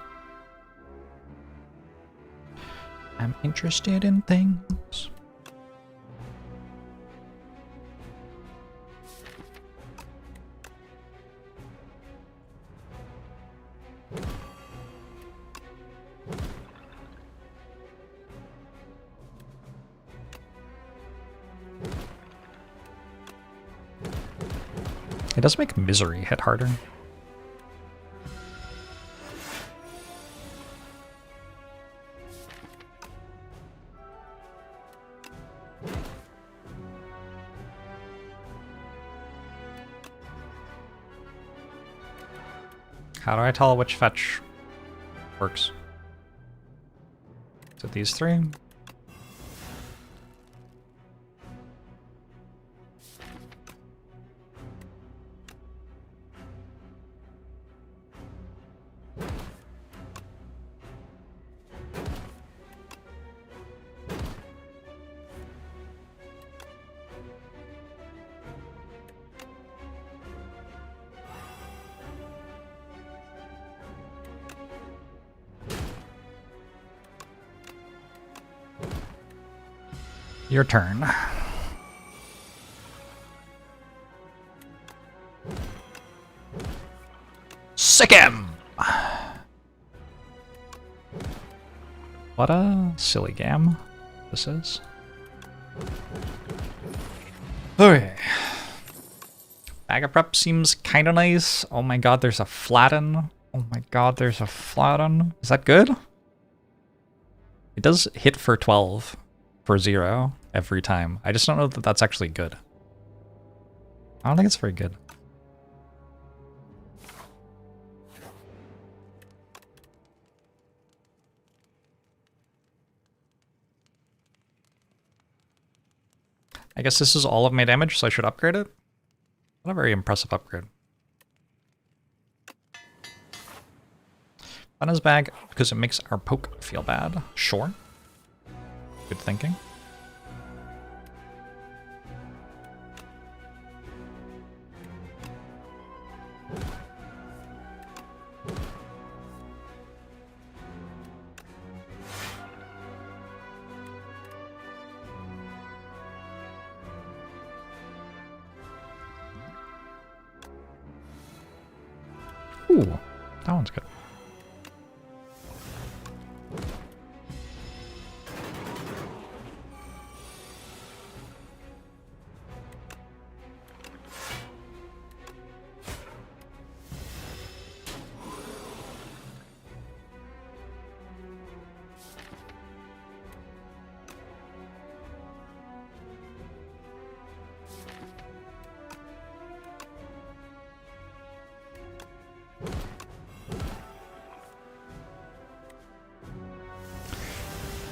Speaker 1: I'm interested in things. It does make Misery hit harder. How do I tell which fetch works? Is it these 3? Your turn. Sick him! What a silly game this is. Okay. Bag of Prep seems kind of nice. Oh my god, there's a flatten. Oh my god, there's a flatten. Is that good? It does hit for 12. For 0 every time. I just don't know that that's actually good. I don't think it's very good. I guess this is all of my damage, so I should upgrade it. Not a very impressive upgrade. Fun is bag because it makes our poke feel bad. Sure. Good thinking. Ooh, that one's good.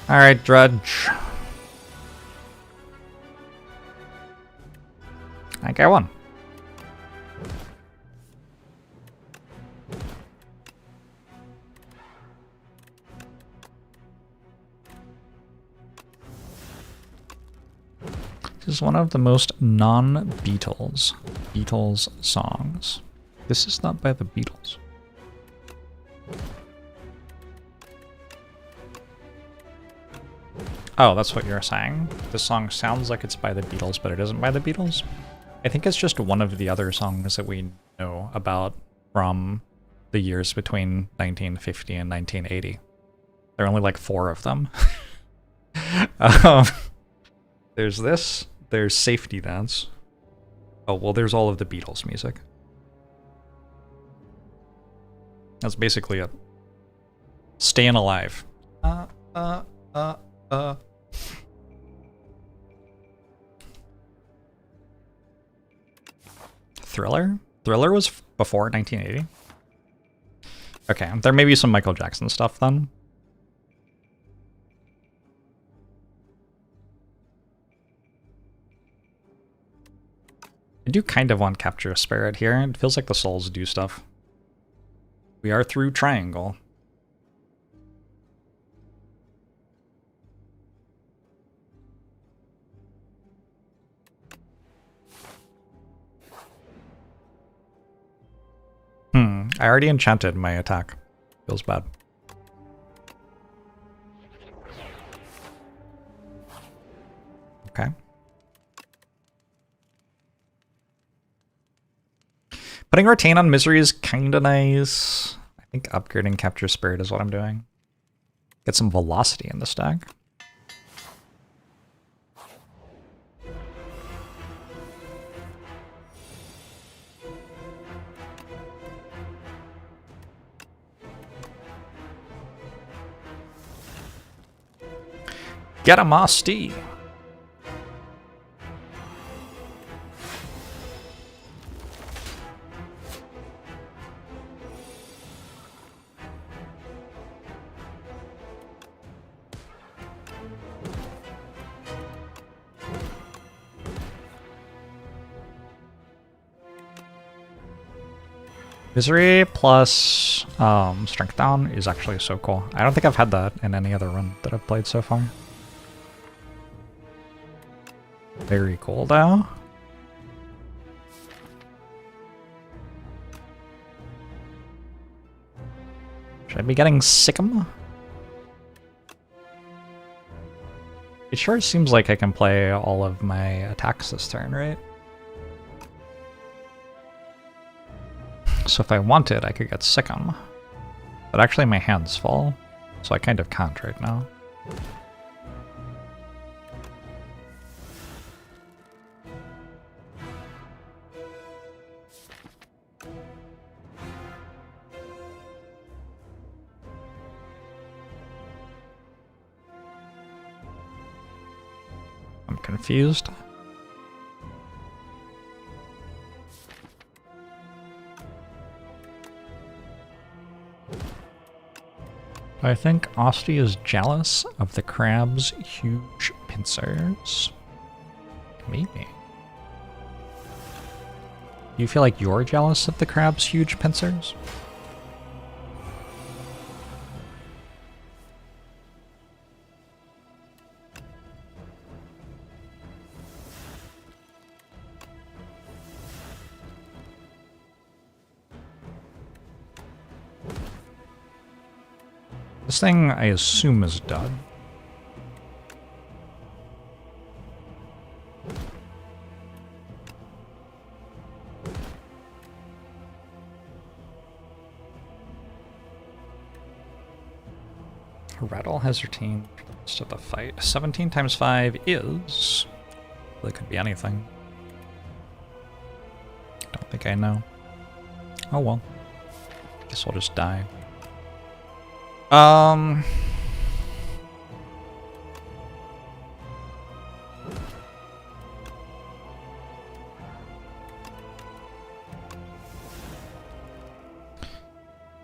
Speaker 1: Alright, Drudge. I think I won. This is one of the most non-Beatles songs. This is not by the Beatles. Oh, that's what you're saying? This song sounds like it's by the Beatles, but it isn't by the Beatles? I think it's just one of the other songs that we know about from the years between 1950 and 1980. There are only like 4 of them. um, there's this. There's Safety Dance. Oh, well, there's all of the Beatles music. That's basically it. Staying alive. Thriller? Thriller was before 1980? Okay, there may be some Michael Jackson stuff then. I do kind of want Capture a Spirit here. It feels like the souls do stuff. We are through Triangle. I already enchanted my attack. Feels bad. Okay. Putting Retain on Misery is kinda nice. I think upgrading Capture Spirit is what I'm doing. Get some velocity in the stack. Get a Mosty. Misery plus Strength Down is actually so cool. I don't think I've had that in any other run that I've played so far. Very cool though. Should I be getting Sikkim? It sure seems like I can play all of my attacks this turn, right? So if I wanted, I could get Sikkim. But actually my hand's full, so I kind of can't right now. I'm confused. I think Osti is jealous of the crab's huge pincers. Maybe. Do you feel like you're jealous of the crab's huge pincers? This thing, I assume, is done. Rattle has retained to the fight. 17 times 5 is... Well, it could be anything. Don't think I know. Oh well. Guess I'll just die.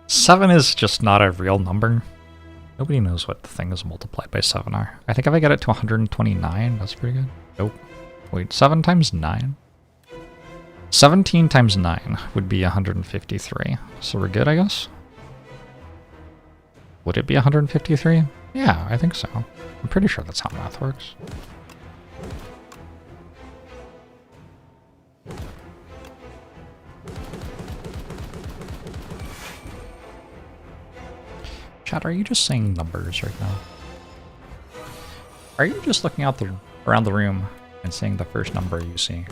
Speaker 1: Seven is just not a real number. Nobody knows what the things multiplied by 7 are. I think if I get it to 129, that's pretty good. Nope. Wait, 7 times 9? 17 times 9 would be 153. So we're good, I guess? Would it be 153? Yeah, I think so. I'm pretty sure that's how math works. Chat, are you just saying numbers right now? Are you just looking out around the room and saying the first number you see?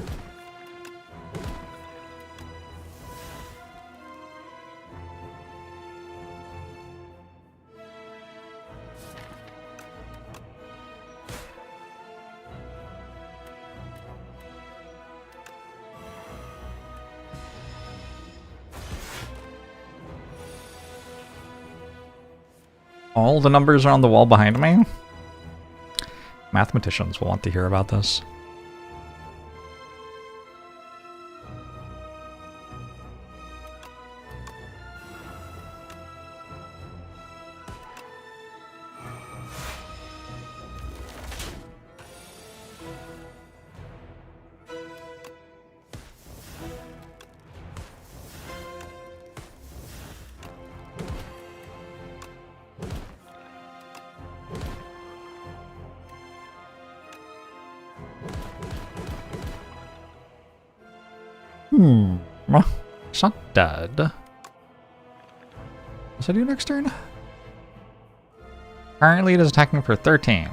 Speaker 1: All the numbers are on the wall behind me? Mathematicians will want to hear about this. It's not dead. What's I do next turn? Currently it is attacking for 13.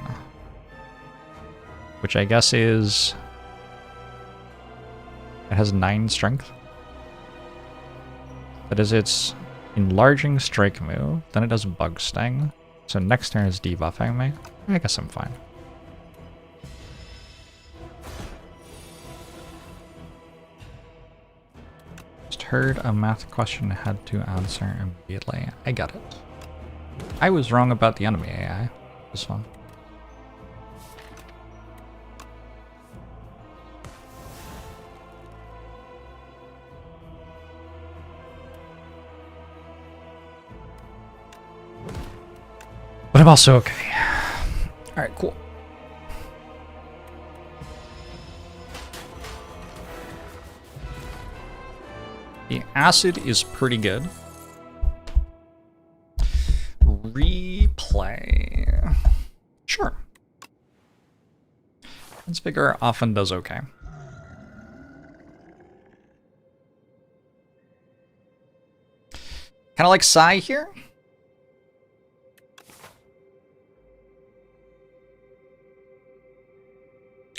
Speaker 1: Which I guess is... It has 9 strength. That is its enlarging strike move. Then it does bug sting. So next turn is debuffing me. I guess I'm fine. Heard a math question, had to answer immediately. I got it. I was wrong about the enemy AI. This one. But I'm also okay. Alright, cool. The acid is pretty good. Replay. Sure. Lens Vigor often does okay. Kind of like Psy here.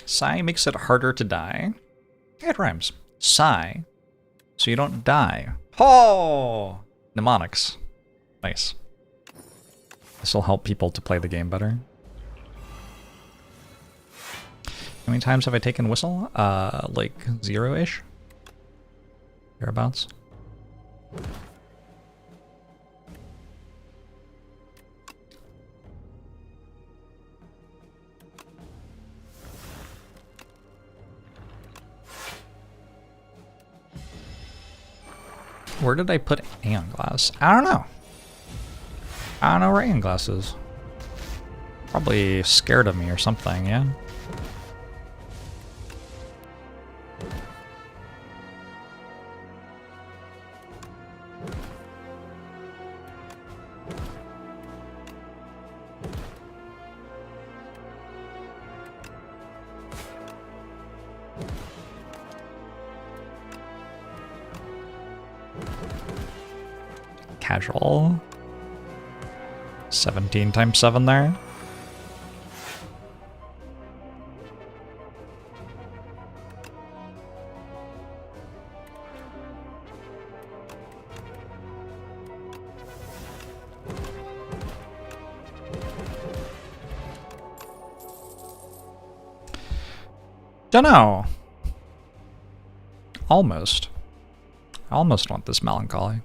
Speaker 1: Psy makes it harder to die. It rhymes. Psy. So you don't die. Oh! Mnemonics. Nice. This will help people to play the game better. How many times have I taken Whistle? Like 0-ish? Thereabouts. Where did I put Aeon Glass? I don't know. I don't know where Aeon Glass is. Probably scared of me or something, yeah? Casual. 17 times 7 there. Dunno. Almost. I almost want this melancholy.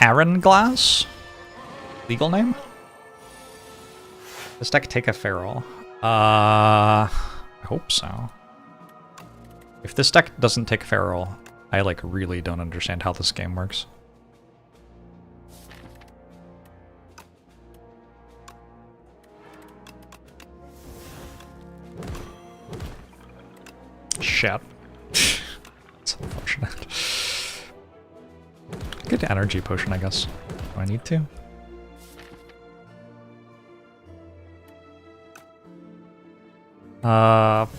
Speaker 1: Aaron Glass? Legal name? This deck take a feral. I hope so. If this deck doesn't take feral, I like really don't understand how this game works. Shit. It's unfortunate. Good energy potion, I guess. Do I need to?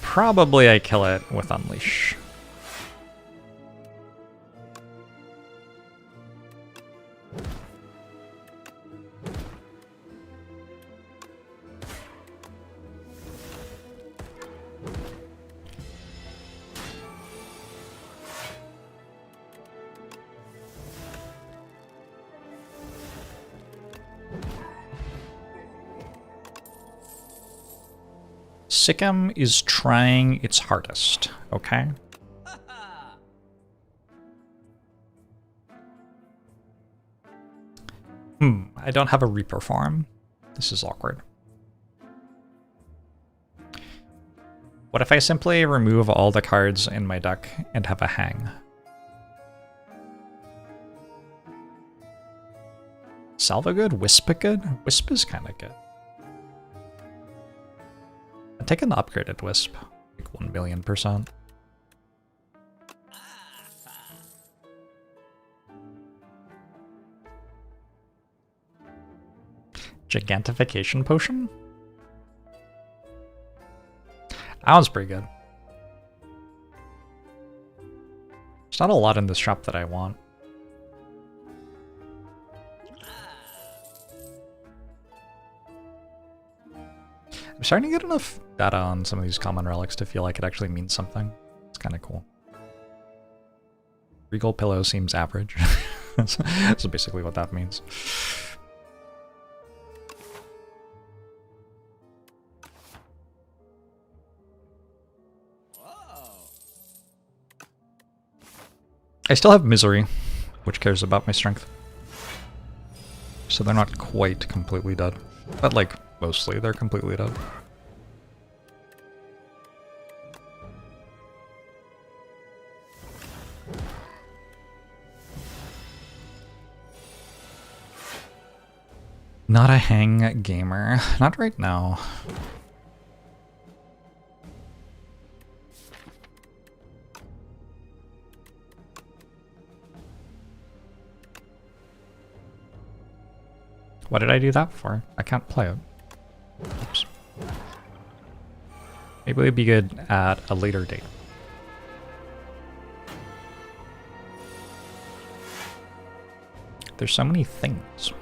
Speaker 1: Probably I kill it with Unleash. Sikkim is trying its hardest, okay? I don't have a Reaper farm. This is awkward. What if I simply remove all the cards in my deck and have a hang? Salva good? Wisp good? Wisp is kind of good. I'd take an upgraded Wisp, like 1,000,000%. Gigantification potion? That one's pretty good. There's not a lot in this shop that I want. I'm starting to get enough data on some of these common relics to feel like it actually means something. It's kind of cool. Regal Pillow seems average. That's basically what that means. I still have Misery, which cares about my strength. So they're not quite completely dead. But like, mostly they're completely dead. Not a hang gamer. Not right now. What did I do that for? I can't play it. Oops. Maybe it'd be good at a later date. There's so many things.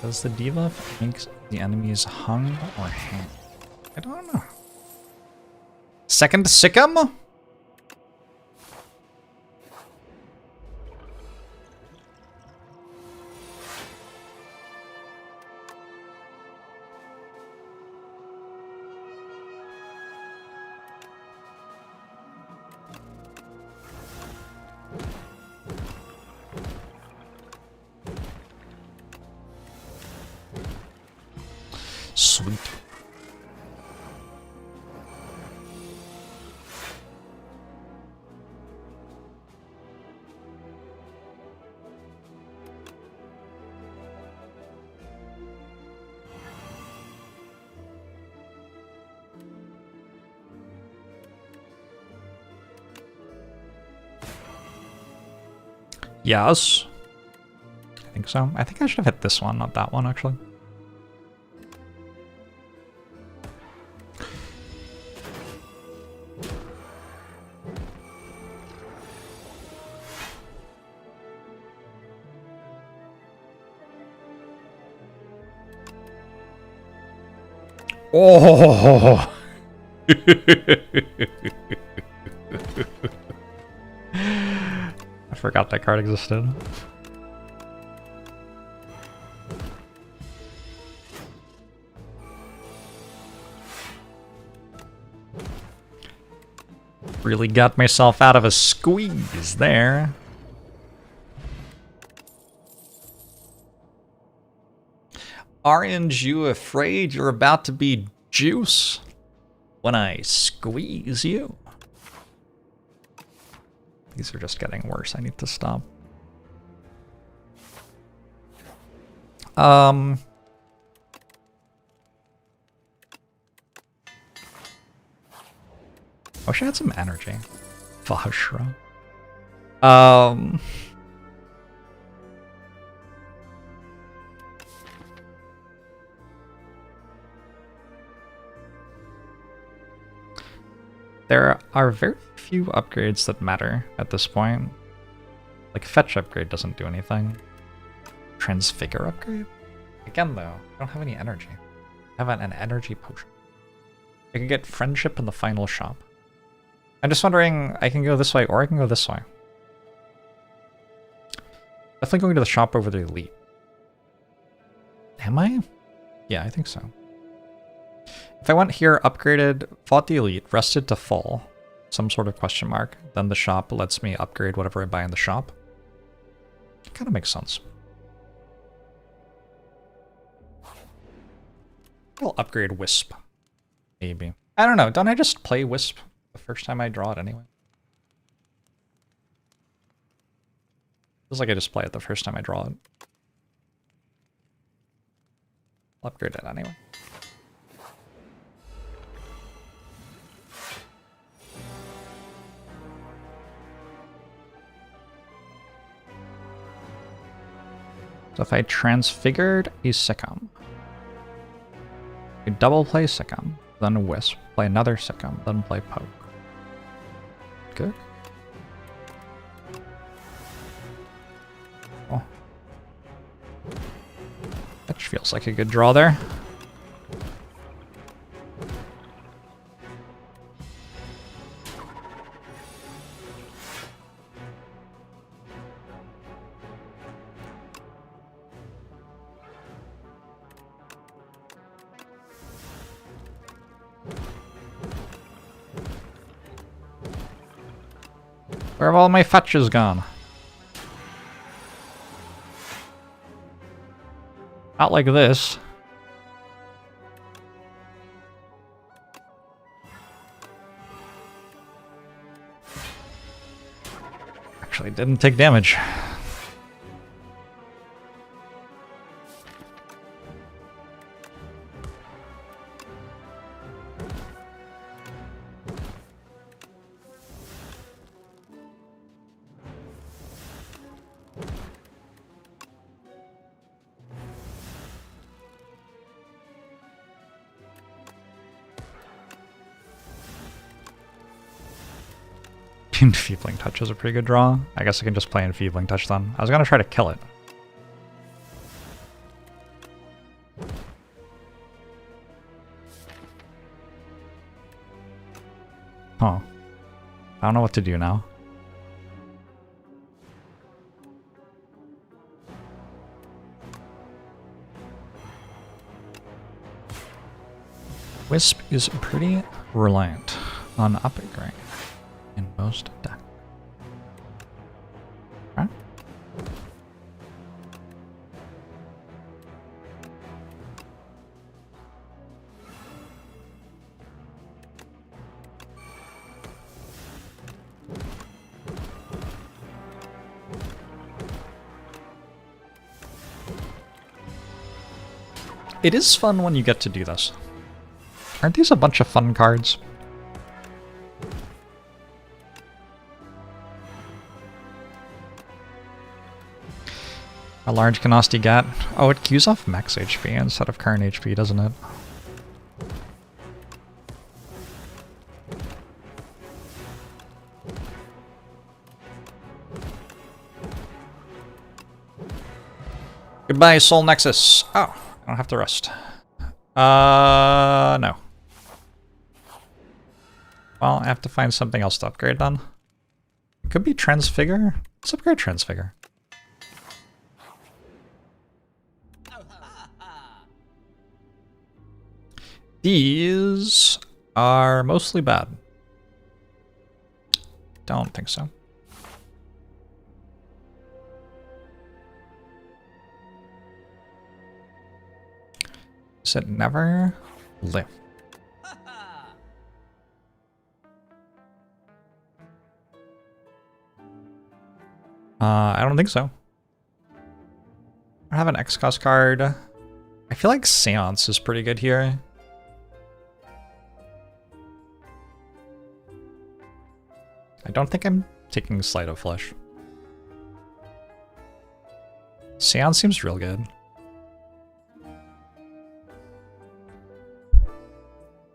Speaker 1: Does the debuff make the enemies hung or hang? I don't know. Second Sikkim? Sweet. Yes. I think so. I think I should have hit this one, not that one, actually. Oh! I forgot that card existed. Really got myself out of a squeeze there. Aren't you afraid you're about to be juice when I squeeze you? These are just getting worse. I need to stop. I wish I had some energy. Vajra. There are very few upgrades that matter at this point. Like, fetch upgrade doesn't do anything. Transfigure upgrade? Again, though, I don't have any energy. I have an energy potion. I can get friendship in the final shop. I'm just wondering, I can go this way or I can go this way. Definitely going to the shop over the elite. Am I? Yeah, I think so. If I went here, upgraded, fought the elite, rested to full, some sort of question mark, then the shop lets me upgrade whatever I buy in the shop. It kind of makes sense. I'll upgrade Wisp. Maybe. I don't know. Don't I just play Wisp the first time I draw it anyway? Feels like I just play it the first time I draw it. I'll upgrade it anyway. So if I transfigured a Sikkim, I double play Sikkim, then Wisp, play another Sikkim, then play Poke. Good. Oh. That feels like a good draw there. Where have all my fetches gone? Not like this. Actually, didn't take damage. Enfeebling Touch is a pretty good draw. I guess I can just play Enfeebling Touch then. I was gonna try to kill it. Huh. I don't know what to do now. Wisp is pretty reliant on upgrade in most decks. Right? It is fun when you get to do this. Aren't these a bunch of fun cards? A large Canasti Gat. Oh, it queues off max HP instead of current HP, doesn't it? Goodbye, Soul Nexus. Oh, I don't have to rest. No. Well, I have to find something else to upgrade then. It could be Transfigure. Let's upgrade Transfigure. These are mostly bad. Don't think so. Said never lift. I don't think so. I have an X-Cost card. I feel like Seance is pretty good here. I don't think I'm taking Sleight of Flesh. Seance seems real good.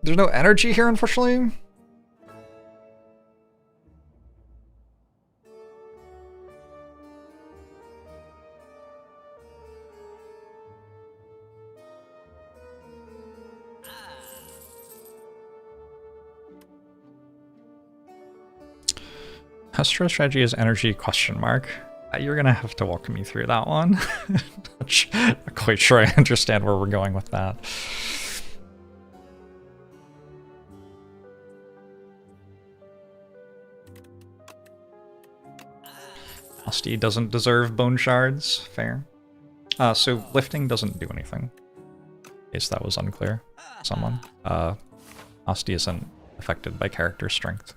Speaker 1: There's no energy here, unfortunately. Astro strategy is energy question mark. You're gonna have to walk me through that one. Not quite sure I understand where we're going with that. Asti doesn't deserve bone shards. Fair. So lifting doesn't do anything. In case that was unclear. Someone. Asti isn't affected by character strength.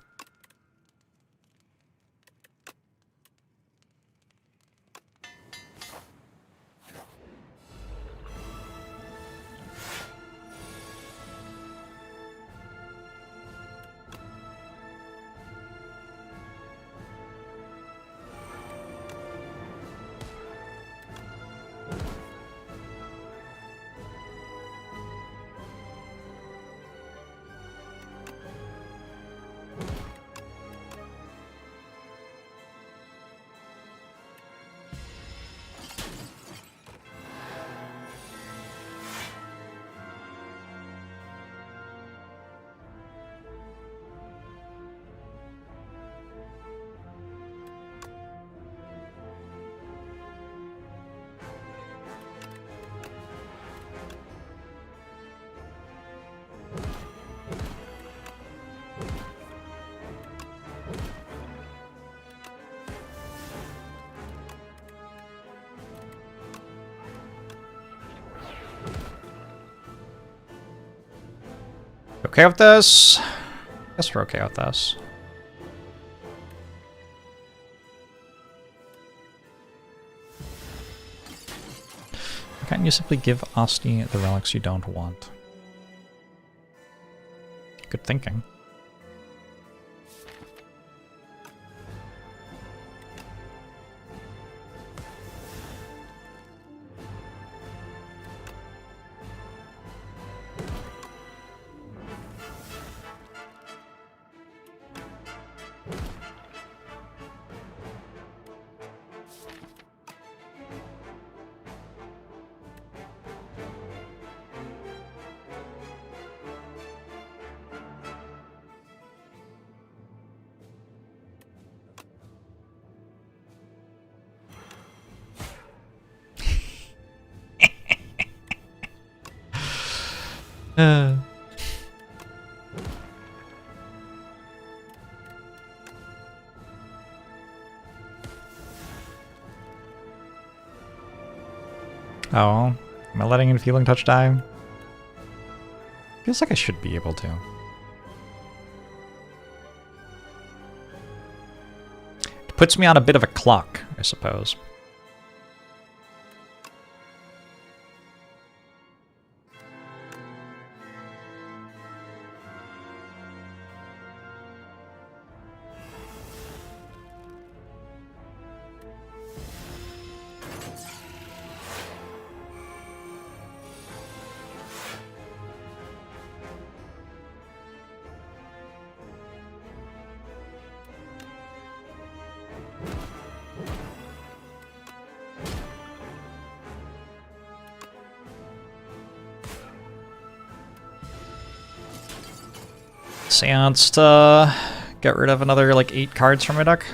Speaker 1: Okay with this? Guess we're okay with this. Why can't you simply give Asti the relics you don't want? Good thinking. Oh, am I letting in Feeling Touch die? Feels like I should be able to. It puts me on a bit of a clock, I suppose. Seance to get rid of another like 8 cards from my deck.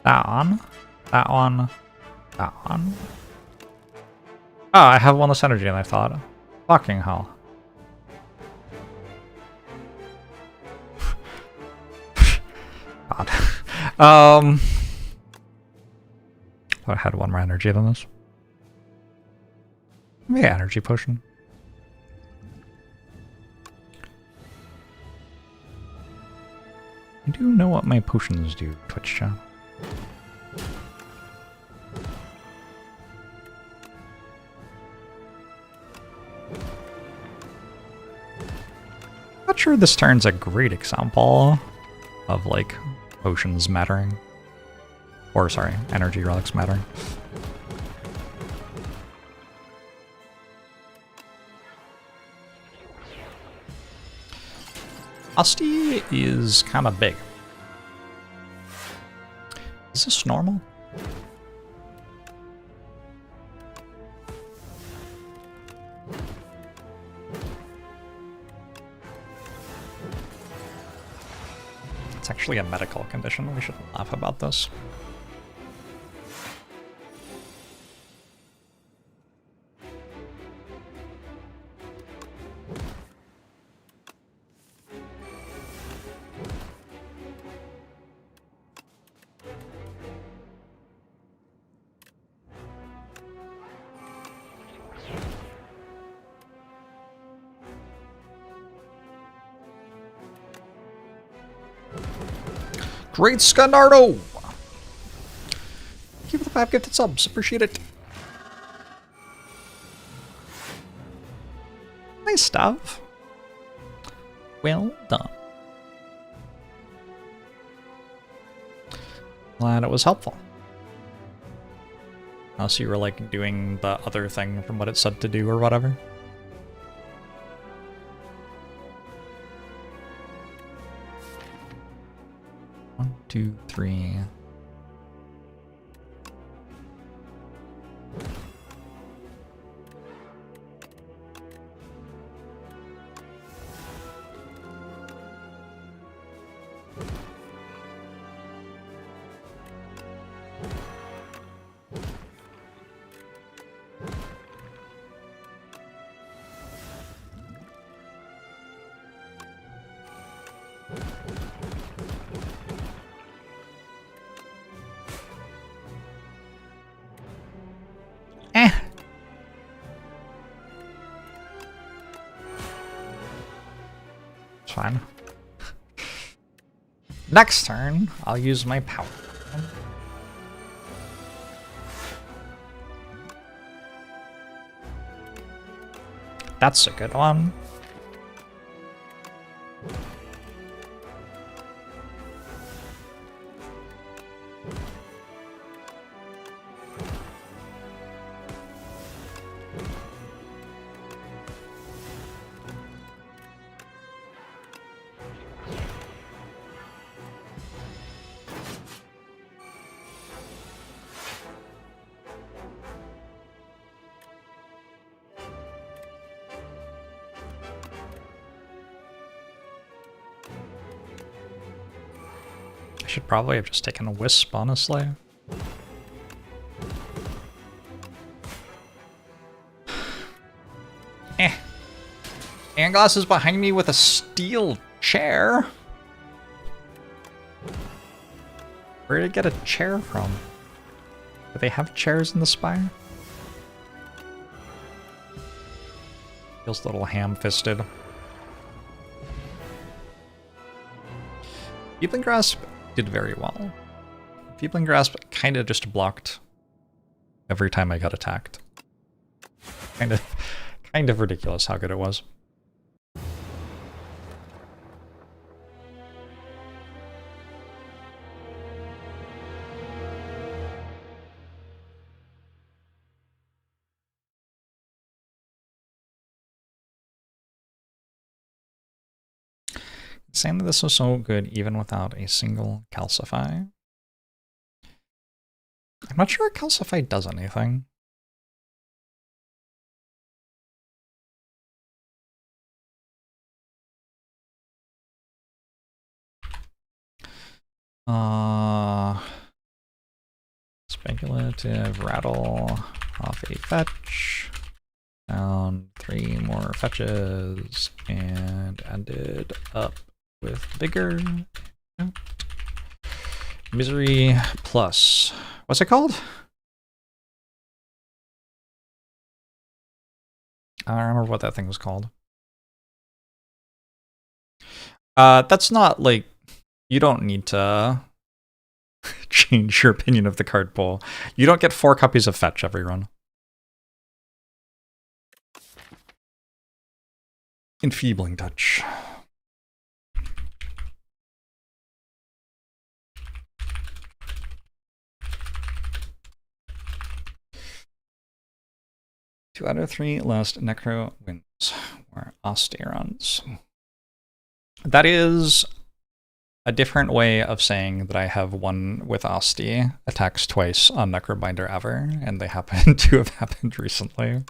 Speaker 1: That one, that one, that one. Oh, I have one less energy than I thought. Fucking hell. God. I had one more energy than this. Maybe an energy potion. I do know what my potions do, Twitch chat. Not sure this turn's a great example of, like, potions mattering. Or, sorry, energy relics mattering. Usty is kind of big. Is this normal? It's actually a medical condition. We should laugh about this. Great Scanardo! Thank you for the 5 gifted subs. Appreciate it. Nice stuff. Well done. Glad it was helpful. Unless you were like doing the other thing from what it said to do or whatever. One, two, three. Fine. Next turn, I'll use my power. That's a good one. I should probably have just taken a wisp, honestly. Anglass is behind me with a steel chair. Where did I get a chair from? Do they have chairs in the spire? Feels a little ham-fisted. Feebling Grasp did very well. Feebling Grasp kind of just blocked every time I got attacked. Kind of ridiculous how good it was. Saying that this was so good even without a single calcify. I'm not sure a calcify does anything. Speculative rattle off a fetch. Found 3 more fetches and ended up with bigger. Misery plus. What's it called? I don't remember what that thing was called. That's not like, you don't need to change your opinion of the card pool. You don't get 4 copies of fetch every run. Enfeebling touch. Two out of 3 last Necro wins were Osterons. That is a different way of saying that I have won with Osti attacks twice on Necrobinder ever, and they happen to have happened recently.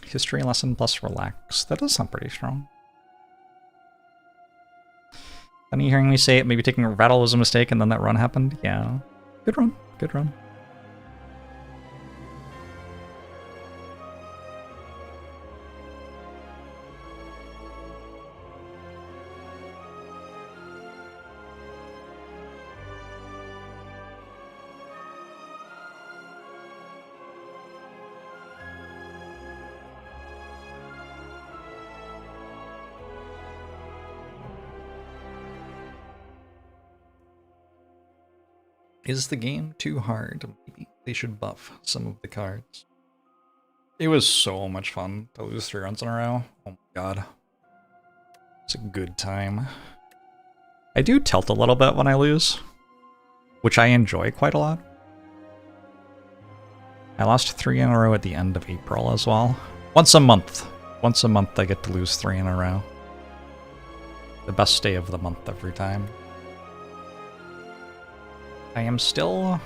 Speaker 1: History lesson plus relax. That does sound pretty strong. Funny hearing me say it, maybe taking a rattle was a mistake and then that run happened. Yeah. Good run. Good run. Is the game too hard? Maybe they should buff some of the cards. It was so much fun to lose 3 runs in a row. Oh my god. It's a good time. I do tilt a little bit when I lose, which I enjoy quite a lot. I lost 3 in a row at the end of April as well. Once a month. Once a month I get to lose 3 in a row. The best day of the month every time. I am still,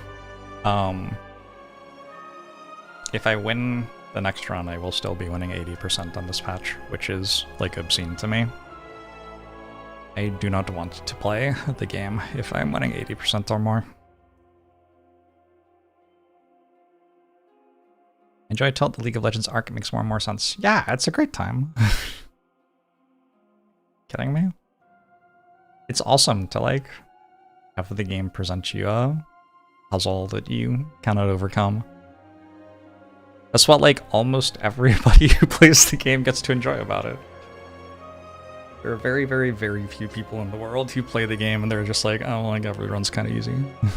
Speaker 1: if I win the next run, I will still be winning 80% on this patch, which is, like, obscene to me. I do not want to play the game if I'm winning 80% or more. Enjoy Tilt, the League of Legends arc, it makes more and more sense. Yeah, it's a great time. Kidding me? It's awesome to, like, have the game present you a puzzle that you cannot overcome. That's what, like, almost everybody who plays the game gets to enjoy about it. There are very, very, very few people in the world who play the game and they're just like, oh, like, every run's kind of easy. It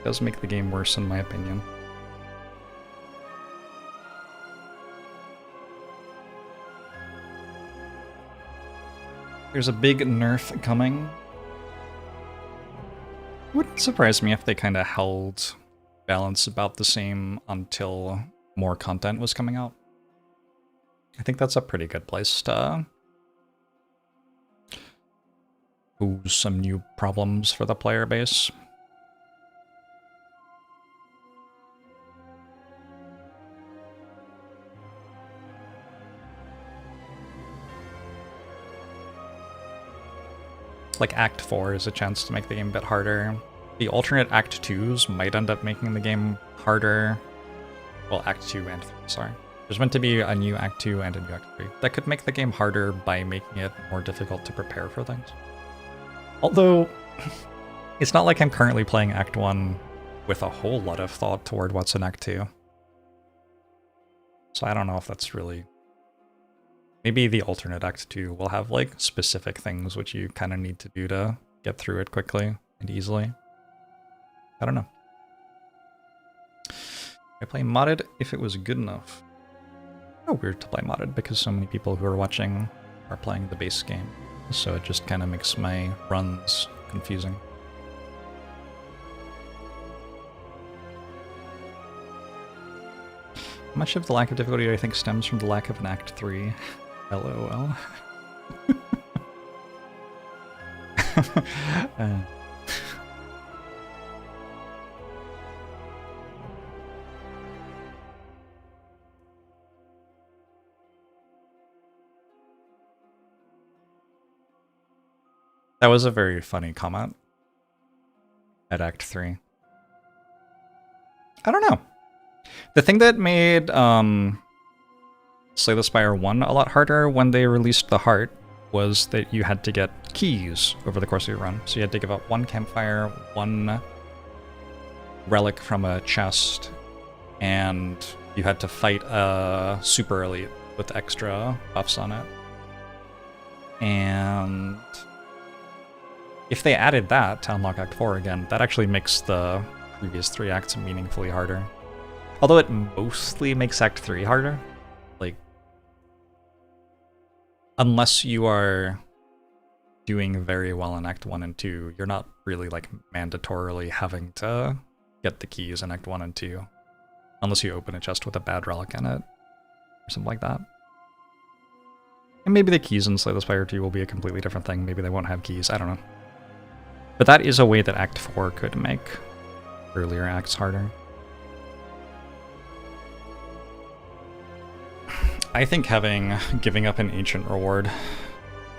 Speaker 1: does make the game worse, in my opinion. There's a big nerf coming. Wouldn't surprise me if they kind of held balance about the same until more content was coming out. I think that's a pretty good place to pose some new problems for the player base. Like Act 4 is a chance to make the game a bit harder. The alternate Act 2s might end up making the game harder. Well, Act 2 and 3, sorry. There's meant to be a new Act 2 and a new Act 3. That could make the game harder by making it more difficult to prepare for things. Although, it's not like I'm currently playing Act 1 with a whole lot of thought toward what's in Act 2. So I don't know if that's really... Maybe the alternate Act 2 will have, like, specific things which you kind of need to do to get through it quickly and easily. I don't know. I play modded if it was good enough. Oh, weird to play modded because so many people who are watching are playing the base game. So it just kind of makes my runs confusing. How much of the lack of difficulty do I think stems from the lack of an Act 3? LOL. That was a very funny comment at Act 3. I don't know. The thing that made Slay the Spire 1 a lot harder when they released the heart was that you had to get keys over the course of your run. So you had to give up one campfire, one relic from a chest, and you had to fight a super elite with extra buffs on it. And if they added that to unlock Act 4 again, that actually makes the previous 3 acts meaningfully harder. Although it mostly makes Act 3 harder. Like, unless you are doing very well in Act 1 and 2, you're not really, like, mandatorily having to get the keys in Act 1 and 2. Unless you open a chest with a bad relic in it, or something like that. And maybe the keys in Slay the Spire 2 will be a completely different thing. Maybe they won't have keys, I don't know. But that is a way that Act 4 could make earlier acts harder. I think giving up an ancient reward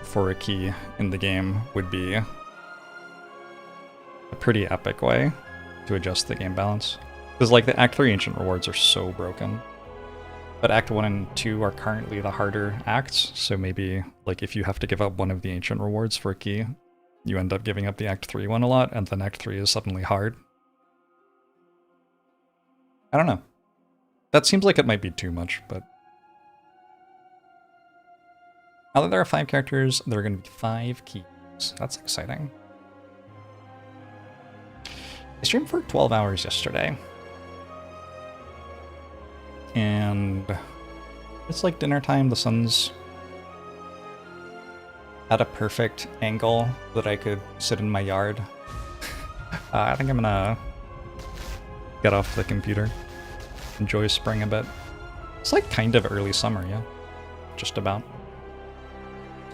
Speaker 1: for a key in the game would be a pretty epic way to adjust the game balance. Because like the Act 3 ancient rewards are so broken. But Act 1 and 2 are currently the harder acts, so maybe like if you have to give up one of the ancient rewards for a key, you end up giving up the Act 3 one a lot, and then Act 3 is suddenly hard. I don't know. That seems like it might be too much, but... Now that there are 5 characters, there are going to be 5 keys. That's exciting. I streamed for 12 hours yesterday. And it's like dinner time, the sun's at a perfect angle that I could sit in my yard. I think I'm gonna get off the computer, enjoy spring a bit. It's like kind of early summer, yeah, just about.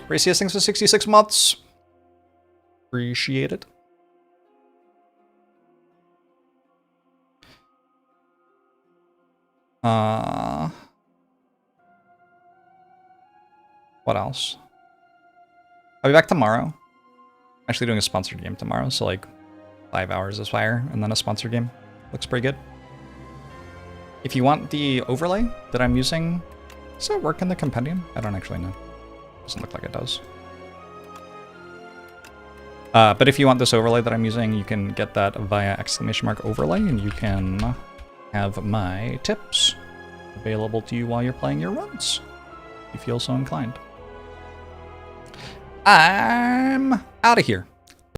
Speaker 1: Raciest things for 66 months. Appreciate it. What else? I'll be back tomorrow. I'm actually doing a sponsored game tomorrow, so like 5 hours of Spire and then a sponsored game. Looks pretty good. If you want the overlay that I'm using, does it work in the compendium? I don't actually know. Doesn't look like it does. But if you want this overlay that I'm using, you can get that via !overlay, and you can have my tips available to you while you're playing your runs, if you feel so inclined. I'm out of here.